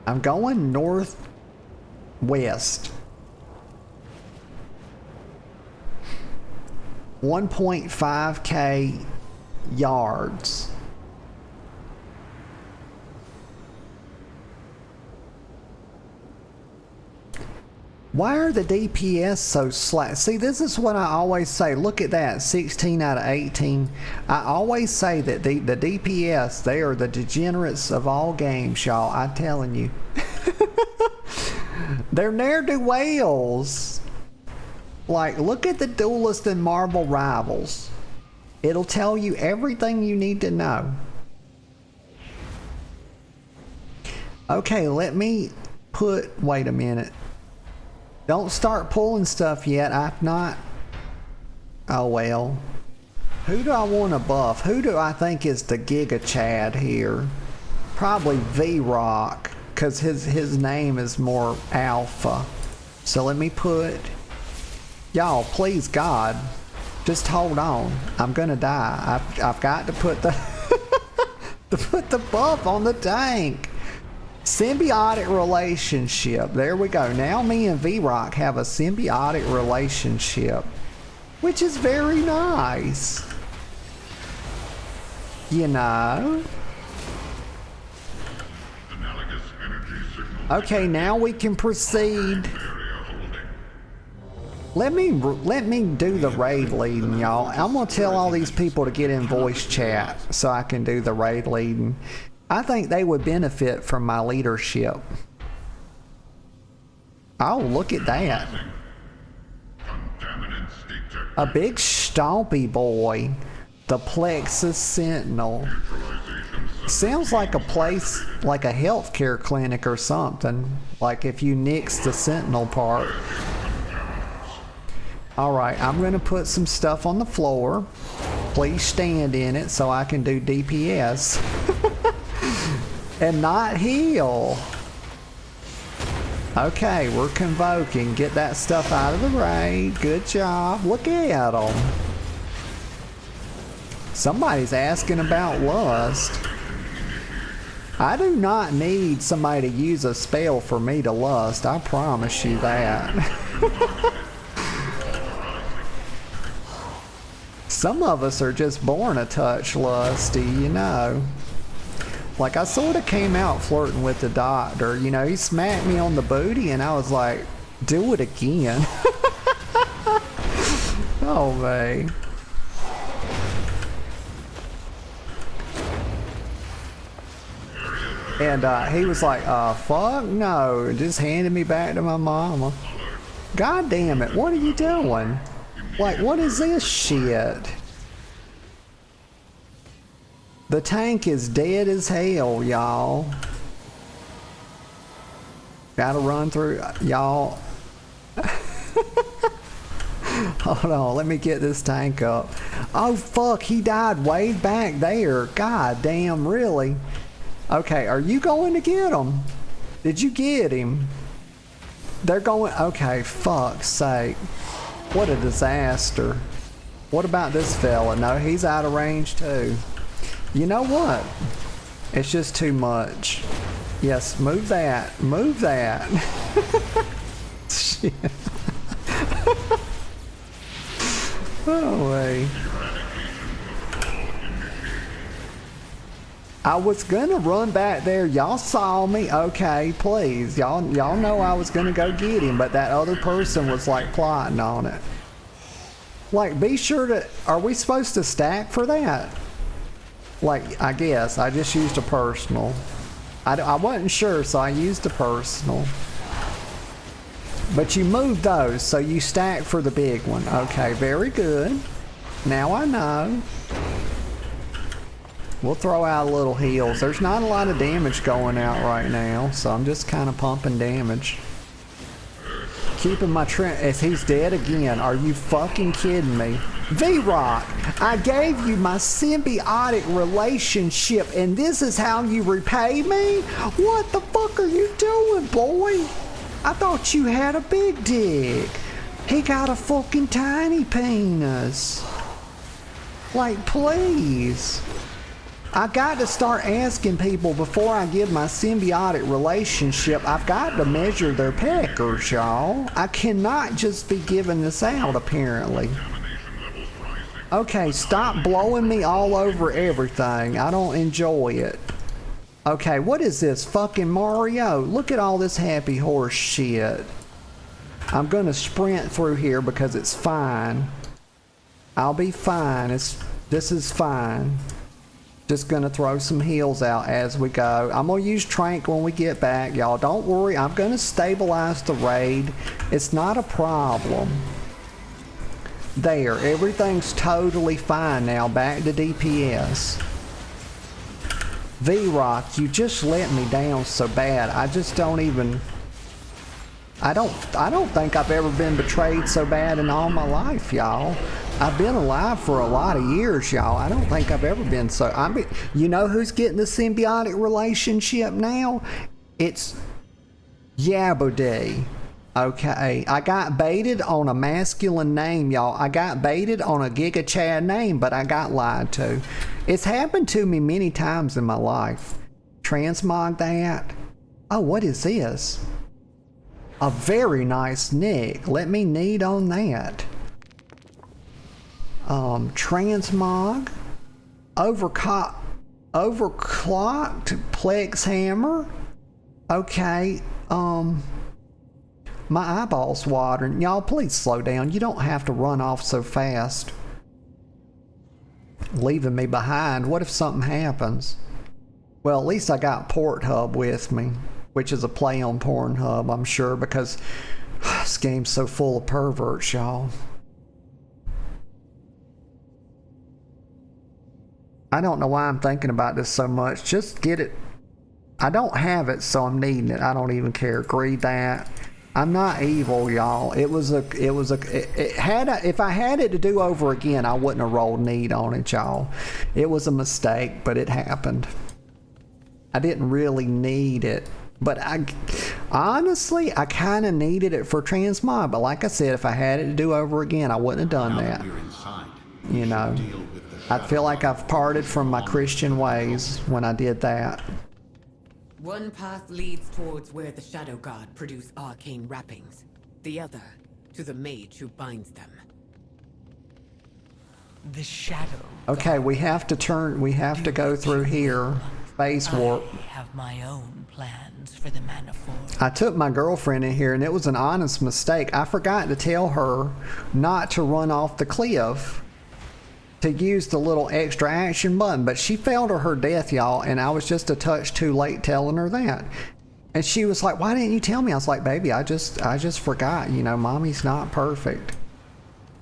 Speaker 1: I'm going northwest. 1.5k yards. Why are the DPS so slack? See, this is what I always say. Look at that, 16 out of 18. I always say that the DPS, they are the degenerates of all games, y'all. I'm telling you. They're ne'er-do-wells. Like, look at the Duelist and Marvel Rivals. It'll tell you everything you need to know. Okay, let me put... Wait a minute. Don't start pulling stuff yet. I've not... Oh, well. Who do I want to buff? Who do I think is the Giga Chad here? Probably Vrock, because his name is more alpha. So let me put... Y'all, please, God, just hold on. I'm gonna die. I've got to put the... to put the buff on the tank. Symbiotic relationship. There we go. Now me and Vrock have a symbiotic relationship, which is very nice. You know? Okay, now we can proceed. Let me do the raid leading, y'all. I'm gonna tell all these people to get in voice chat so I can do the raid leading. I think they would benefit from my leadership. Oh, look at that. A big stompy boy. The Plexus Sentinel. Sounds like a place, like a healthcare clinic or something. Like if you nix the Sentinel part. Alright, I'm going to put some stuff on the floor. Please stand in it so I can do DPS. And not heal. Okay, we're convoking. Get that stuff out of the raid. Good job. Look at them. Somebody's asking about lust. I do not need somebody to use a spell for me to lust. I promise you that. Some of us are just born a touch lusty, you know. Like, I sort of came out flirting with the doctor. You know, he smacked me on the booty and I was like, do it again. Oh, man. And he was like, fuck no. Just handed me back to my mama. God damn it, what are you doing? Like, what is this shit? The tank is dead as hell, y'all. Gotta run through, y'all. Hold on, let me get this tank up. Oh fuck, he died way back there. God damn, really? Okay, are you going to get him? Did you get him? They're going, okay, fuck's sake. What a disaster. What about this fella? No, he's out of range too. You know what? It's just too much. Yes, move that. Move that. Shit. Oh, wait. I was gonna run back there. Y'all saw me. Okay, please. Y'all know I was gonna go get him, but that other person was like plotting on it. Like, be sure to... Are we supposed to stack for that? Like, I guess. I just used a personal. I wasn't sure, so I used a personal. But you moved those, so you stack for the big one. Okay, very good. Now I know. We'll throw out little heals. There's not a lot of damage going out right now, so I'm just kind of pumping damage. Keeping my trend as he's dead again. Are you fucking kidding me? Vrock, I gave you my symbiotic relationship and this is how you repay me? What the fuck are you doing, boy? I thought you had a big dick. He got a fucking tiny penis. Like, please. I got to start asking people before I give my symbiotic relationship. I've got to measure their peckers, y'all. I cannot just be giving this out, apparently. Okay, stop blowing me all over everything. I don't enjoy it. Okay, what is this? Fucking Mario? Look at all this happy horse shit. I'm gonna sprint through here because it's fine. I'll be fine. This is fine. Just gonna throw some heals out as we go. I'm gonna use Trank when we get back, y'all. Don't worry, I'm gonna stabilize the raid. It's not a problem. There, everything's totally fine now. Back to DPS. Vrock, you just let me down so bad. I just don't even... I don't think I've ever been betrayed so bad in all my life, y'all. I've been alive for a lot of years, y'all. I don't think I've ever been so... you know who's getting the symbiotic relationship now? It's Yabode. Okay, I got baited on a masculine name, y'all. I got baited on a Giga Chad name, but I got lied to. It's happened to me many times in my life. Transmog that. Oh, what is this? A very nice nick. Let me need on that. Transmog. Overclocked Plex Hammer. Okay, my eyeball's watering. Y'all, please slow down. You don't have to run off so fast. Leaving me behind. What if something happens? Well, at least I got Pornhub with me, which is a play on Pornhub, I'm sure, because this game's so full of perverts, y'all. I don't know why I'm thinking about this so much. Just get it. I don't have it, so I'm needing it. I don't even care. Read that. I'm not evil, y'all. If I had it to do over again, I wouldn't have rolled need on it, y'all. It was a mistake, but it happened. I didn't really need it, but honestly, I kind of needed it for transmog. But like I said, if I had it to do over again, I wouldn't have done that. You know, I feel like I've parted from my Christian ways when I did that.
Speaker 4: One path leads towards where the Shadow God produce arcane wrappings. The other, to the mage who binds them.
Speaker 5: The Shadow
Speaker 1: Okay, we have to go through here. Phase warp.
Speaker 5: I have my own plans for the Manaforge.
Speaker 1: I took my girlfriend in here and it was an honest mistake. I forgot to tell her not to run off the cliff, to use the little extra action button, but she fell to her death, y'all, and I was just a touch too late telling her that. And she was like, why didn't you tell me? I was like, baby, I just forgot, you know, mommy's not perfect,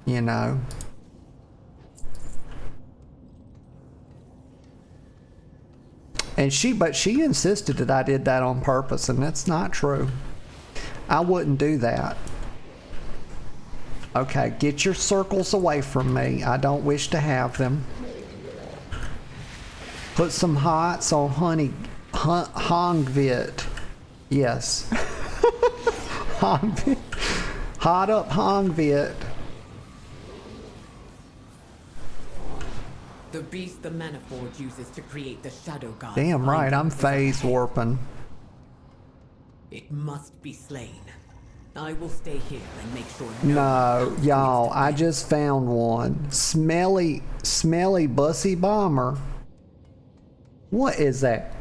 Speaker 1: you know. And she insisted that I did that on purpose, and that's not true. I wouldn't do that. Okay, get your circles away from me. I don't wish to have them. Put some hots on Hongvit. Yes. Hongvit. Hot up Hongvit.
Speaker 4: The beast the Manaforge uses to create the Shadow God.
Speaker 1: Damn right, I'm phase warping.
Speaker 4: It must be slain. I will stay here and make sure
Speaker 1: No, y'all, I just found one. Smelly bussy bomber. What is that?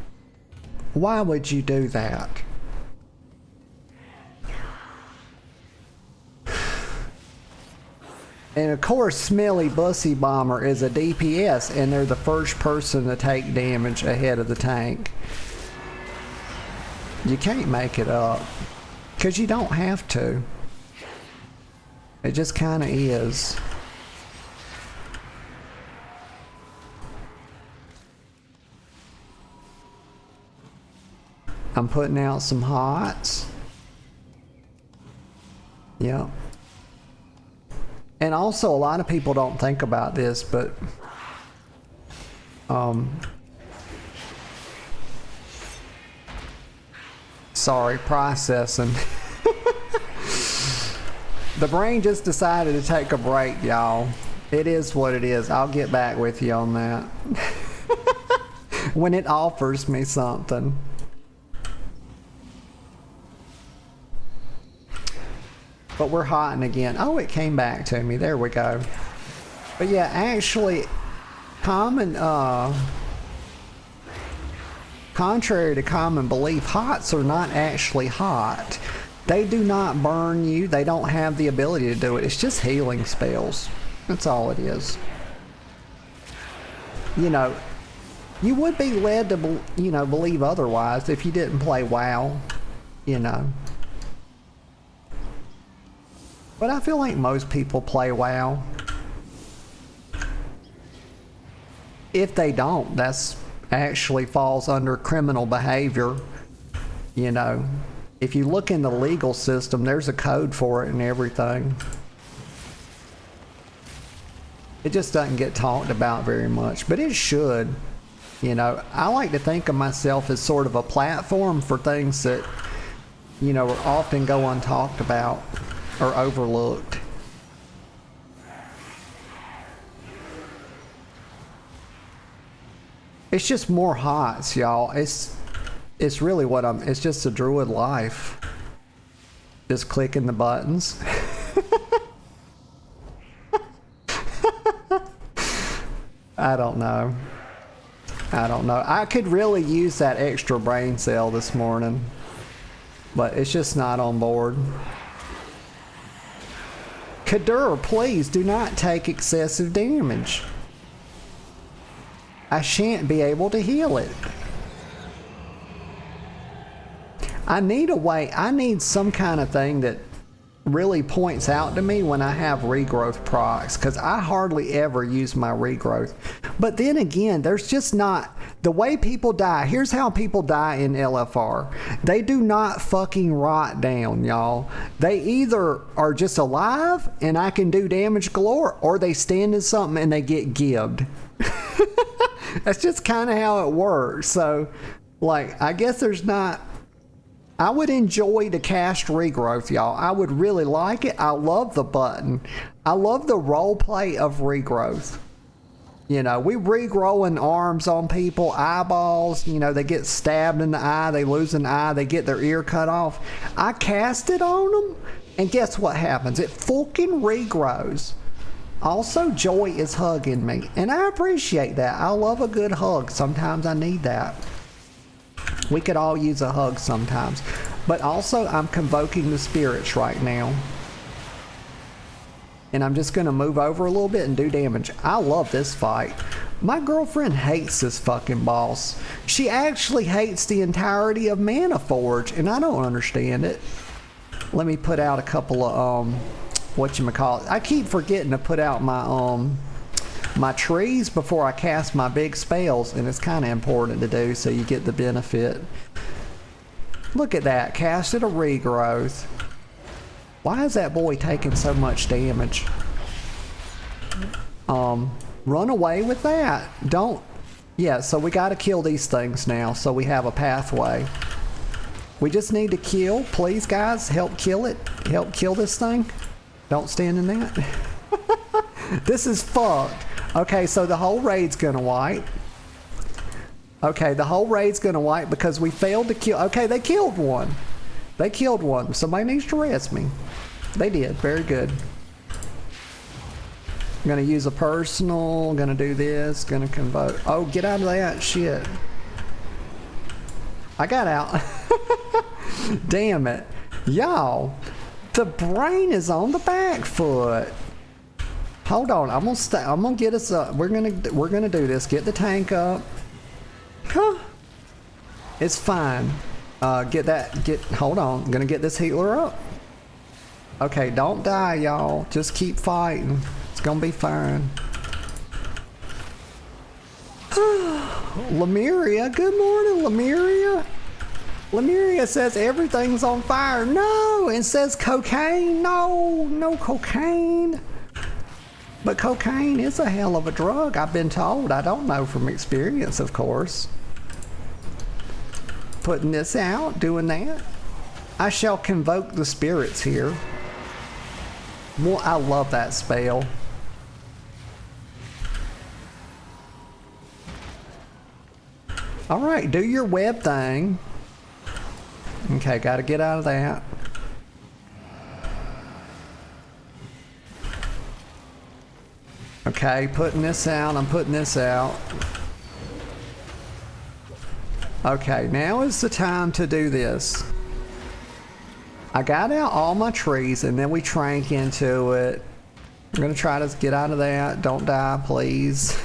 Speaker 1: Why would you do that? And of course, Smelly Bussy Bomber is a DPS, and they're the first person to take damage ahead of the tank. You can't make it up. Because you don't have to. It just kind of is. I'm putting out some hots. Yep. And also, a lot of people don't think about this, but sorry, processing. The brain just decided to take a break, y'all. It is what it is. I'll get back with you on that. When it offers me something. But we're hotting again. Oh, it came back to me. There we go. But yeah, actually, contrary to common belief, hots are not actually hot. They do not burn you. They don't have the ability to do it. It's just healing spells. That's all it is. You know, You would be led to, believe otherwise if you didn't play WoW, But I feel like most people play WoW. If they don't, that's actually falls under criminal behavior. If you look in the legal system, there's a code for it and everything. It just doesn't get talked about very much, but it should. I like to think of myself as sort of a platform for things that, often go untalked about or overlooked. It's just more HOTS, y'all. It's really it's just a druid life. Just clicking the buttons. I don't know. I could really use that extra brain cell this morning, but it's just not on board. Kadur, please do not take excessive damage. I shan't be able to heal it. I need some kind of thing that really points out to me when I have regrowth procs, because I hardly ever use my regrowth. But then again, there's just not the way people die. Here's how people die in LFR. They do not fucking rot down, y'all. They either are just alive and I can do damage galore, or they stand in something and they get gibbed. That's just kind of how it works. So, I guess there's not... I would enjoy to cast regrowth, y'all. I would really like it. I love the button. I love the role play of regrowth. We regrowing arms on people, eyeballs, they get stabbed in the eye, they lose an eye, they get their ear cut off. I cast it on them, and guess what happens? It fucking regrows. Also, Joy is hugging me, and I appreciate that. I love a good hug. Sometimes I need that. We could all use a hug sometimes. But also, I'm convoking the spirits right now. And I'm just going to move over a little bit and do damage. I love this fight. My girlfriend hates this fucking boss. She actually hates the entirety of Manaforge, and I don't understand it. Let me put out a couple of, whatchamacallit. I keep forgetting to put out my trees before I cast my big spells, and it's kind of important to do so you get the benefit. Look at that, casted a regrowth. Why is that boy taking so much damage? Run away with that. So we got to kill these things now so we have a pathway. We just need to kill. Please, guys, help kill it. Help kill this thing. Don't stand in that. This is fucked. Okay, so the whole raid's gonna wipe. Okay, the whole raid's gonna wipe because we failed to kill. Okay, they killed one. They killed one. Somebody needs to arrest me. They did. Very good. I'm gonna use a personal. Gonna do this. Gonna convoke. Oh, get out of that shit. I got out. Damn it. Y'all, the brain is on the back foot. Hold on, I'm gonna get us up. We're gonna do this. Get the tank up. Huh. It's fine. Hold on. I'm gonna get this healer up. Okay, don't die, y'all. Just keep fighting. It's gonna be fine. Lemuria, good morning, Lemuria. Lemuria says everything's on fire. No, it says cocaine. No cocaine. But cocaine is a hell of a drug, I've been told. I don't know from experience, of course. Putting this out, doing that. I shall convoke the spirits here. Well, I love that spell. Alright, do your web thing. Okay, gotta get out of that. Okay, putting this out. I'm putting this out. Okay, now is the time to do this. I got out all my trees and then we trank into it. I'm gonna try to get out of that. Don't die, please.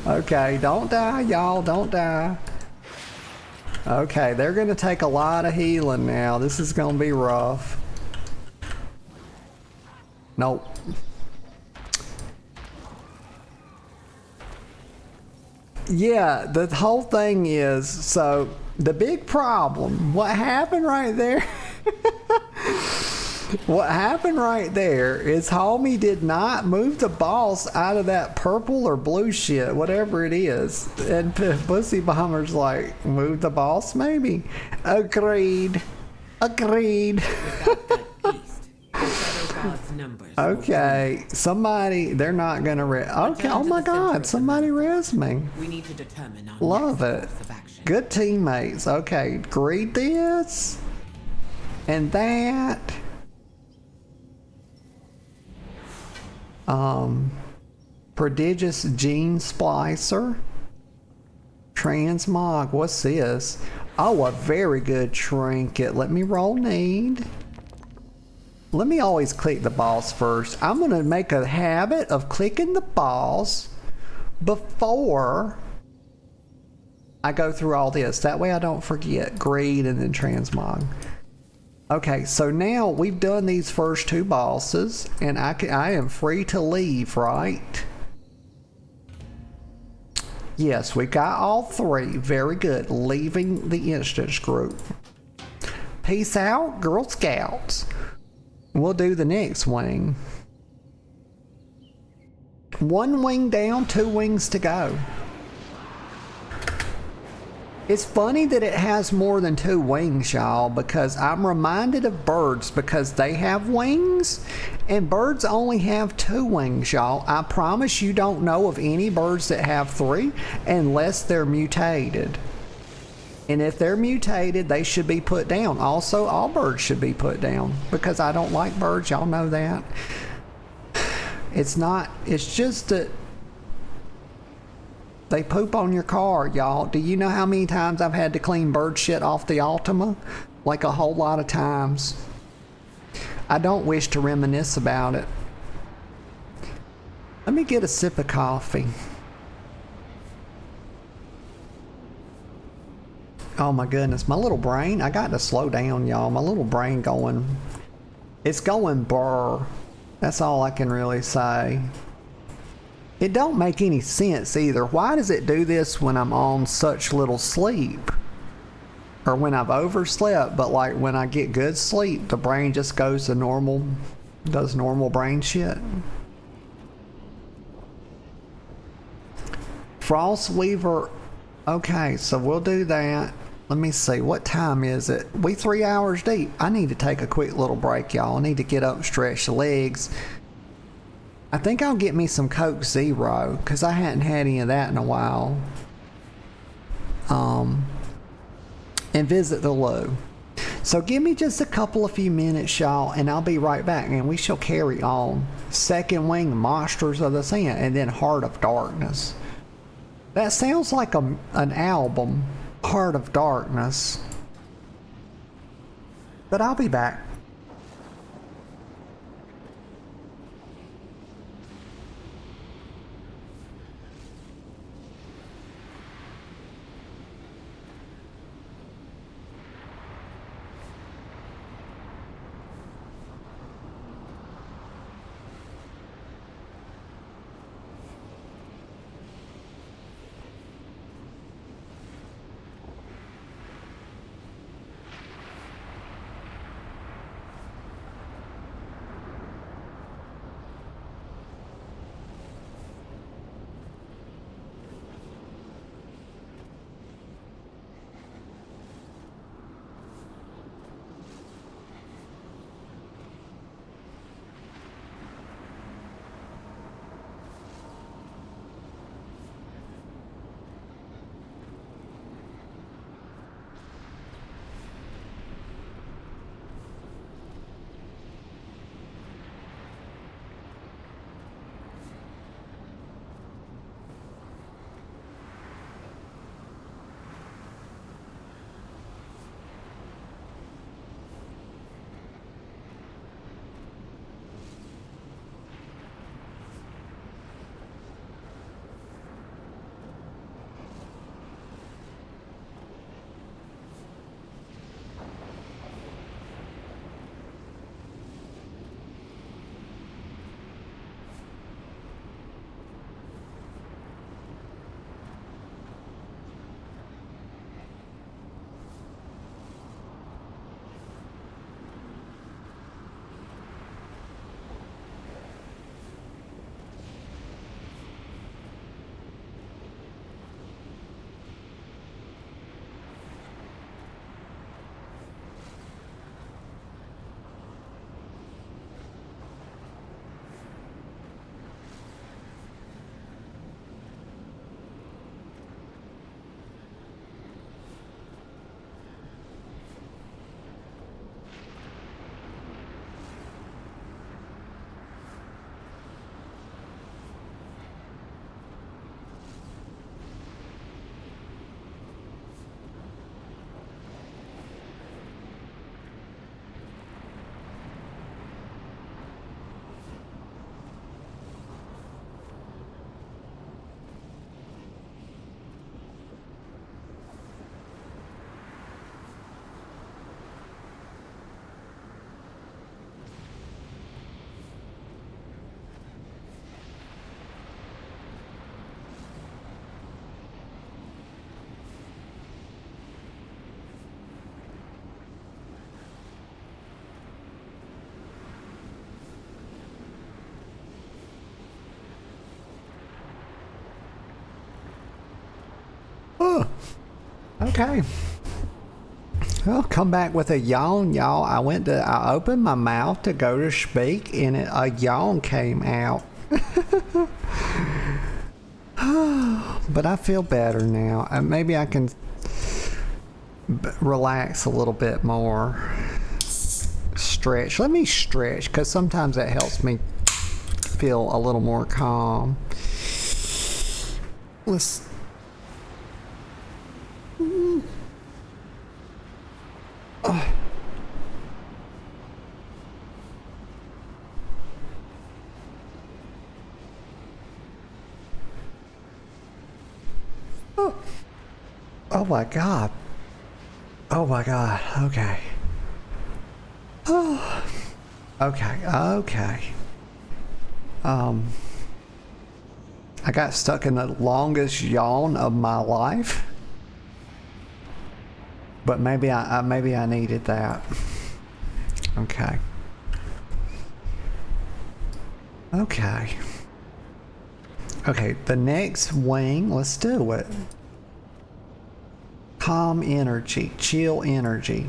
Speaker 1: Okay, don't die, y'all. Don't die. Okay, they're gonna take a lot of healing now. This is gonna be rough. Nope. Yeah, the whole thing is, so the big problem, what happened right there? What happened right there is homie did not move the boss out of that purple or blue shit, whatever it is. And Pussy Bomber's like, move the boss maybe? Agreed. Agreed.
Speaker 4: Without that beast, the Shadow God's numbers.
Speaker 1: Okay, somebody, they're not gonna okay, oh my god, somebody res me.
Speaker 4: We need to determine our
Speaker 1: Love
Speaker 4: next
Speaker 1: it.
Speaker 4: course of action.
Speaker 1: Good teammates. Okay, greet this. And that. Prodigious Gene Splicer. Transmog. What's this? Oh, a very good trinket. Let me roll need. Let me always click the boss first. I'm going to make a habit of clicking the boss before I go through all this. That way I don't forget. Greed and then transmog. Okay, so now we've done these first two bosses, and I am free to leave, right? Yes, we got all three. Very good. Leaving the instance group. Peace out, Girl Scouts. We'll do the next wing. One wing down, 2 wings to go. It's funny that it has more than 2 wings, y'all, because I'm reminded of birds because they have wings and birds only have 2 wings, y'all. I promise you don't know of any birds that have 3 unless they're mutated. And if they're mutated, they should be put down. Also, all birds should be put down because I don't like birds. Y'all know that. It's just that they poop on your car, y'all. Do you know how many times I've had to clean bird shit off the Ultima? Like a whole lot of times. I don't wish to reminisce about it. Let me get a sip of coffee. Oh my goodness, my little brain, I got to slow down, y'all. My little brain it's going brr. That's all I can really say. It don't make any sense either. Why does it do this when I'm on such little sleep? Or when I've overslept, but like when I get good sleep, the brain just goes to normal, does normal brain shit. Frostweaver, okay, so we'll do that. Let me see, what time is it? We 3 hours deep. I need to take a quick little break, y'all. I need to get up and stretch the legs. I think I'll get me some Coke Zero, because I hadn't had any of that in a while. And visit the loo. So give me just a couple of few minutes, y'all, and I'll be right back, and we shall carry on. Second Wing, Monsters of the Sand, and then Heart of Darkness. That sounds like an album, Heart of Darkness. But I'll be back. Okay. Well, come back with a yawn, y'all. I opened my mouth to go to speak, and a yawn came out. But I feel better now. Maybe I can relax a little bit more. Stretch. Let me stretch, because sometimes that helps me feel a little more calm. Let's... Oh my god. Oh my god. Okay. Oh. Okay. I got stuck in the longest yawn of my life. But maybe I needed that. Okay. Okay, the next wing, let's do it. Calm energy, chill energy.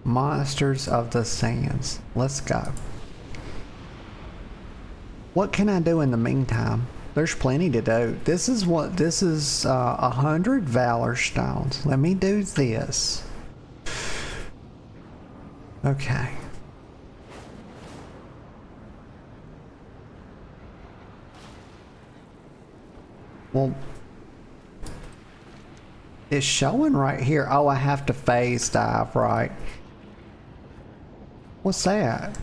Speaker 1: Monsters of the Sands. Let's go. What can I do in the meantime? There's plenty to do. This is 100 Valor Stones. Let me do this. Okay. Well, it's showing right here. Oh, I have to phase dive, right? What's that?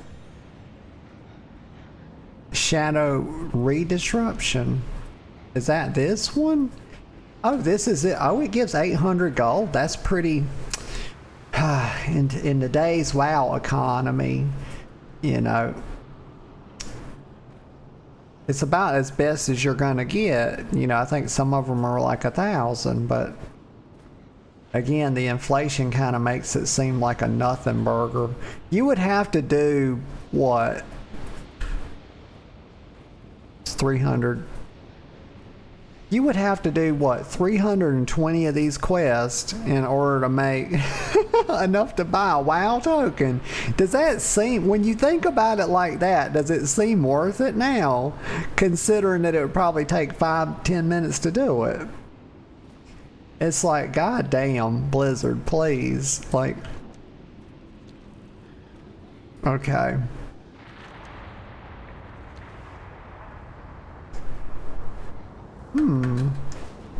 Speaker 1: Shadow redisruption. Is that this one? Oh, this is it. Oh, it gives 800 gold. That's pretty. In today's WoW economy, you know, it's about as best as you're gonna get. You know, I think some of them are like 1,000, but again, the inflation kind of makes it seem like a nothing burger. You would have to do what? It's 300. You would have to do what? 320 of these quests in order to make enough to buy a WoW token. Does that seem, when you think about it like that, does it seem worth it now? Considering that it would probably take 5-10 minutes to do it. It's like, god damn, Blizzard, please. Like, okay.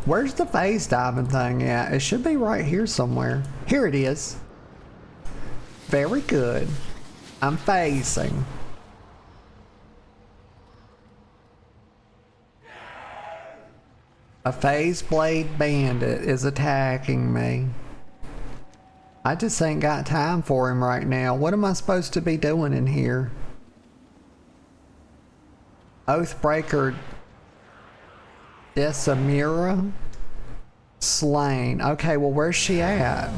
Speaker 1: Where's the phase diving thing at? It should be right here somewhere. Here it is. Very good. I'm phasing. A phase blade bandit is attacking me. I just ain't got time for him right now. What am I supposed to be doing in here? Oathbreaker Decimera slain. Okay, well, where's she at?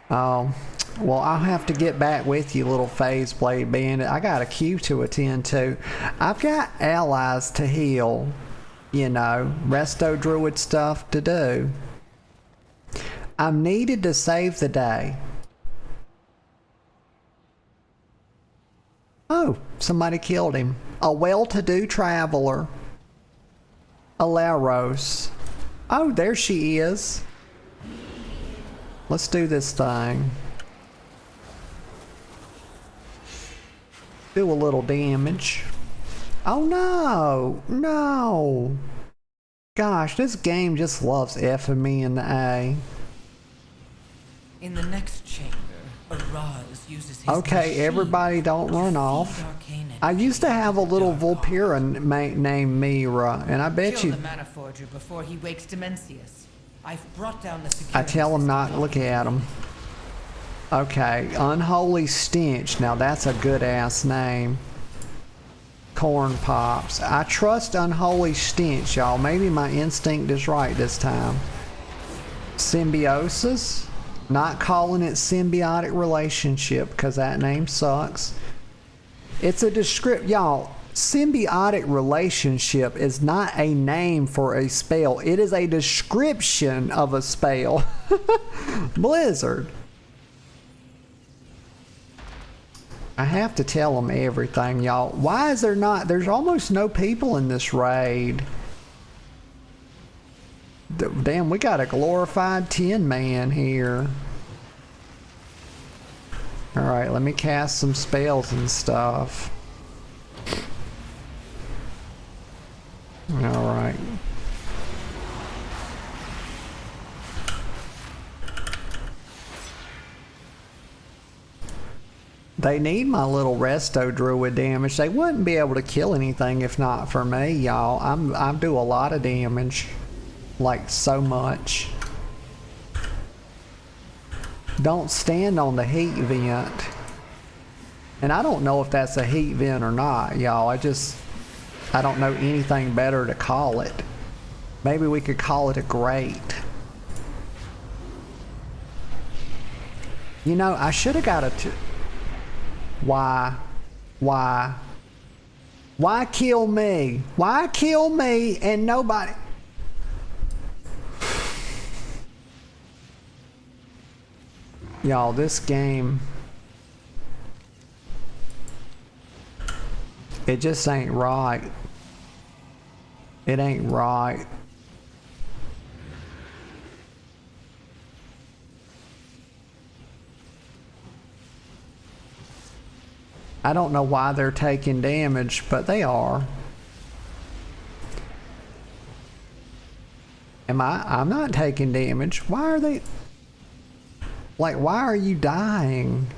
Speaker 1: Oh, well, I'll have to get back with you, little phase blade bandit. I got a queue to attend to. I've got allies to heal, you know, resto druid stuff to do. I'm needed to save the day. Oh, somebody killed him. A well-to-do traveler. Alaros. Oh, there she is. Let's do this thing. Do a little damage. Oh no! No! Gosh, this game just loves effing me in the A.
Speaker 5: In the next chamber, Araz uses his
Speaker 1: Okay,
Speaker 5: machine
Speaker 1: everybody don't
Speaker 5: to
Speaker 1: run
Speaker 5: feed
Speaker 1: off.
Speaker 5: arcane
Speaker 1: I used to have a little
Speaker 5: dark
Speaker 1: Vulpera named Mira, and I bet
Speaker 5: Kill
Speaker 1: you...
Speaker 5: the Manaforger before he wakes Dementius. I've brought down the security
Speaker 1: I tell him
Speaker 5: system.
Speaker 1: not to look at him. Okay, Unholy Stench. Now that's a good ass name. Corn Pops. I trust Unholy Stench, y'all. Maybe my instinct is right this time. Symbiosis. Not calling it symbiotic relationship because that name sucks. It's a descript, y'all. Symbiotic relationship is not a name for a spell. It is a description of a spell. Blizzard. I have to tell them everything, y'all. Why is there not? There's almost no people in this raid. Damn, we got a glorified Tin Man here. Alright, let me cast some spells and stuff. Alright. They need my little resto druid damage. They wouldn't be able to kill anything if not for me, y'all. I do a lot of damage. Like, so much. Don't stand on the heat vent. And I don't know if that's a heat vent or not, y'all. I don't know anything better to call it. Maybe we could call it a grate. You know, I should have got a... Why? Why kill me? Why kill me and nobody... Y'all, this game, it just ain't right. It ain't right. I don't know why they're taking damage, but they are. I'm not taking damage. Why are they... Like, why are you dying?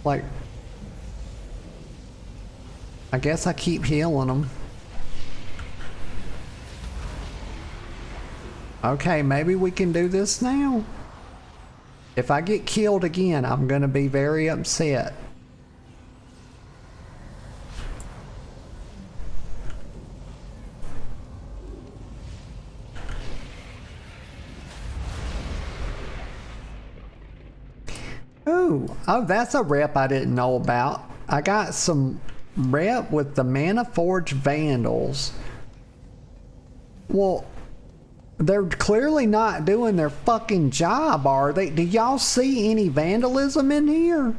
Speaker 1: Like, I guess I keep healing them. Okay, maybe we can do this now. If I get killed again, I'm gonna be very upset. Oh, that's a rep I didn't know about. I got some rep with the Manaforge Vandals. Well, they're clearly not doing their fucking job, are they? Do y'all see any vandalism in here?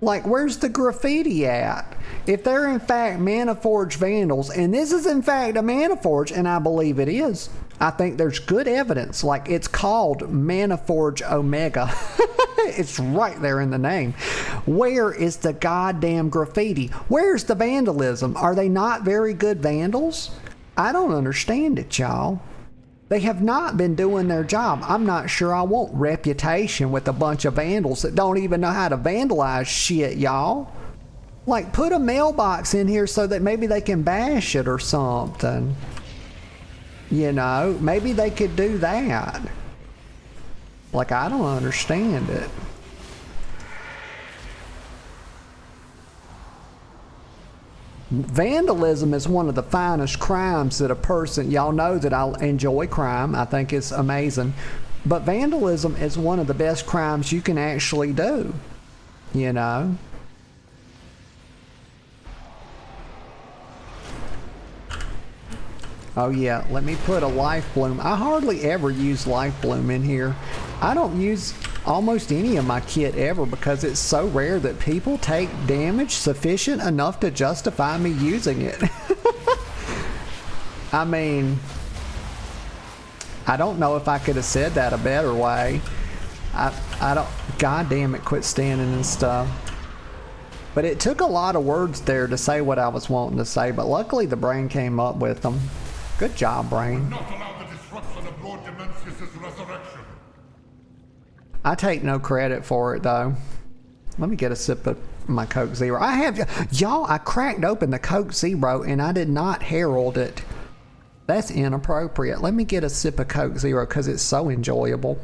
Speaker 1: Like, where's the graffiti at? If they're in fact Manaforge Vandals, and this is in fact a Manaforge, and I believe it is, I think there's good evidence. Like, it's called Manaforge Omega. It's right there in the name. Where is the goddamn graffiti? Where's the vandalism? Are they not very good vandals? I don't understand it, y'all. They have not been doing their job. I'm not sure I want reputation with a bunch of vandals that don't even know how to vandalize shit, y'all. Like, put a mailbox in here so that maybe they can bash it or something. You know, maybe they could do that. Like, I don't understand it. Vandalism is one of the finest crimes that a person, y'all know that I enjoy crime. I think it's amazing. But vandalism is one of the best crimes you can actually do. You know? Oh yeah, let me put a life bloom. I hardly ever use life bloom in here. I don't use almost any of my kit ever because it's so rare that people take damage sufficient enough to justify me using it. I mean, I don't know if I could have said that a better way. I don't, god damn it, quit standing and stuff. But it took a lot of words there to say what I was wanting to say, but luckily the brain came up with them. Good job, brain.
Speaker 6: Not allow the disruption of Lord Dementius' resurrection.
Speaker 1: I take no credit for it, though. Let me get a sip of my Coke Zero. I have, y'all, I cracked open the Coke Zero and I did not herald it. That's inappropriate. Let me get a sip of Coke Zero because it's so enjoyable.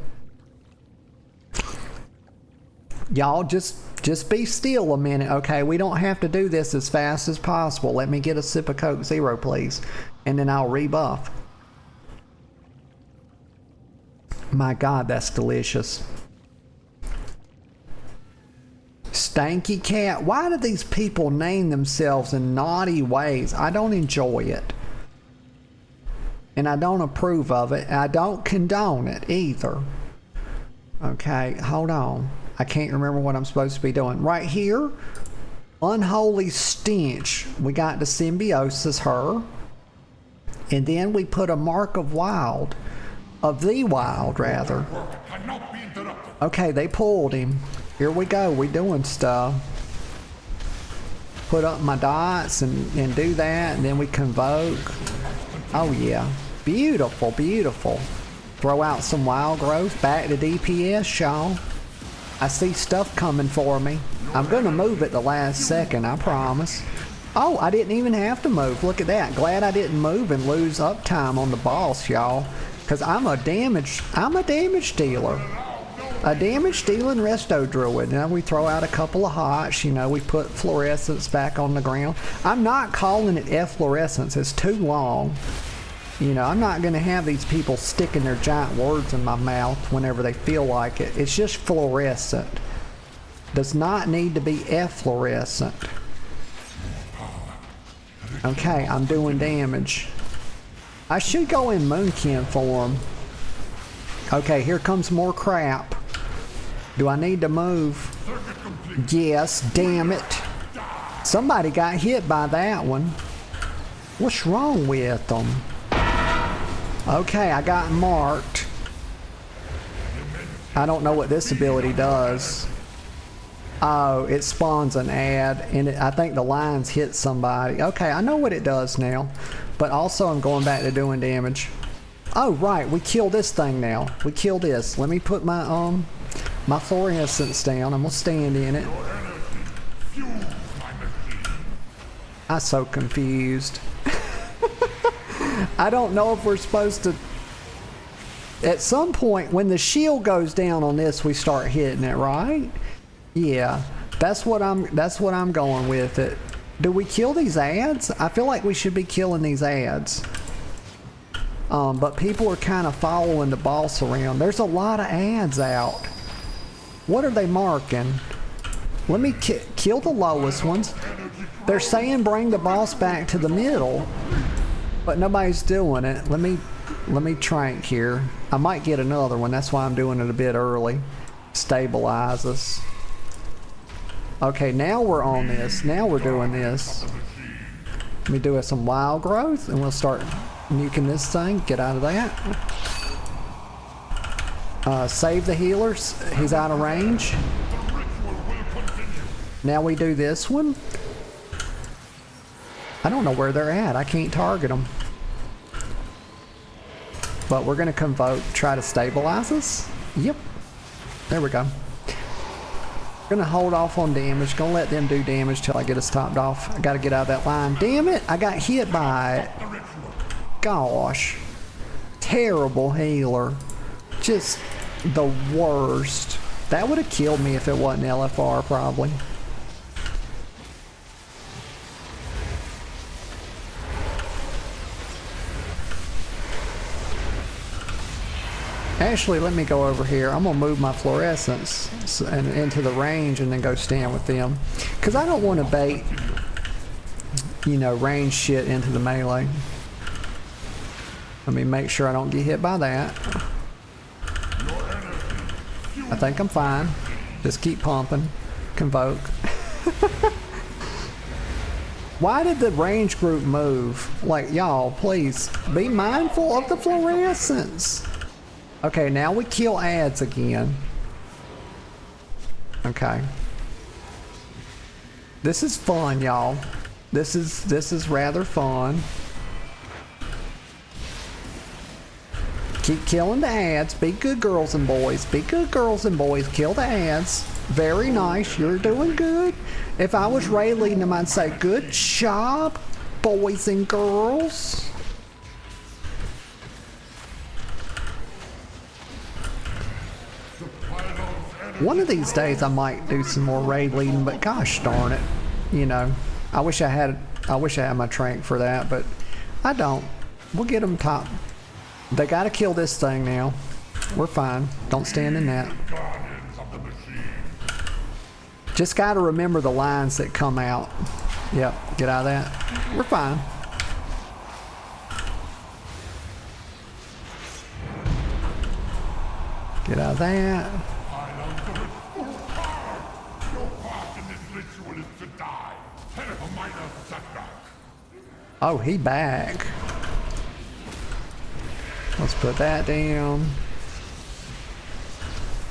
Speaker 1: Y'all, just be still a minute, okay? We don't have to do this as fast as possible. Let me get a sip of Coke Zero, please. And then I'll rebuff. My God, that's delicious. Stanky cat. Why do these people name themselves in naughty ways? I don't enjoy it. And I don't approve of it. I don't condone it either. Okay, hold on. I can't remember what I'm supposed to be doing. Right here, unholy stench. We got the symbiosis, her. And then we put a mark of wild. Of the wild, rather. Okay, they pulled him. Here we go. We doing stuff. Put up my dots and do that. And then we convoke. Oh, yeah. Beautiful, beautiful. Throw out some wild growth. Back to DPS, y'all. I see stuff coming for me. I'm going to move at the last second, I promise. Oh, I didn't even have to move. Look at that. Glad I didn't move and lose uptime on the boss, y'all. Because I'm a damage dealer. A damage dealing resto druid. Now we throw out a couple of hots. You know, we put fluorescence back on the ground. I'm not calling it efflorescence. It's too long. You know, I'm not going to have these people sticking their giant words in my mouth whenever they feel like it. It's just fluorescent. Does not need to be efflorescent. Okay, I'm doing damage. I should go in Moonkin form. Okay, here comes more crap. Do I need to move? Yes, damn it. Somebody got hit by that one. What's wrong with them? Okay, I got marked. I don't know what this ability does. Oh, it spawns an ad, and I think the lines hit somebody. Okay, I know what it does now. But also I'm going back to doing damage. Oh, right, we kill this thing now. We kill this. Let me put my my fluorescence down. I'm gonna stand in it. I'm so confused. I don't know if we're supposed to. At some point, when the shield goes down on this, we start hitting it, right? Yeah, that's what I'm going with it. Do we kill these ads? I feel like we should be killing these ads. But people are kind of following the boss around. There's a lot of ads out. What are they marking? Let me kill the lowest ones. They're saying bring the boss back to the middle, but nobody's doing it. Let me trank here. I might get another one. That's why I'm doing it a bit early. Stabilize us. Okay, now we're on this. Now we're doing this. Let me do some wild growth and we'll start nuking this thing. Get out of that. Save the healers. He's out of range. Now we do this one. I don't know where they're at. I can't target them. But we're going to convoke, try to stabilize us. Yep. There we go. Gonna hold off on damage. Gonna let them do damage till I get us topped off. I gotta get out of that line. Damn it! I got hit by it. Gosh. Terrible healer. Just the worst. That would have killed me if it wasn't LFR, probably. Actually, let me go over here. I'm gonna move my fluorescence and into the range and then go stand with them. Cause I don't want to bait, you know, range shit into the melee. Let me make sure I don't get hit by that. I think I'm fine. Just keep pumping. Convoke. Why did the range group move? Like, y'all, please be mindful of the fluorescence. Okay, now we kill ads again. Okay. This is fun, y'all. This is rather fun. Keep killing the ads. Be good girls and boys. Be good girls and boys. Kill the ads. Very nice. You're doing good. If I was Ray leading them, I'd say, good job, boys and girls. One of these days I might do some more raid leading, but gosh darn it. You know, I wish I had my trank for that, but I don't. We'll get them top. They gotta kill this thing now. We're fine. Don't stand in that. Just gotta remember the lines that come out. Yep, get out of that. We're fine. Get out of that.
Speaker 6: Your part in this ritual is to die. A minor setback.
Speaker 1: Oh, he back. Let's put that down.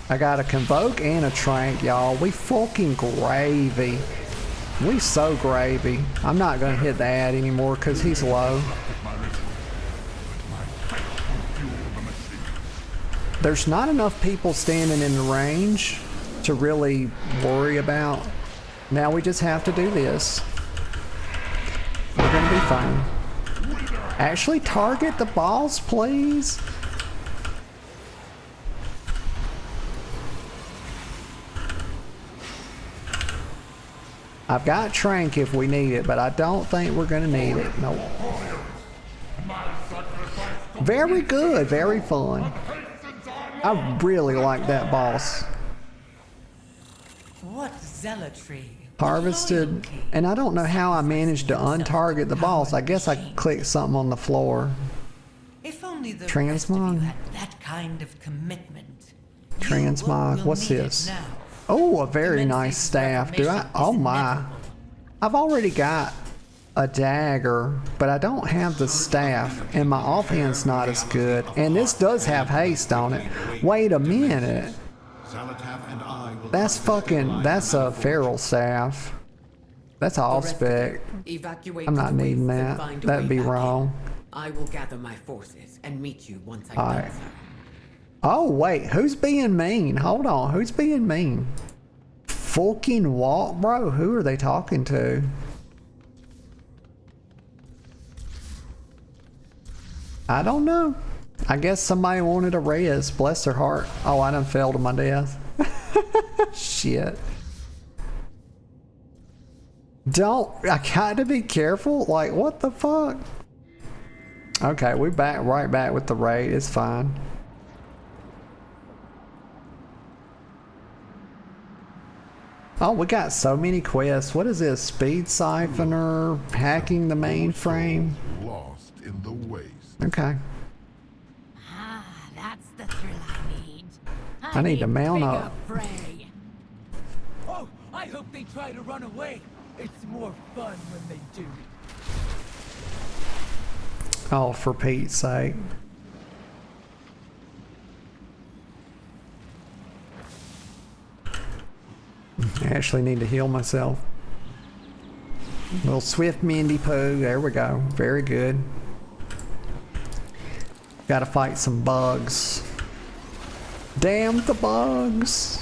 Speaker 1: I got a Convoke and a Trank, y'all. We fucking gravy. We so gravy. I'm not gonna hit the ad anymore because he's low. There's not enough people standing in the range to really worry about. Now we just have to do this. We're gonna be fine. Actually target the balls, please. I've got Trank if we need it, but I don't think we're gonna need it. Nope. Very good, very fun. I really like that boss.
Speaker 5: What zealotry.
Speaker 1: Harvested, and I don't know how I managed to untarget the boss. I guess I clicked something on the floor.
Speaker 5: If only the
Speaker 1: Transmog?
Speaker 5: rest of you had that kind of commitment.
Speaker 1: Transmog, what's this? Oh, a very nice staff. Do I? Oh my. I've already got a dagger, but I don't have the staff, and my offhand's not as good. And this does have haste on it. Wait a minute. That's that's a feral staff. That's all spec. I'm not needing that. That'd be wrong.
Speaker 4: I will gather my forces and meet you once I
Speaker 1: Alright. Oh wait, who's being mean? Hold on, who's being mean? Fucking walk, bro? Who are they talking to? I don't know. I guess somebody wanted a res. Bless their heart. Oh, I done fell to my death. Shit. I gotta be careful. Like, what the fuck? Okay, we right back with the raid. It's fine. Oh, we got so many quests. What is this? Speed Siphoner, hacking the mainframe.
Speaker 6: Lost in the waste.
Speaker 1: Okay.
Speaker 3: Ah, that's the thrill I need.
Speaker 1: I need to mount up.
Speaker 3: Prey.
Speaker 7: Oh, I hope they try to run away. It's more fun when they do.
Speaker 1: Oh, for Pete's sake. I actually need to heal myself. Little swift Mindy Poo. There we go. Very good. Gotta fight some bugs. Damn the bugs.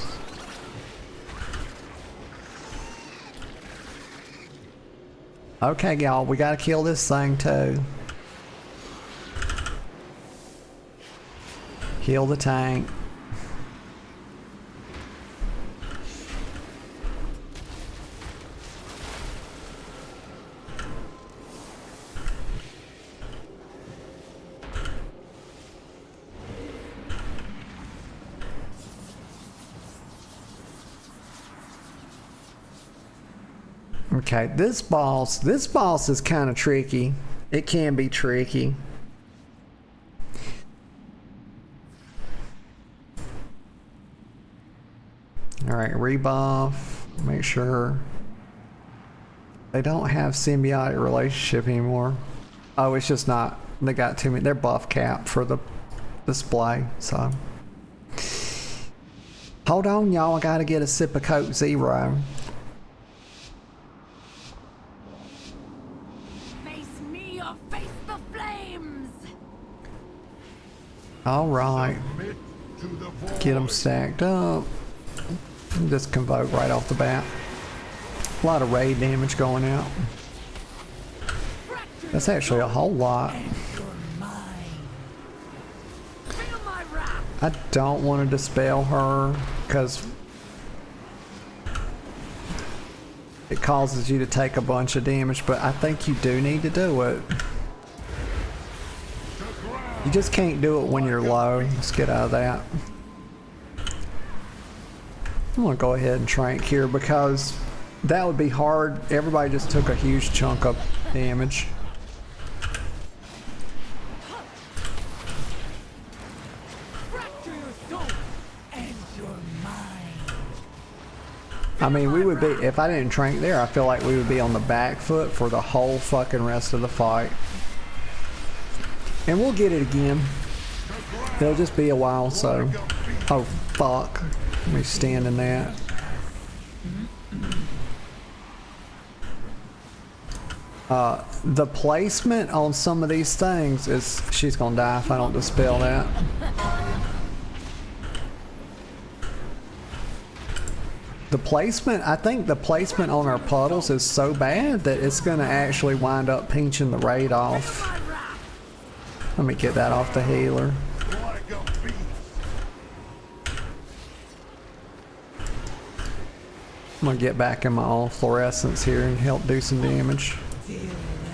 Speaker 1: Okay, y'all. We gotta kill this thing too. Heal the tank. Okay, this boss is kind of tricky. It can be tricky. Alright, rebuff. Make sure they don't have symbiotic relationship anymore. Oh, it's just not. They got too many. They're buff capped for the display, so. Hold on, y'all. I gotta get a sip of Coke Zero.
Speaker 3: Face me or face the flames.
Speaker 1: Alright.
Speaker 6: Submit to the void.
Speaker 1: Get them stacked up. Just Convoke right off the bat. A lot of raid damage going out. That's actually a whole lot.
Speaker 3: Feel my wrath.
Speaker 1: I don't want to dispel her because it causes you to take a bunch of damage, but I think you do need to do it. You just can't do it when you're low. Let's get out of that. I'm gonna go ahead and trank here because that would be hard. Everybody just took a huge chunk of damage.
Speaker 7: Fracture your soul and your mind.
Speaker 1: I mean, we would be, if I didn't trank there, I feel like we would be on the back foot for the whole fucking rest of the fight. And we'll get it again. It'll just be a while, so. Oh, fuck. Let me stand in that. The placement on some of these things is... She's gonna die if I don't dispel that. The placement, I think the placement on our puddles is so bad that it's gonna actually wind up pinching the raid off. Let me get that off the healer. I'm gonna get back in my own fluorescence here and help do some damage.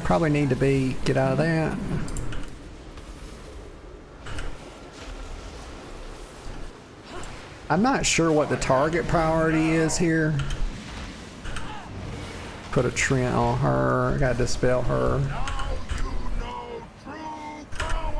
Speaker 1: Probably need to get out of that. I'm not sure what the target priority is here. Put a Trent on her. I gotta dispel her.
Speaker 6: Now you know true power!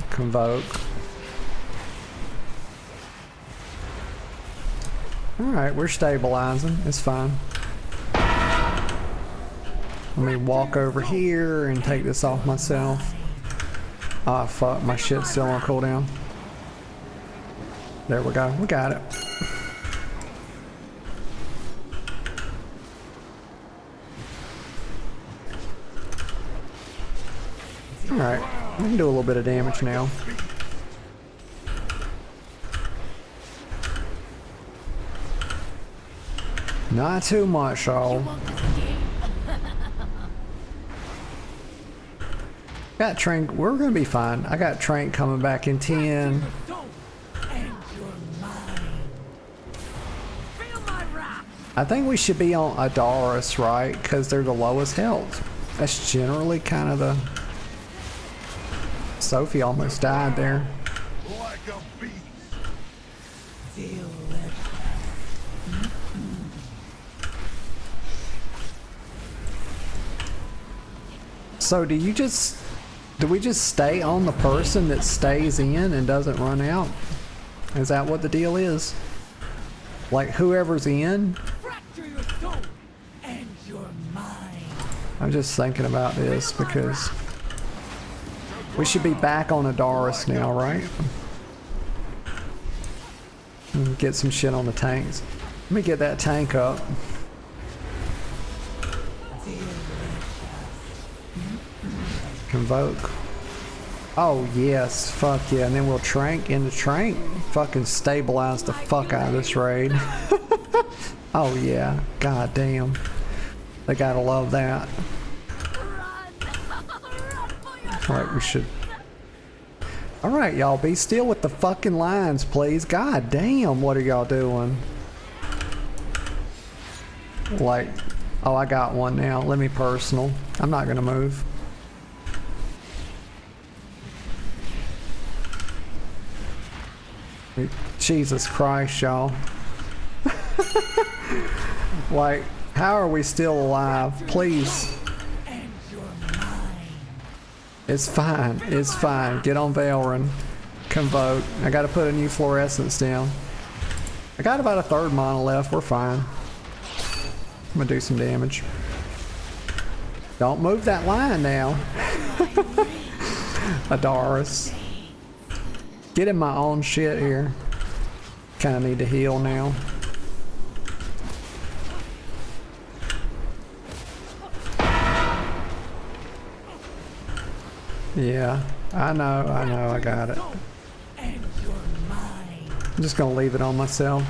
Speaker 1: Convoke. Alright, we're stabilizing. It's fine. Let me walk over here and take this off myself. Ah, fuck, my shit's still on cooldown. There we go. We got it. Alright, we can do a little bit of damage now. Not too much, though. Got Trank. We're gonna be fine. I got Trank coming back in 10. I think we should be on Adaris, right? Because they're the lowest health. That's generally kind of the... Sophie almost died there.
Speaker 6: Like a beast.
Speaker 1: So do we just stay on the person that stays in and doesn't run out? Is that what the deal is? Like whoever's in?
Speaker 7: Fracture your soul and your mind.
Speaker 1: I'm just thinking about this because we should be back on Adaris now, right? And get some shit on the tanks. Let me get that tank up. Convoke. Oh yes, fuck yeah, and then we'll Trank into Trank. Fucking stabilize the fuck out of this raid. Oh yeah, god damn. They gotta love that. Alright, we should... Alright y'all, be still with the fucking lines please. God damn, what are y'all doing? Like, oh I got one now, let me personal. I'm not gonna move. Jesus Christ, y'all. Like, how are we still alive? Please. It's fine. It's fine. Get on Valrin. Convoke. I gotta put a new fluorescence down. I got about a third mana left. We're fine. I'm gonna do some damage. Don't move that line now. Adaris. Get in my own shit here. Kinda need to heal now. Yeah, I know, I got it. I'm just gonna leave it on myself.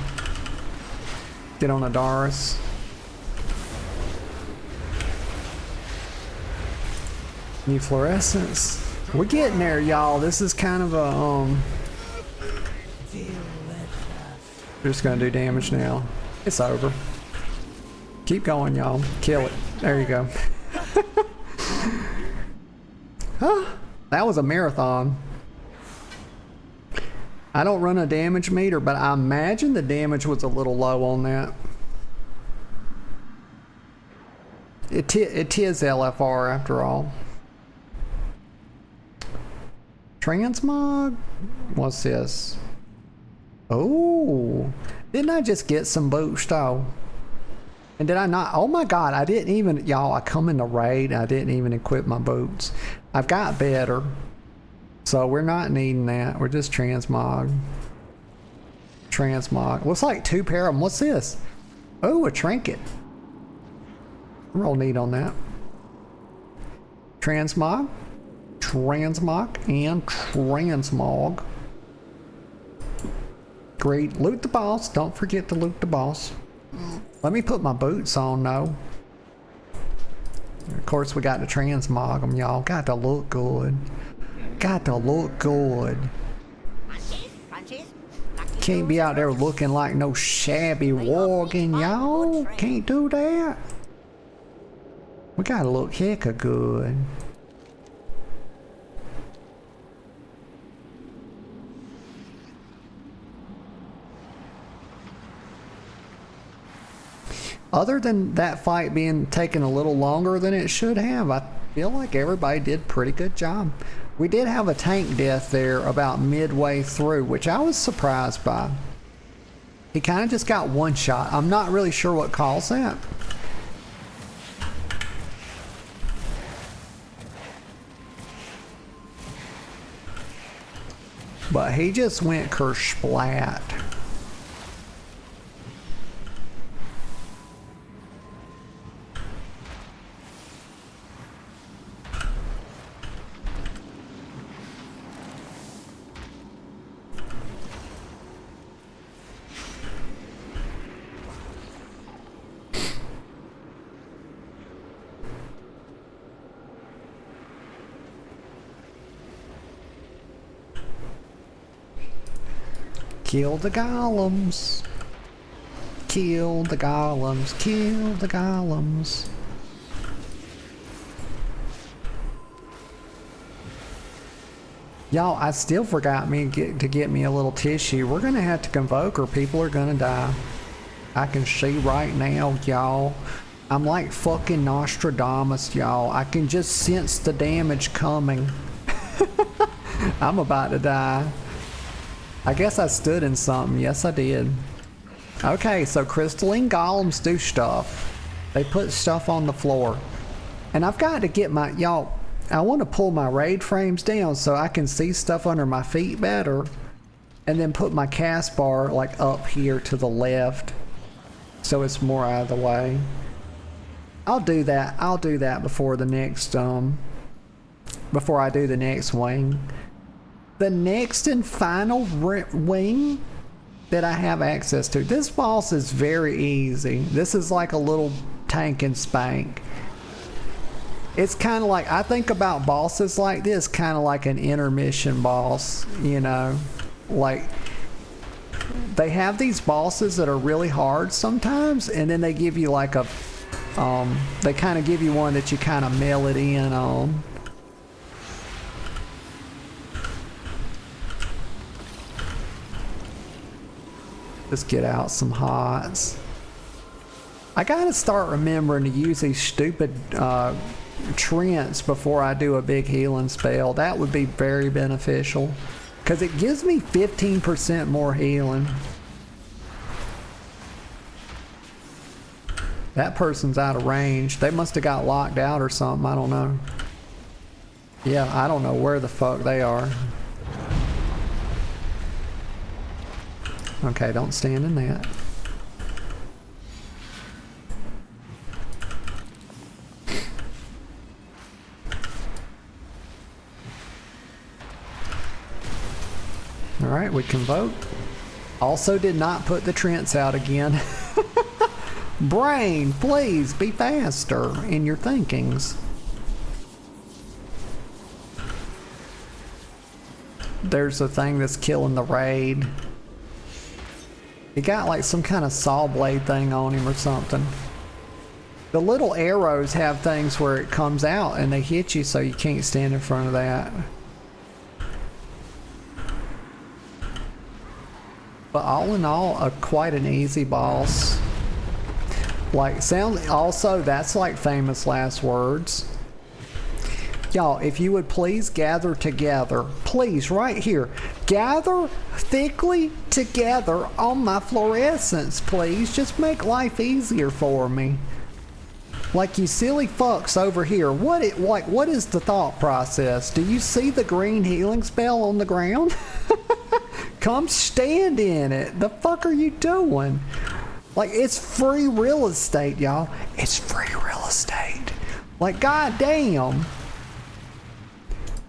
Speaker 1: Get on Adaris. New fluorescence. We're getting there, y'all. This is kind of a, we're just gonna do damage now. It's over. Keep going, y'all. Kill it. There you go. Huh? That was a marathon. I don't run a damage meter, but I imagine the damage was a little low on that. It is LFR after all. Transmog? What's this? Oh, didn't I just get some boost though? And did I not? Oh my god, I didn't even, y'all, I come in the raid, I didn't even equip my boots. I've got better. So we're not needing that. We're just transmog. Transmog. Looks like 2 pair of them. What's this? Oh, a trinket. Real neat on that. Transmog. Transmog and transmog. Great. Loot the boss. Don't forget to loot the boss. Let me put my boots on though. Of course we got to transmog them, y'all. Got to look good. Got to look good. Can't be out there looking like no shabby wargin, y'all. Can't do that. We gotta look hecka good. Other than that fight being taken a little longer than it should have, I feel like everybody did a pretty good job. We did have a tank death there about midway through, which I was surprised by. He kind of just got one shot. I'm not really sure what caused that. But he just went kersplat. Kill the golems. Kill the golems. Kill the golems. Y'all, I still forgot to get me a little tissue. We're gonna have to convoke or people are gonna die. I can see right now, y'all. I'm like fucking Nostradamus, y'all. I can just sense the damage coming. I'm about to die. I guess I stood in something. Yes, I did. Okay, so crystalline golems do stuff. They put stuff on the floor. And I've got to get my... Y'all, I want to pull my raid frames down so I can see stuff under my feet better. And then put my cast bar like up here to the left. So it's more out of the way. I'll do that. I'll do that before the next... before I do the next wing. The next and final wing that I have access to. This boss is very easy. This is like a little tank and spank. It's kind of like, I think about bosses like this, kind of like an intermission boss, you know. Like, they have these bosses that are really hard sometimes, and then they give you like a, they kind of give you one that you kind of mail it in on. Just get out some hots. I gotta start remembering to use these stupid Trents before I do a big healing spell. That would be very beneficial because it gives me 15% more healing. That person's out of range. They must have got locked out or something. I don't know. Yeah, I don't know where the fuck they are. Okay, don't stand in that. Alright, we can vote. Also did not put the Trents out again. Brain, please be faster in your thinkings. There's a thing that's killing the raid. He got like some kind of saw blade thing on him or something. The little arrows have things where it comes out and they hit you, so you can't stand in front of that. But all in all, quite an easy boss. Like, that's like famous last words. Y'all, if you would please gather together, please, right here, gather thickly together on my fluorescence, please. Just make life easier for me. Like, you silly fucks over here, what is the thought process? Do you see the green healing spell on the ground? Come stand in it. The fuck are you doing? Like, it's free real estate, y'all. It's free real estate. Like, goddamn.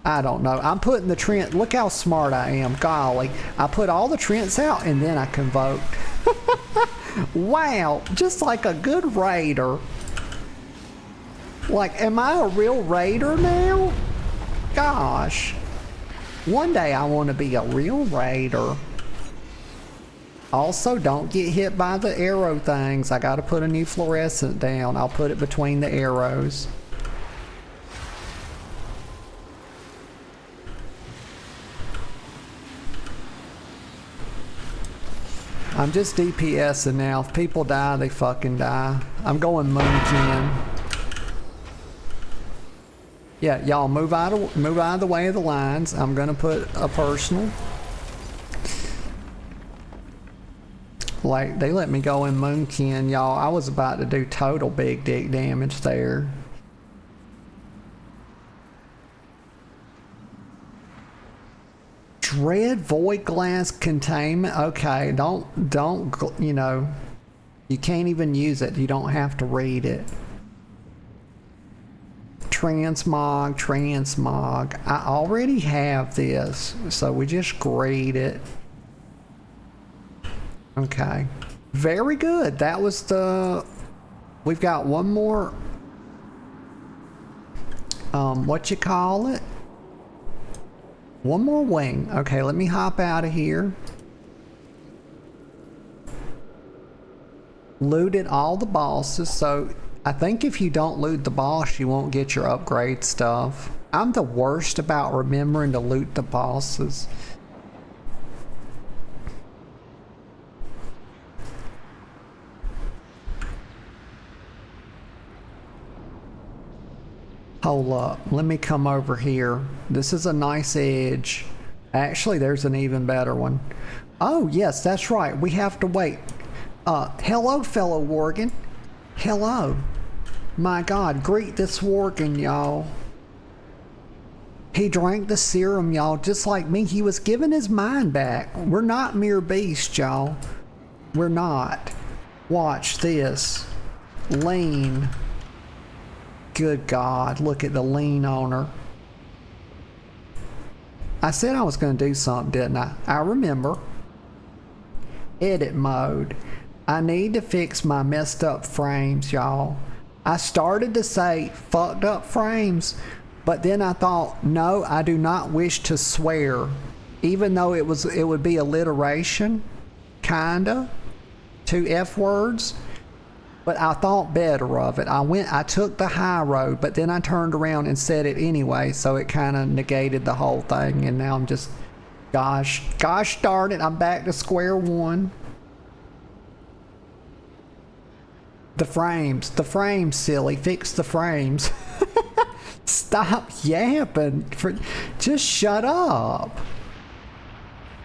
Speaker 1: I don't know. I'm putting the Trent. Look how smart I am. Golly. I put all the Trents out and then I can vote. Wow. Just like a good raider. Like, am I a real raider now? Gosh. One day I want to be a real raider. Also, don't get hit by the arrow things. I gotta put a new fluorescent down. I'll put it between the arrows. I'm just DPSing now. If people die, they fucking die. I'm going Moonkin. Yeah, y'all move out of the way of the lines. I'm gonna put a personal. Like, they let me go in Moonkin, y'all. I was about to do total big dick damage there. Dread Void Glass Containment. Okay, don't, you know, you can't even use it. You don't have to read it. Transmog. I already have this, so we just grade it. Okay. Very good. That was the... We've got one more... what you call it? One more wing. Okay, let me hop out of here. Looted all the bosses, so I think if you don't loot the boss, you won't get your upgrade stuff. I'm the worst about remembering to loot the bosses. Hold up, let me come over here. This is a nice edge. Actually, there's an even better one. Oh, yes, that's right. We have to wait. Hello, fellow Worgen. Hello. My God, greet this Worgen, y'all. He drank the serum, y'all, just like me. He was given his mind back. We're not mere beasts, y'all. We're not. Watch this. Lean. Good God, look at the lean on her. I said I was going to do something, didn't I? I remember. Edit mode. I need to fix my messed up frames, y'all. I started to say fucked up frames, but then I thought, no, I do not wish to swear. Even though it would be alliteration, kinda, 2 F words. But I thought better of it. I took the high road, but then I turned around and said it anyway, so it kind of negated the whole thing, and now I'm just, gosh darn it, I'm back to square one. The frames, silly, fix the frames. Stop yapping, just shut up.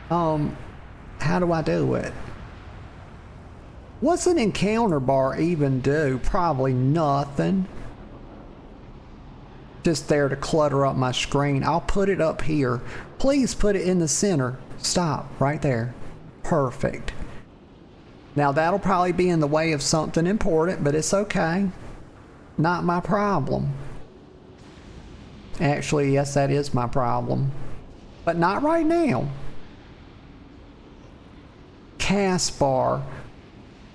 Speaker 1: How do I do it? What's an encounter bar even do? Probably nothing. Just there to clutter up my screen. I'll put it up here. Please put it in the center. Stop, right there. Perfect. Now that'll probably be in the way of something important, but it's okay. Not my problem. Actually, yes, that is my problem. But not right now. Cast bar.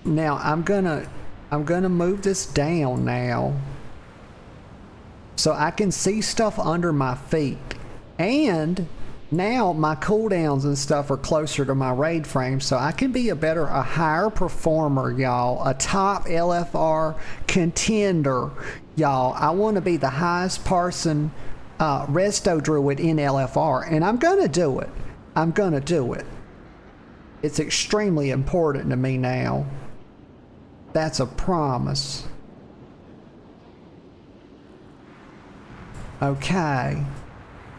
Speaker 1: Now I'm gonna move this down now so I can see stuff under my feet. And Now my cooldowns and stuff are closer to my raid frame, so I can be a higher performer, y'all. A top LFR contender, y'all. I want to be the highest person resto druid in LFR, and I'm gonna do it. I'm gonna do it. It's extremely important to me now. That's a promise. Okay.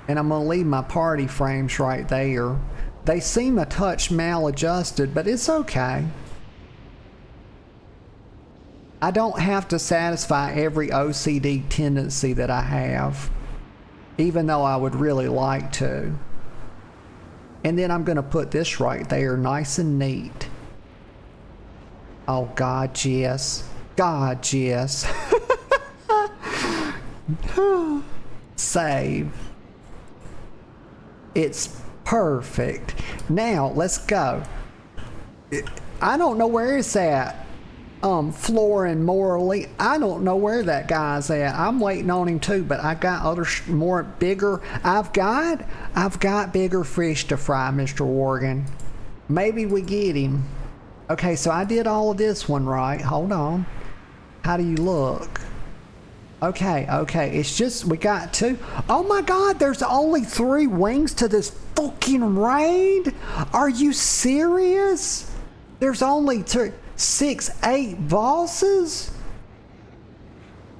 Speaker 1: And I'm gonna leave my party frames right there. They seem a touch maladjusted, but it's okay. I don't have to satisfy every OCD tendency that I have, even though I would really like to. And then I'm gonna put this right there, nice and neat. Oh God, yes. God, yes. Save. It's perfect. Now, let's go. I don't know where it's at. Flora and Morley. I don't know where that guy's at. I'm waiting on him too, but I got other more bigger. I've got bigger fish to fry, Mr. Worgen. Maybe we get him. Okay, so I did all of this one right. Hold on. How do you look? Okay, it's just, we got 2. Oh my God, there's only 3 wings to this fucking raid? Are you serious? There's only 8 bosses?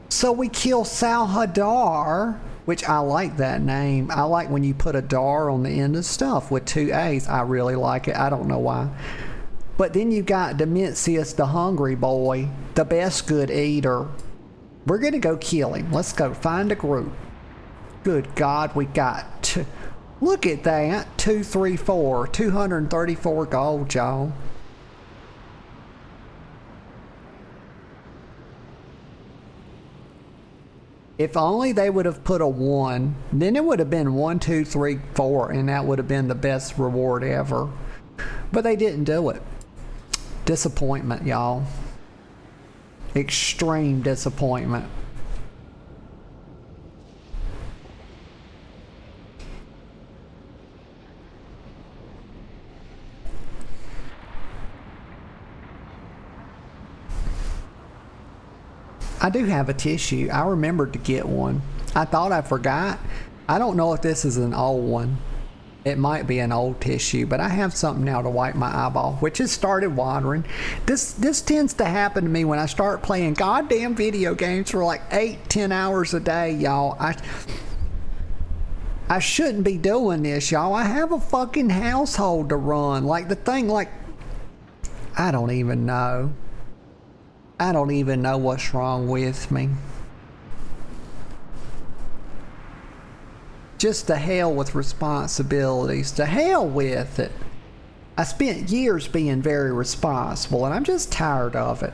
Speaker 1: So we kill Salhadar, which I like that name. I like when you put a dar on the end of stuff with 2 A's. I really like it. I don't know why. But then you got Dementius, the hungry boy, the best good eater. We're gonna go kill him. Let's go find a group. Good God, we got 2. Look at that. 2, 3, 4. 234 gold, y'all. If only they would have put a 1, then it would have been 1, 2, 3, 4, and that would have been the best reward ever. But they didn't do it. Disappointment, y'all. Extreme disappointment. I do have a tissue. I remembered to get one. I thought I forgot. I don't know if this is an old one. It might be an old tissue, but I have something now to wipe my eyeball, which has started watering. This tends to happen to me when I start playing goddamn video games for like 8-10 hours a day, y'all. I shouldn't be doing this, y'all. I have a fucking household to run. Like the thing, like, I don't even know. I don't even know what's wrong with me. Just to hell with responsibilities. To hell with it. I spent years being very responsible, and I'm just tired of it.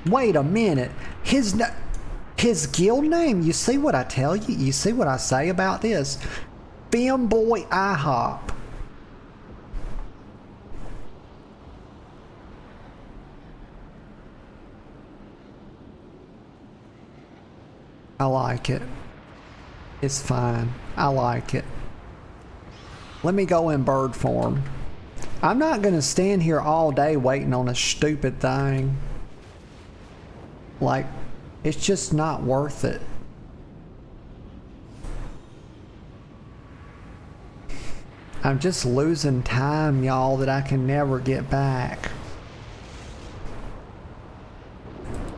Speaker 1: Wait a minute. His guild name, you see what I tell you? You see what I say about this? Femboy IHOP. I like it. It's fine. I like it. Let me go in bird form. I'm not gonna stand here all day waiting on a stupid thing. Like, it's just not worth it. I'm just losing time, y'all, that I can never get back.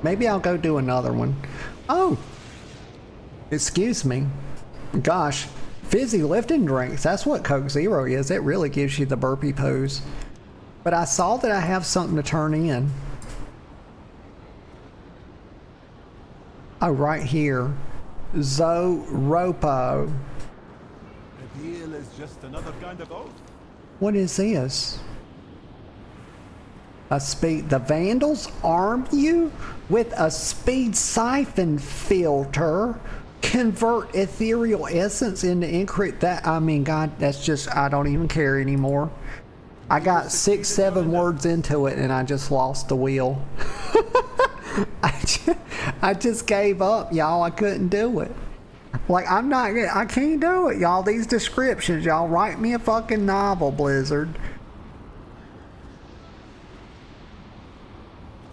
Speaker 1: Maybe I'll go do another one. Oh! Excuse me. Gosh, fizzy lifting drinks. That's what Coke Zero is. It really gives you the burpee poos. But I saw that I have something to turn in. Oh, right here. Zoropo.
Speaker 6: The deal is just another kind of oath.
Speaker 1: What is this? The Vandals arm you with a speed siphon filter. Convert ethereal essence into encrypt that. I mean, God, that's just, I don't even care anymore. I got 6-7 words into it and I just lost the wheel. I I just gave up, y'all. I couldn't do it. Like, I can't do it, y'all. These descriptions, y'all. Write me a fucking novel, Blizzard.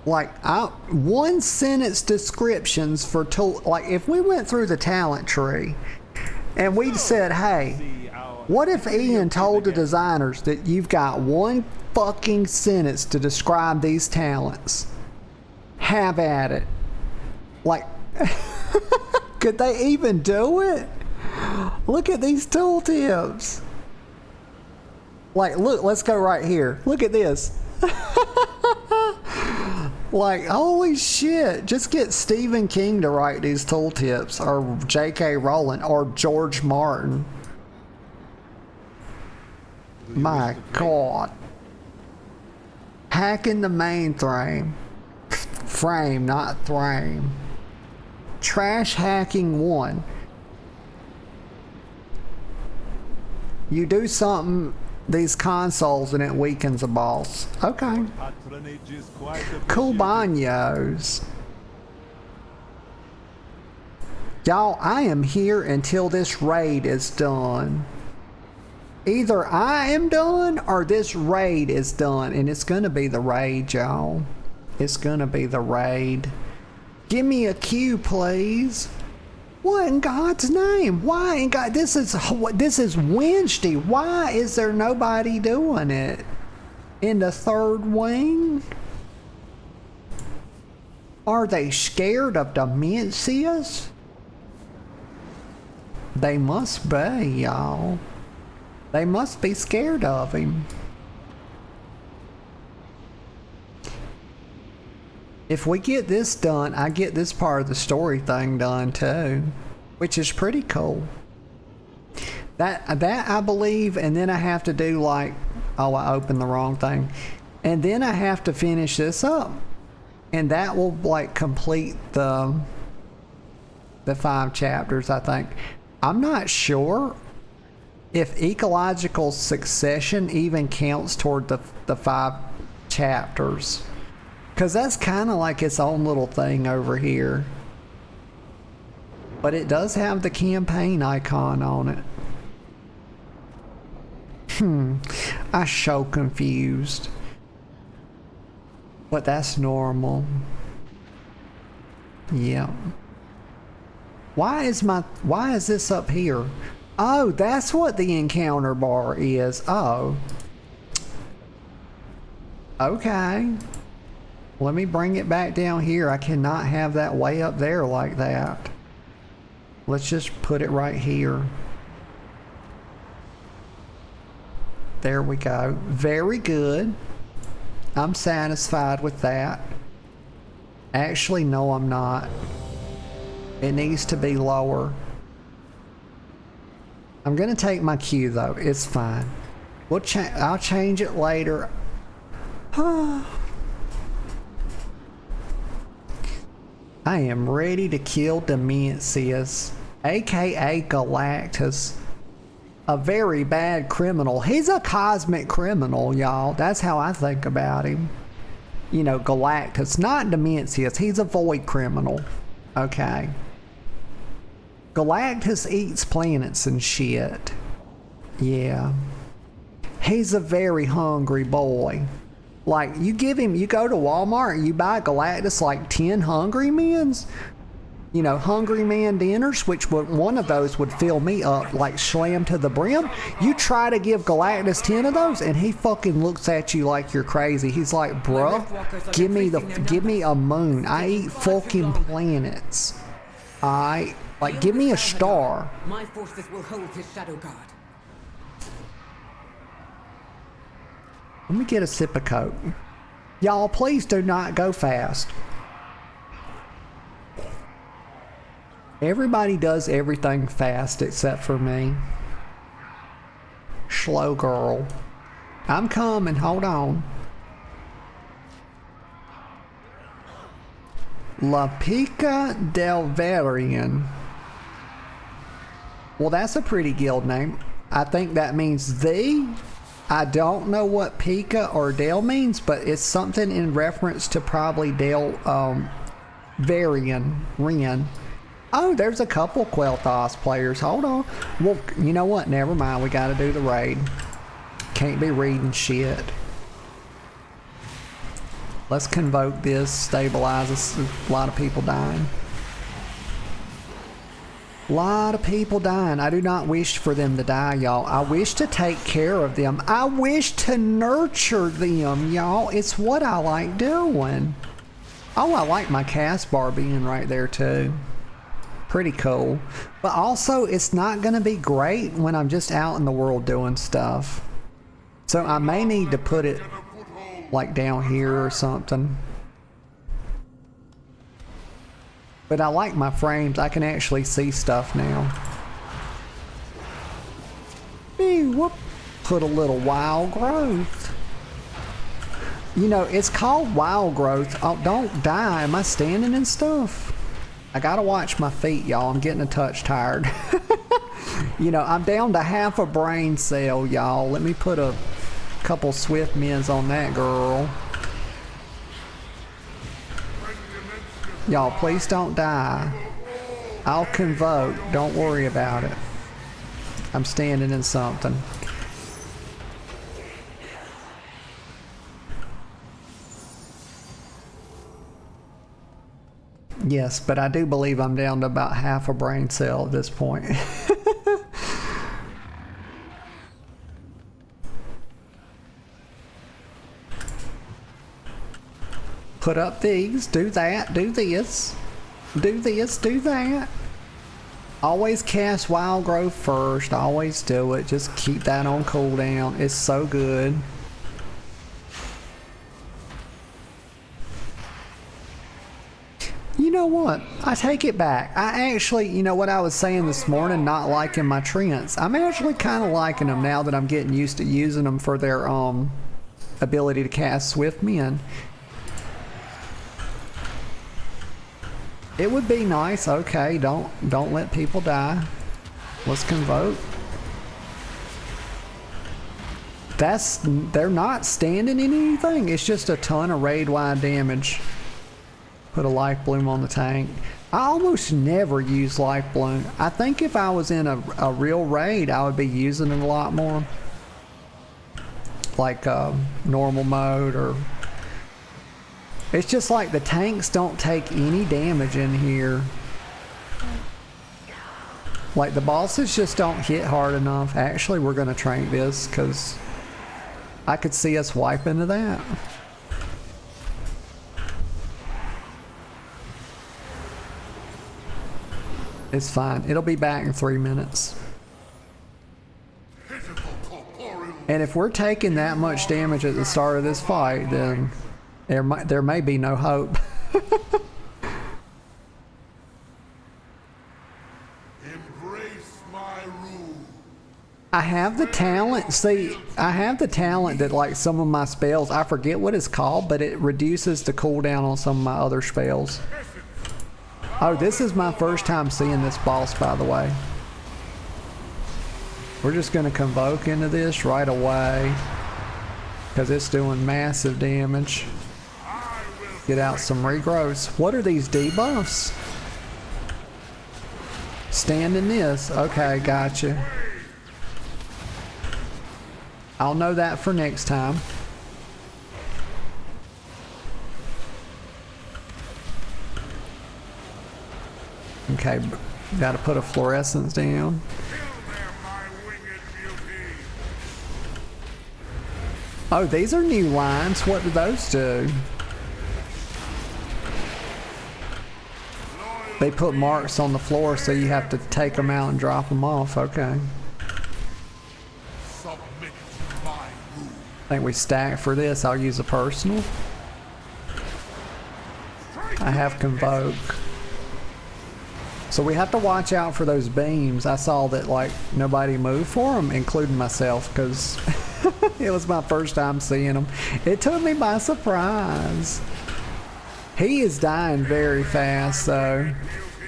Speaker 1: Like, one sentence descriptions for like, if we went through the talent tree and we said, hey, what if Ian told the designers that you've got one fucking sentence to describe these talents? Have at it. Like, could they even do it? Look at these tooltips. Like, look, let's go right here. Look at this. Like, holy shit. Just get Stephen King to write these tooltips, or J.K. Rowling, or George Martin. My God. Hacking the mainframe. Frame, not frame. Trash hacking 1. You do something, these consoles, and it weakens a boss. Okay. Cool banos. Y'all, I am here until this raid is done. Either I am done or this raid is done. And it's gonna be the raid, y'all. It's gonna be the raid. Give me a cue, please. What in God's name? Why in God? This is Wednesday. Why is there nobody doing it? In the third wing? Are they scared of Dementius? They must be, y'all. They must be scared of him. If we get this done, I get this part of the story thing done too, which is pretty cool. That I believe, and then I have to do like, oh, I opened the wrong thing, and then I have to finish this up, and that will like complete the 5 chapters, I think. I'm not sure if ecological succession even counts toward the 5 chapters. Because that's kind of like its own little thing over here. But it does have the campaign icon on it. I'm so confused. But that's normal. Yeah. Why is this up here? Oh, that's what the encounter bar is. Oh. Okay. Let me bring it back down here. I cannot have that way up there like that. Let's just put it right here. There we go. Very good. I'm satisfied with that. Actually, no, I'm not. It needs to be lower. I'm gonna take my cue though. It's fine. I'll change it later. I am ready to kill Dementius, aka Galactus. A very bad criminal. He's a cosmic criminal, y'all. That's how I think about him. You know, Galactus, not Dementius. He's a void criminal. Okay. Galactus eats planets and shit. Yeah. He's a very hungry boy. Like, you go to Walmart and you buy Galactus like 10 Hungry Men's. You know, Hungry Man dinners, which one of those would fill me up, like slam to the brim. You try to give Galactus 10 of those and he fucking looks at you like you're crazy. He's like, bruh, give me a moon. I eat fucking planets. Like, give me a star.
Speaker 4: My forces will hold his shadow guard.
Speaker 1: Let me get a sip of Coke. Y'all, please do not go fast. Everybody does everything fast except for me. Slow girl. I'm coming, hold on. La Pica del Varian. Well, that's a pretty guild name. I think that means the. I don't know what Pica or Del means, but it's something in reference to probably Del Varian. Ren. Oh, there's a couple Quel'Thos players. Hold on. Well, you know what? Never mind. We gotta do the raid. Can't be reading shit. Let's convoke this. Stabilize us. A lot of people dying. A lot of people dying. I do not wish for them to die, y'all. I wish to take care of them. I wish to nurture them, y'all. It's what I like doing. Oh, I like my cast bar being right there, too. Pretty cool. But also, it's not going to be great when I'm just out in the world doing stuff. So I may need to put it like down here or something. But I like my frames. I can actually see stuff now. Whoop. Put a little wild growth. You know, it's called wild growth. Oh, don't die. Am I standing and stuff? I gotta watch my feet, y'all. I'm getting a touch tired. You know, I'm down to half a brain cell, y'all. Let me put a couple swift mins on that girl. Y'all, please don't die. I'll convoke. Don't worry about it. I'm standing in something. Yes, but I do believe I'm down to about half a brain cell at this point. Put up these, do that, do this, do this, do that. Always cast wild growth first, always do it. Just keep that on cooldown. It's so good. You know what? I take it back. I actually, you know what I was saying this morning, not liking my Trents. I'm actually kind of liking them now that I'm getting used to using them for their ability to cast Swift Men. It would be nice. Okay, don't let people die. Let's convoke. They're not standing in anything. It's just a ton of raid-wide damage. Put a life bloom on the tank. I almost never use life bloom. I think if I was in a real raid, I would be using it a lot more. Like normal mode or... It's just like the tanks don't take any damage in here. Like the bosses just don't hit hard enough. Actually, we're going to train this because I could see us wipe into that. It's fine. It'll be back in 3 minutes. And if we're taking that much damage at the start of this fight, then there may be no hope.
Speaker 6: Embrace my rule.
Speaker 1: I have the talent. See, I have the talent that like some of my spells, I forget what it's called, but it reduces the cooldown on some of my other spells. Oh, this is my first time seeing this boss, by the way. We're just going to convoke into this right away because it's doing massive damage. Get out some regrowths. What are these debuffs? Stand in this. Okay, gotcha. I'll know that for next time. Okay, gotta put a fluorescence down. Oh, these are new lines. What do those do? They put marks on the floor so you have to take them out and drop them off. Okay. I think we stack for this. I'll use a personal. I have convoke. So we have to watch out for those beams. I saw that like nobody moved for them, including myself, because it was my first time seeing them. It took me by surprise. He is dying very fast, so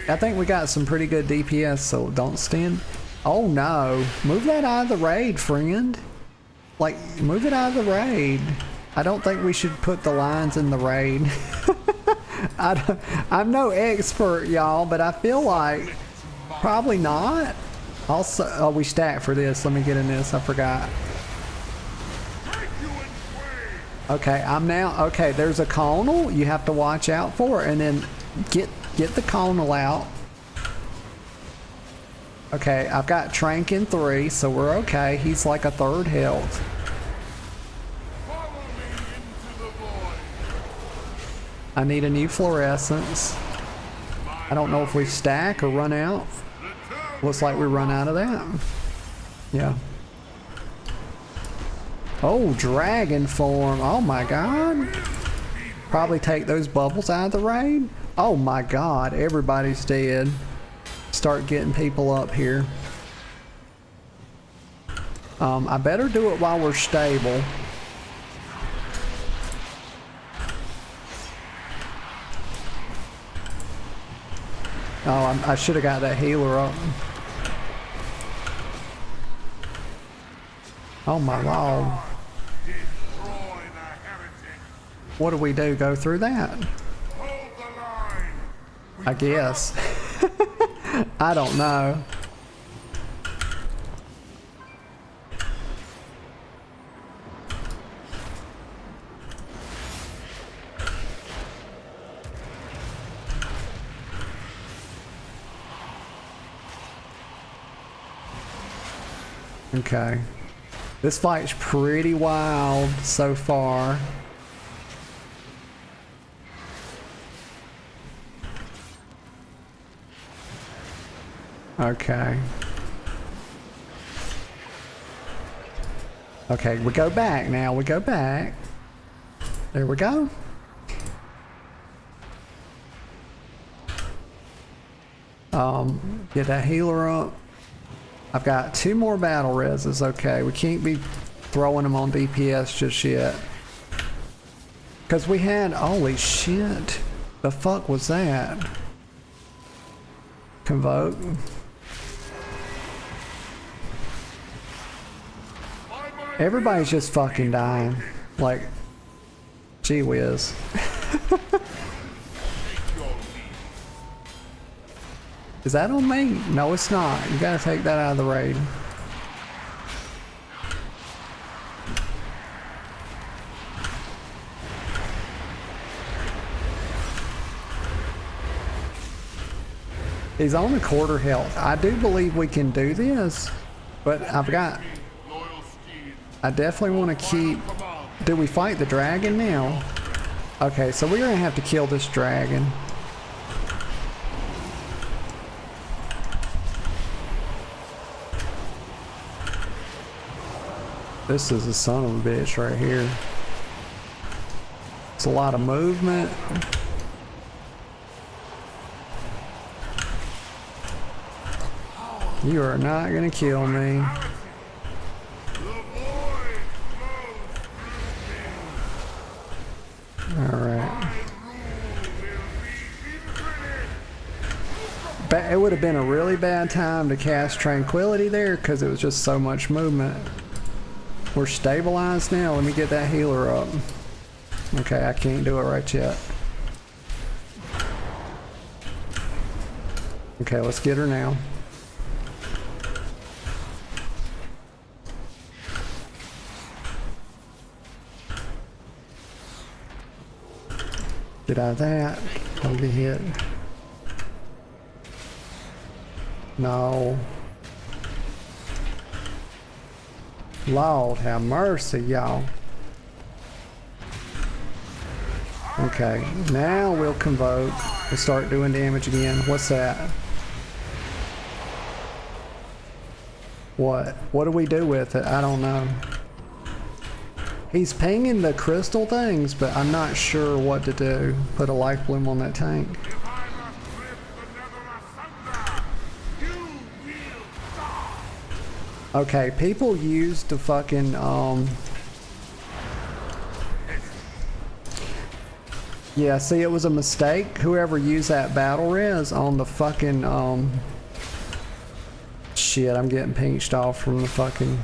Speaker 1: I think we got some pretty good DPS, so don't stand. Oh no, move that out of the raid, friend. Like, move it out of the raid. I don't think we should put the lines in the raid. I'm no expert, y'all, but I feel like probably not. Also, oh, we stacked for this. Let me get in this. I forgot. Okay, I'm now. Okay, there's a conal. You have to watch out for, and then get the conal out. Okay, I've got Trank in 3, so we're okay. He's like a third health. I need a new fluorescence. I don't know if we stack or run out. Looks like we run out of that. Yeah. Oh, dragon form. Oh my god. Probably take those bubbles out of the raid. Oh my god, everybody's dead. Start getting people up here. I better do it while we're stable. Oh, I should have got that healer up. Oh my lord. What do we do? Go through that? I guess. I don't know. Okay. This fight's pretty wild so far. Okay. Okay, we go back now. We go back. There we go. Get that healer up. I've got 2 more battle reses. Okay, we can't be throwing them on DPS just yet. Because we had, holy shit. The fuck was that? Convoke. Everybody's just fucking dying. Like, gee whiz. Is that on me? No, it's not. You gotta take that out of the raid. He's on a quarter health. I do believe we can do this, but I definitely want to keep... Do we fight the dragon now? Okay, so we're gonna have to kill this dragon. This is a son of a bitch right here. It's a lot of movement. You are not gonna kill me. Alright. It would have been a really bad time to cast Tranquility there because it was just so much movement. We're stabilized now. Let me get that healer up. Okay, I can't do it right yet. Okay, let's get her now. Get out of that. Don't get hit. No. Lord have mercy, y'all. Okay, now we'll convoke. We'll start doing damage again. What's that? What? What do we do with it? I don't know. He's pinging the crystal things, but I'm not sure what to do. Put a life bloom on that tank. Okay, people used the fucking, yeah, see, it was a mistake. Whoever used that battle res on the fucking, shit, I'm getting pinched off from the fucking...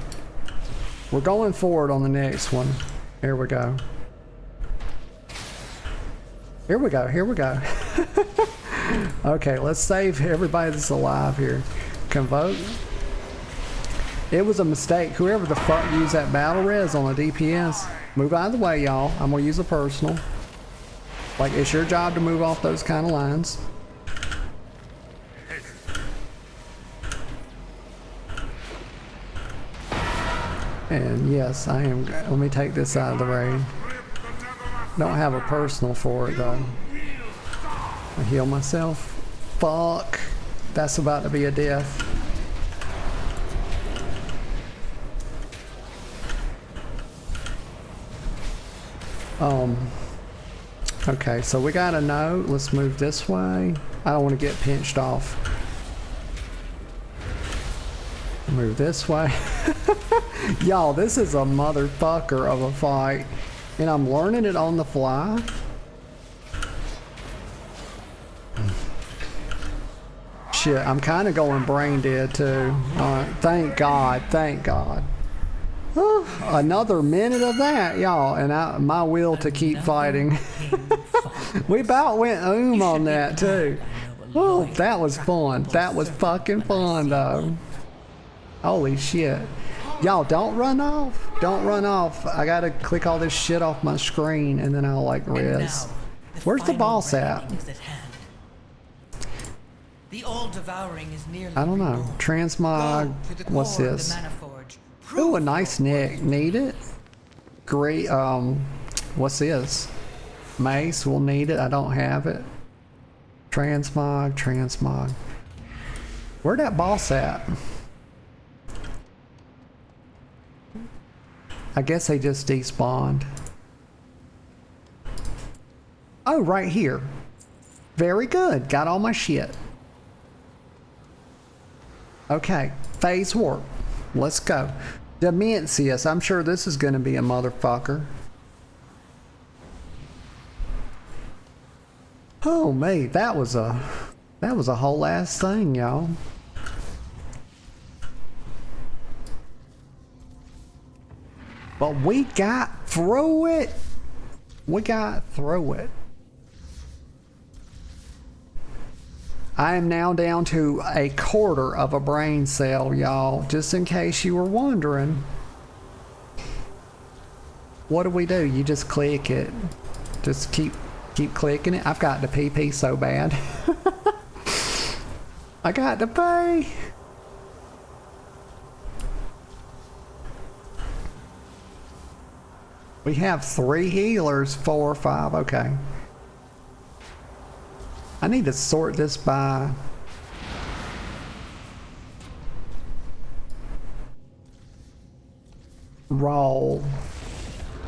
Speaker 1: We're going forward on the next one. There we go. Here we go, here we go. Okay, let's save everybody that's alive here. Convoke. It was a mistake. Whoever the fuck used that battle res on the DPS, move out of the way, y'all. I'm gonna use a personal. Like, it's your job to move off those kind of lines. And yes, I am. Let me take this out of the raid. Don't have a personal for it though. I heal myself. Fuck. That's about to be a death. Okay, so we got a note. Let's move this way. I don't want to get pinched off. Move this way. Y'all, this is a motherfucker of a fight. And I'm learning it on the fly. Shit, I'm kind of going brain dead too. Thank God, thank God. Another minute of that, y'all, and my will to keep fighting. We about went on that too. Oh, that was fun. That was fucking fun though. Holy shit. Y'all, don't run off. Don't run off. I gotta click all this shit off my screen and then I'll like res. Where's the boss at?
Speaker 5: The all devouring is nearly
Speaker 1: I don't know. Transmog. What's this? Ooh, a nice neck. Need it? Great. What's this? Mace. We'll need it. I don't have it. Transmog. Transmog. Where'd that boss at? I guess they just despawned. Oh, right here. Very good. Got all my shit. Okay. Phase warp. Let's go. Dementius. I'm sure this is going to be a motherfucker. Oh, mate. That was a whole ass thing, y'all. But we got through it. We got through it. I am now down to a quarter of a brain cell, y'all. Just in case you were wondering. What do? You just click it. Just keep clicking it. I've got the PP so bad. I got to pay. We have 3 healers, 4 or 5. Okay. I need to sort this by role.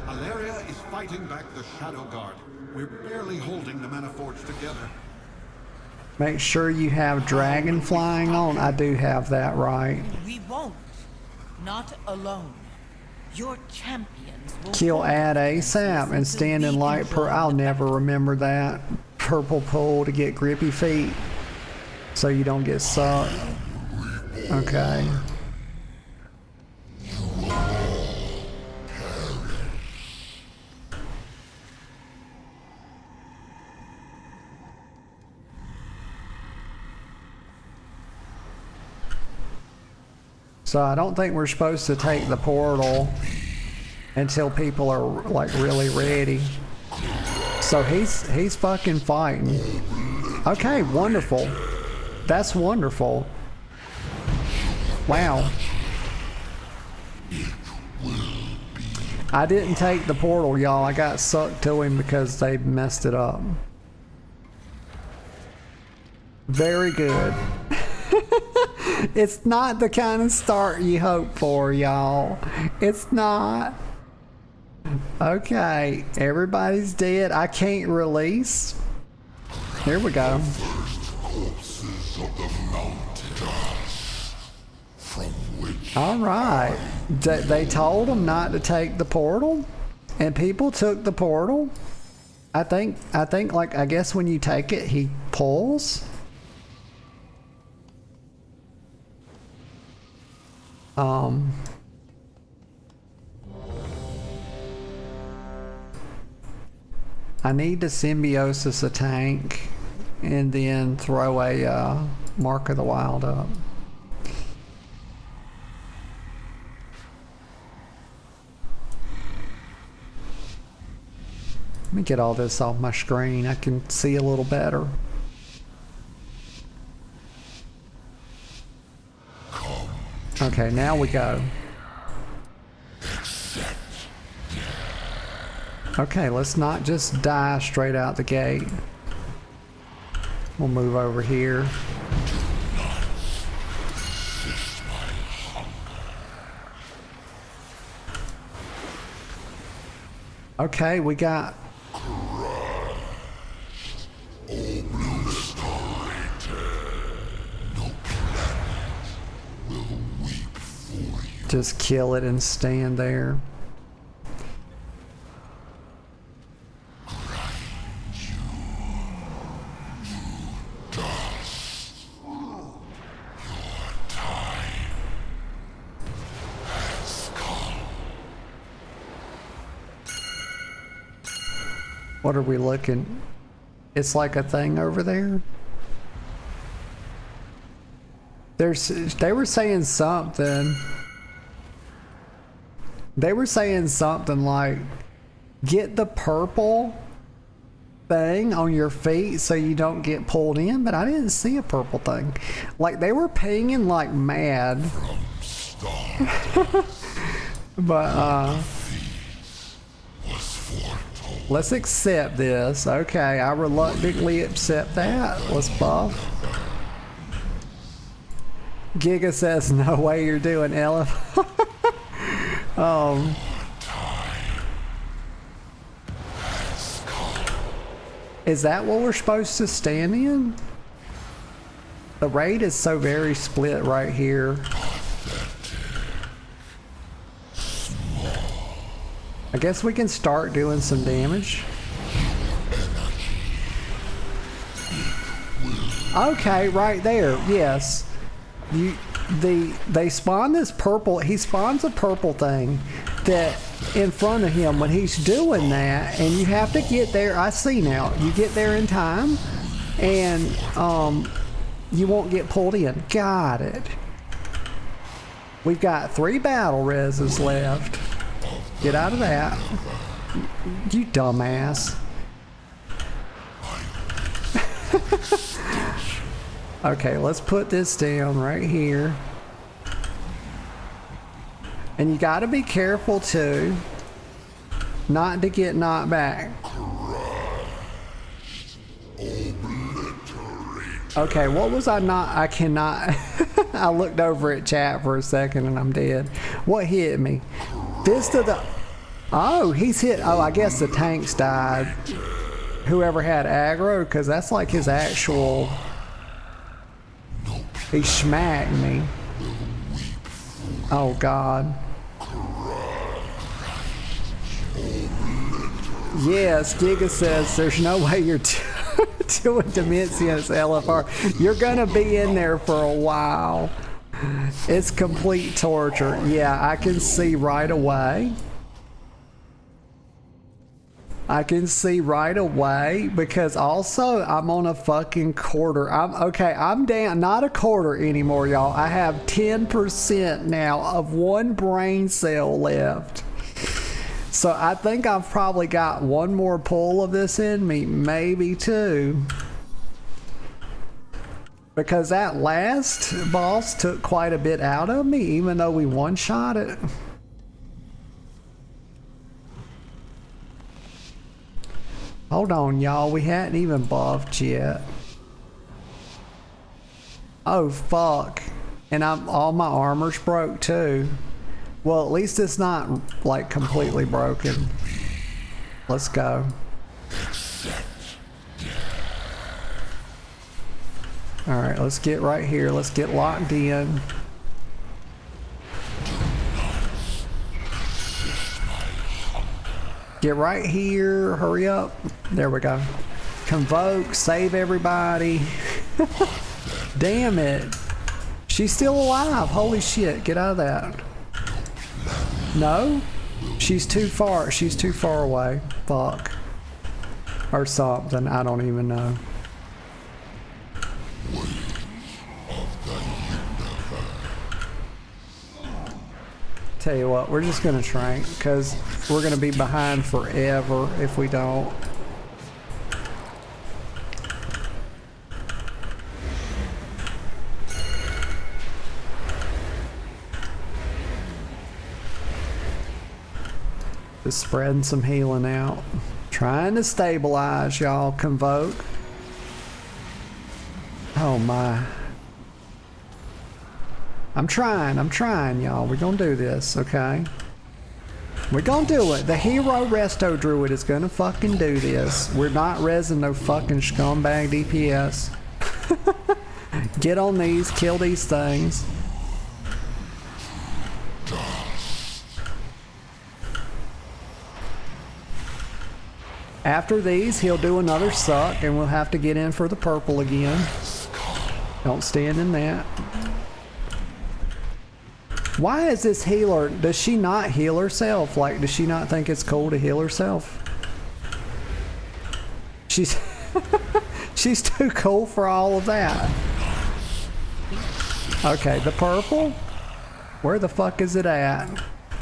Speaker 6: Alaria is fighting back the Shadow Guard. We're barely holding the Manaforge together.
Speaker 1: Make sure you have dragon flying on. I do have that, right?
Speaker 5: We won't. Not alone. Your champions will
Speaker 1: Kill ad ASAP and stand in light per. I'll never remember that. Purple pool to get grippy feet so you don't get sucked. Okay. So I don't think we're supposed to take the portal until people are like really ready. So he's fucking fighting. Okay, wonderful. That's wonderful. Wow. I didn't take the portal, y'all. I got sucked to him because they messed it up. Very good. It's not the kind of start you hope for, y'all. It's not. Okay, everybody's dead. I can't release. Here we go. All right. They told them not to take the portal, and people took the portal. I think like, I guess when you take it, he pulls. I need to symbiosis a tank and then throw a Mark of the Wild up. Let me get all this off my screen. I can see a little better. Okay, now we go. Okay, let's not just die straight out the gate. We'll move over here. Okay, we got... Just kill it and stand there. What are we looking? It's like a thing over there. They were saying something. They were saying something like, get the purple thing on your feet so you don't get pulled in, but I didn't see a purple thing. Like, they were pinging like mad. But, let's accept this. Okay, I reluctantly accept that. Let's buff. Giga says, no way you're doing LFR. Is that what we're supposed to stand in? The raid is so very split right here. I guess we can start doing some damage. Okay, right there. Yes. They spawn this purple. He spawns a purple thing that in front of him when he's doing that, and you have to get there. I see now. You get there in time, and you won't get pulled in. Got it. We've got 3 battle reses left. Get out of that. You dumbass. Okay, let's put this down right here. And you gotta be careful too, not to get knocked back. Okay, what was I not? I cannot. I looked over at chat for a second and I'm dead. What hit me? Fist of the... Oh, he's hit... Oh, I guess the tanks died. Whoever had aggro, because that's like his actual... He smacked me. Oh, God. Yes, Giga says there's no way you're doing Dementius LFR. You're going to be in there for a while. It's complete torture. Yeah, I can see right away. I can see right away because also I'm on a fucking quarter. I'm down, not a quarter anymore, y'all. I have 10% now of 1 brain cell left. So I think I've probably got 1 more pull of this in me, maybe 2. Because that last boss took quite a bit out of me, even though we one-shot it. Hold on, y'all. We hadn't even buffed yet. Oh, fuck. And all my armor's broke, too. Well, at least it's not, like, completely broken. Let's go. Alright, let's get right here. Let's get locked in. Get right here. Hurry up. There we go. Convoke. Save everybody. Damn it. She's still alive. Holy shit. Get out of that. No? She's too far. She's too far away. Fuck. Or something, I don't even know. Tell you what, we're just gonna shrink, because we're gonna be behind forever if we don't. Just spreading some healing out. Trying to stabilize, y'all. Convoke. Oh my. I'm trying, y'all. We're gonna do this, okay? We're gonna do it. The hero resto druid is gonna fucking do this. We're not resin no fucking scumbag DPS. Get on these, kill these things. After these, he'll do another suck, and we'll have to get in for the purple again. Don't stand in that. Why is this healer, does she not heal herself? Like, does she not think it's cool to heal herself? She's she's too cool for all of that. Okay, the purple? Where the fuck is it at?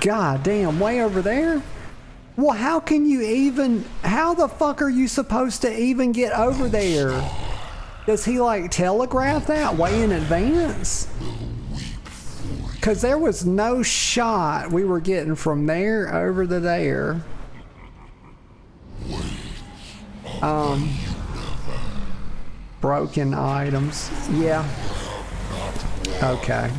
Speaker 1: God damn, way over there? Well, how can you even, how the fuck are you supposed to even get over there? Does he like telegraph that way in advance? Because there was no shot we were getting from there over to there. Broken items. Yeah. Okay.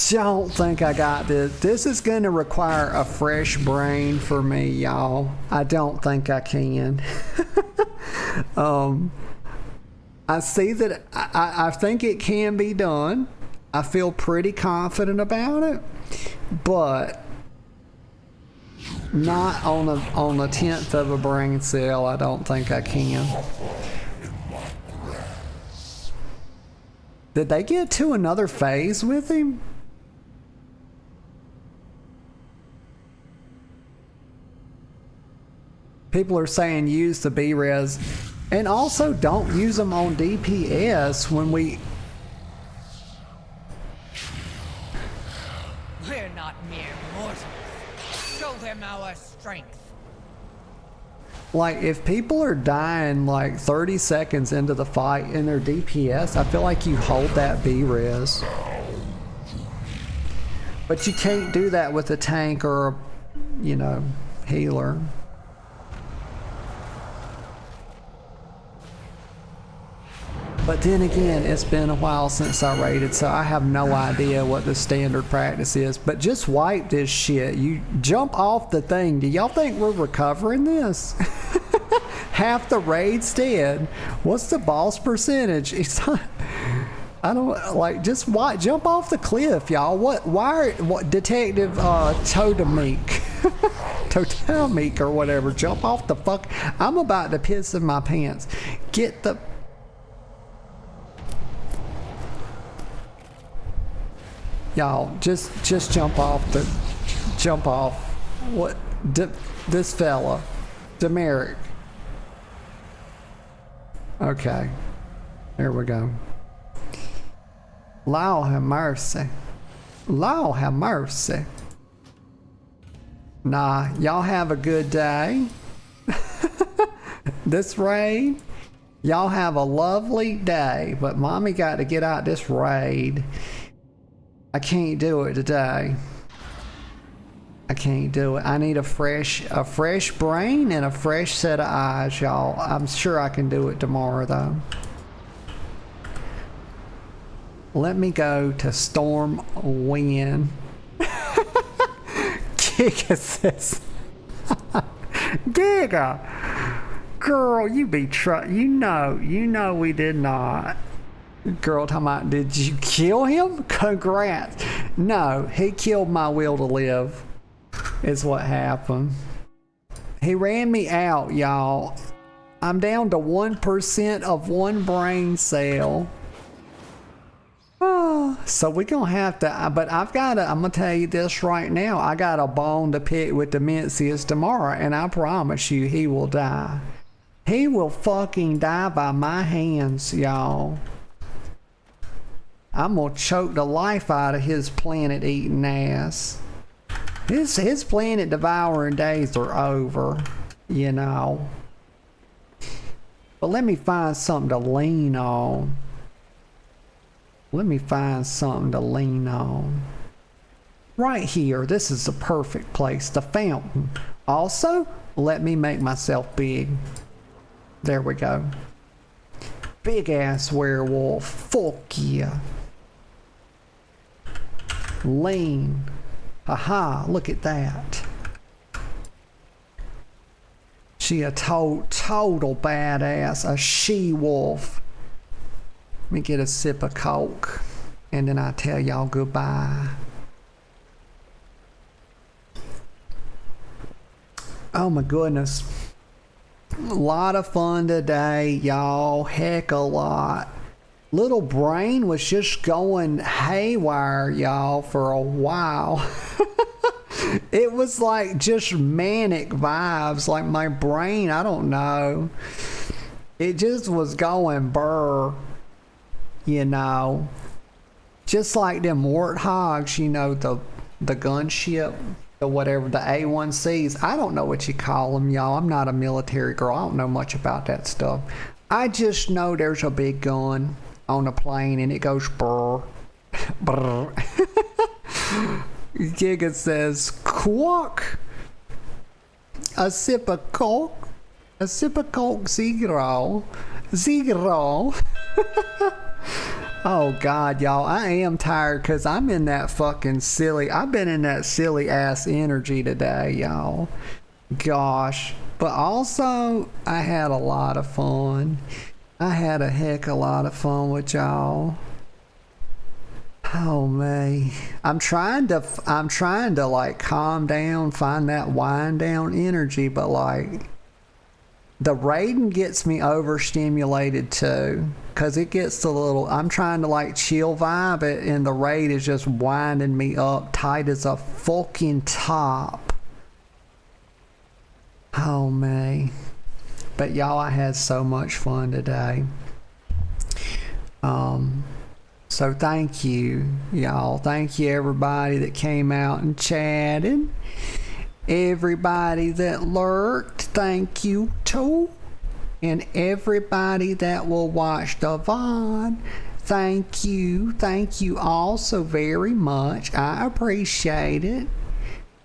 Speaker 1: Don't think I got this. This is going to require a fresh brain for me, y'all. I don't think I can. I see that I think it can be done. I feel pretty confident about it, but not on a tenth of a brain cell. I don't think I can. Did they get to another phase with him? People are saying use the B-res. And also don't use them on DPS when we...
Speaker 5: We're not mere mortals. Show them our strength.
Speaker 1: Like, if people are dying like 30 seconds into the fight in their DPS, I feel like you hold that B-res. But you can't do that with a tank or a, you know, healer. But then again, it's been a while since I raided, so I have no idea what the standard practice is. But just wipe this shit. You jump off the thing. Do y'all think we're recovering this? Half the raid's dead. What's the boss percentage? It's not, I don't like, just jump off the cliff, y'all. What Detective Totemic Totemic or whatever, jump off the fuck. I'm about to piss in my pants. Get the y'all, just jump off. What? This fella, Demeric. Okay, there we go. Lord have mercy. Lord have mercy. Nah, y'all have a good day. This raid, y'all have a lovely day. But mommy got to get out this raid. I can't do it today. I can't do it. I need a fresh brain and a fresh set of eyes, y'all. I'm sure I can do it tomorrow, though. Let me go to Stormwind. Giga says, Giga, girl, you be you know we did not. Girl talking about, did you kill him? Congrats. No, he killed my will to live, is what happened. He ran me out, y'all. I'm down to 1% of one brain cell. Oh. So we're gonna have to, but I'm gonna tell you this right now. I got a bone to pick with Dementius tomorrow, and I promise you he will die. He will fucking die by my hands, y'all. I'm gonna choke the life out of his planet eating ass. His planet devouring days are over, you know. But let me find something to lean on. Let me find something to lean on. Right here, this is the perfect place, the fountain. Also, let me make myself big. There we go. Big ass werewolf. Fuck yeah. Lean. Haha, look at that. She a total badass. A she-wolf. Let me get a sip of Coke. And then I tell y'all goodbye. Oh my goodness. A lot of fun today, y'all. Heck a lot. Little brain was just going haywire, y'all, for a while. It was like just manic vibes. Like my brain, I don't know. It just was going burr. You know. Just like them warthogs, you know, the gunship. The whatever, the A1Cs. I don't know what you call them, y'all. I'm not a military girl. I don't know much about that stuff. I just know there's a big gun on a plane and it goes brr. Brr. Giga says, quack. A sip of Coke. A sip of Coke zero. Zero. Oh God, y'all, I am tired because I'm in that fucking silly, I've been in that silly ass energy today, y'all. Gosh. But also, I had a lot of fun. I had a heck of a lot of fun with y'all. Oh man. I'm trying to like calm down, find that wind down energy, but like the raiding gets me overstimulated too. Cause it gets a little, I'm trying to like chill vibe it and the raid is just winding me up tight as a fucking top. Oh man. But y'all, I had so much fun today. So thank you, y'all. Thank you everybody that came out and chatted. Everybody that lurked, thank you too. And everybody that will watch the VOD, thank you all so very much. I appreciate it,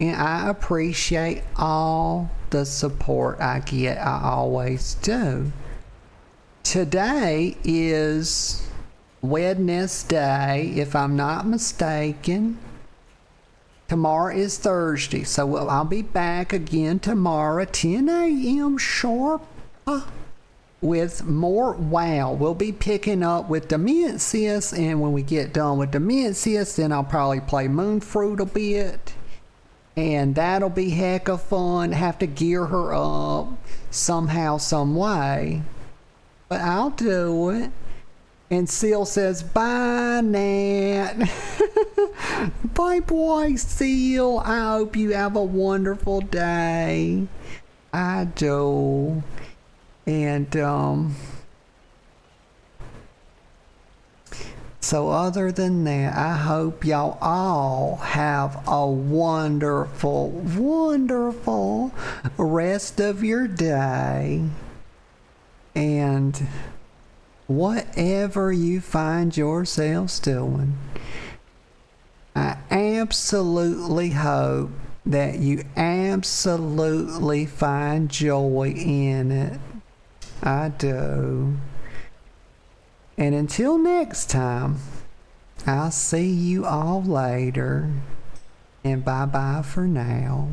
Speaker 1: and I appreciate all the support I get. I always do. Today is Wednesday, if I'm not mistaken. Tomorrow is Thursday, so I'll be back again tomorrow, 10 a.m. sharp. With more WoW. We'll be picking up with Dementius, and when we get done with Dementius, then I'll probably play Moonfruit a bit, and that'll be heck of fun. Have to gear her up somehow, some way, but I'll do it. And Seal says, bye, Nat. Bye, boy, Seal. I hope you have a wonderful day. I do. And so other than that, I hope y'all all have a wonderful, wonderful rest of your day. And whatever you find yourselves doing, I absolutely hope that you absolutely find joy in it. I do. And until next time, I'll see you all later. And bye-bye for now.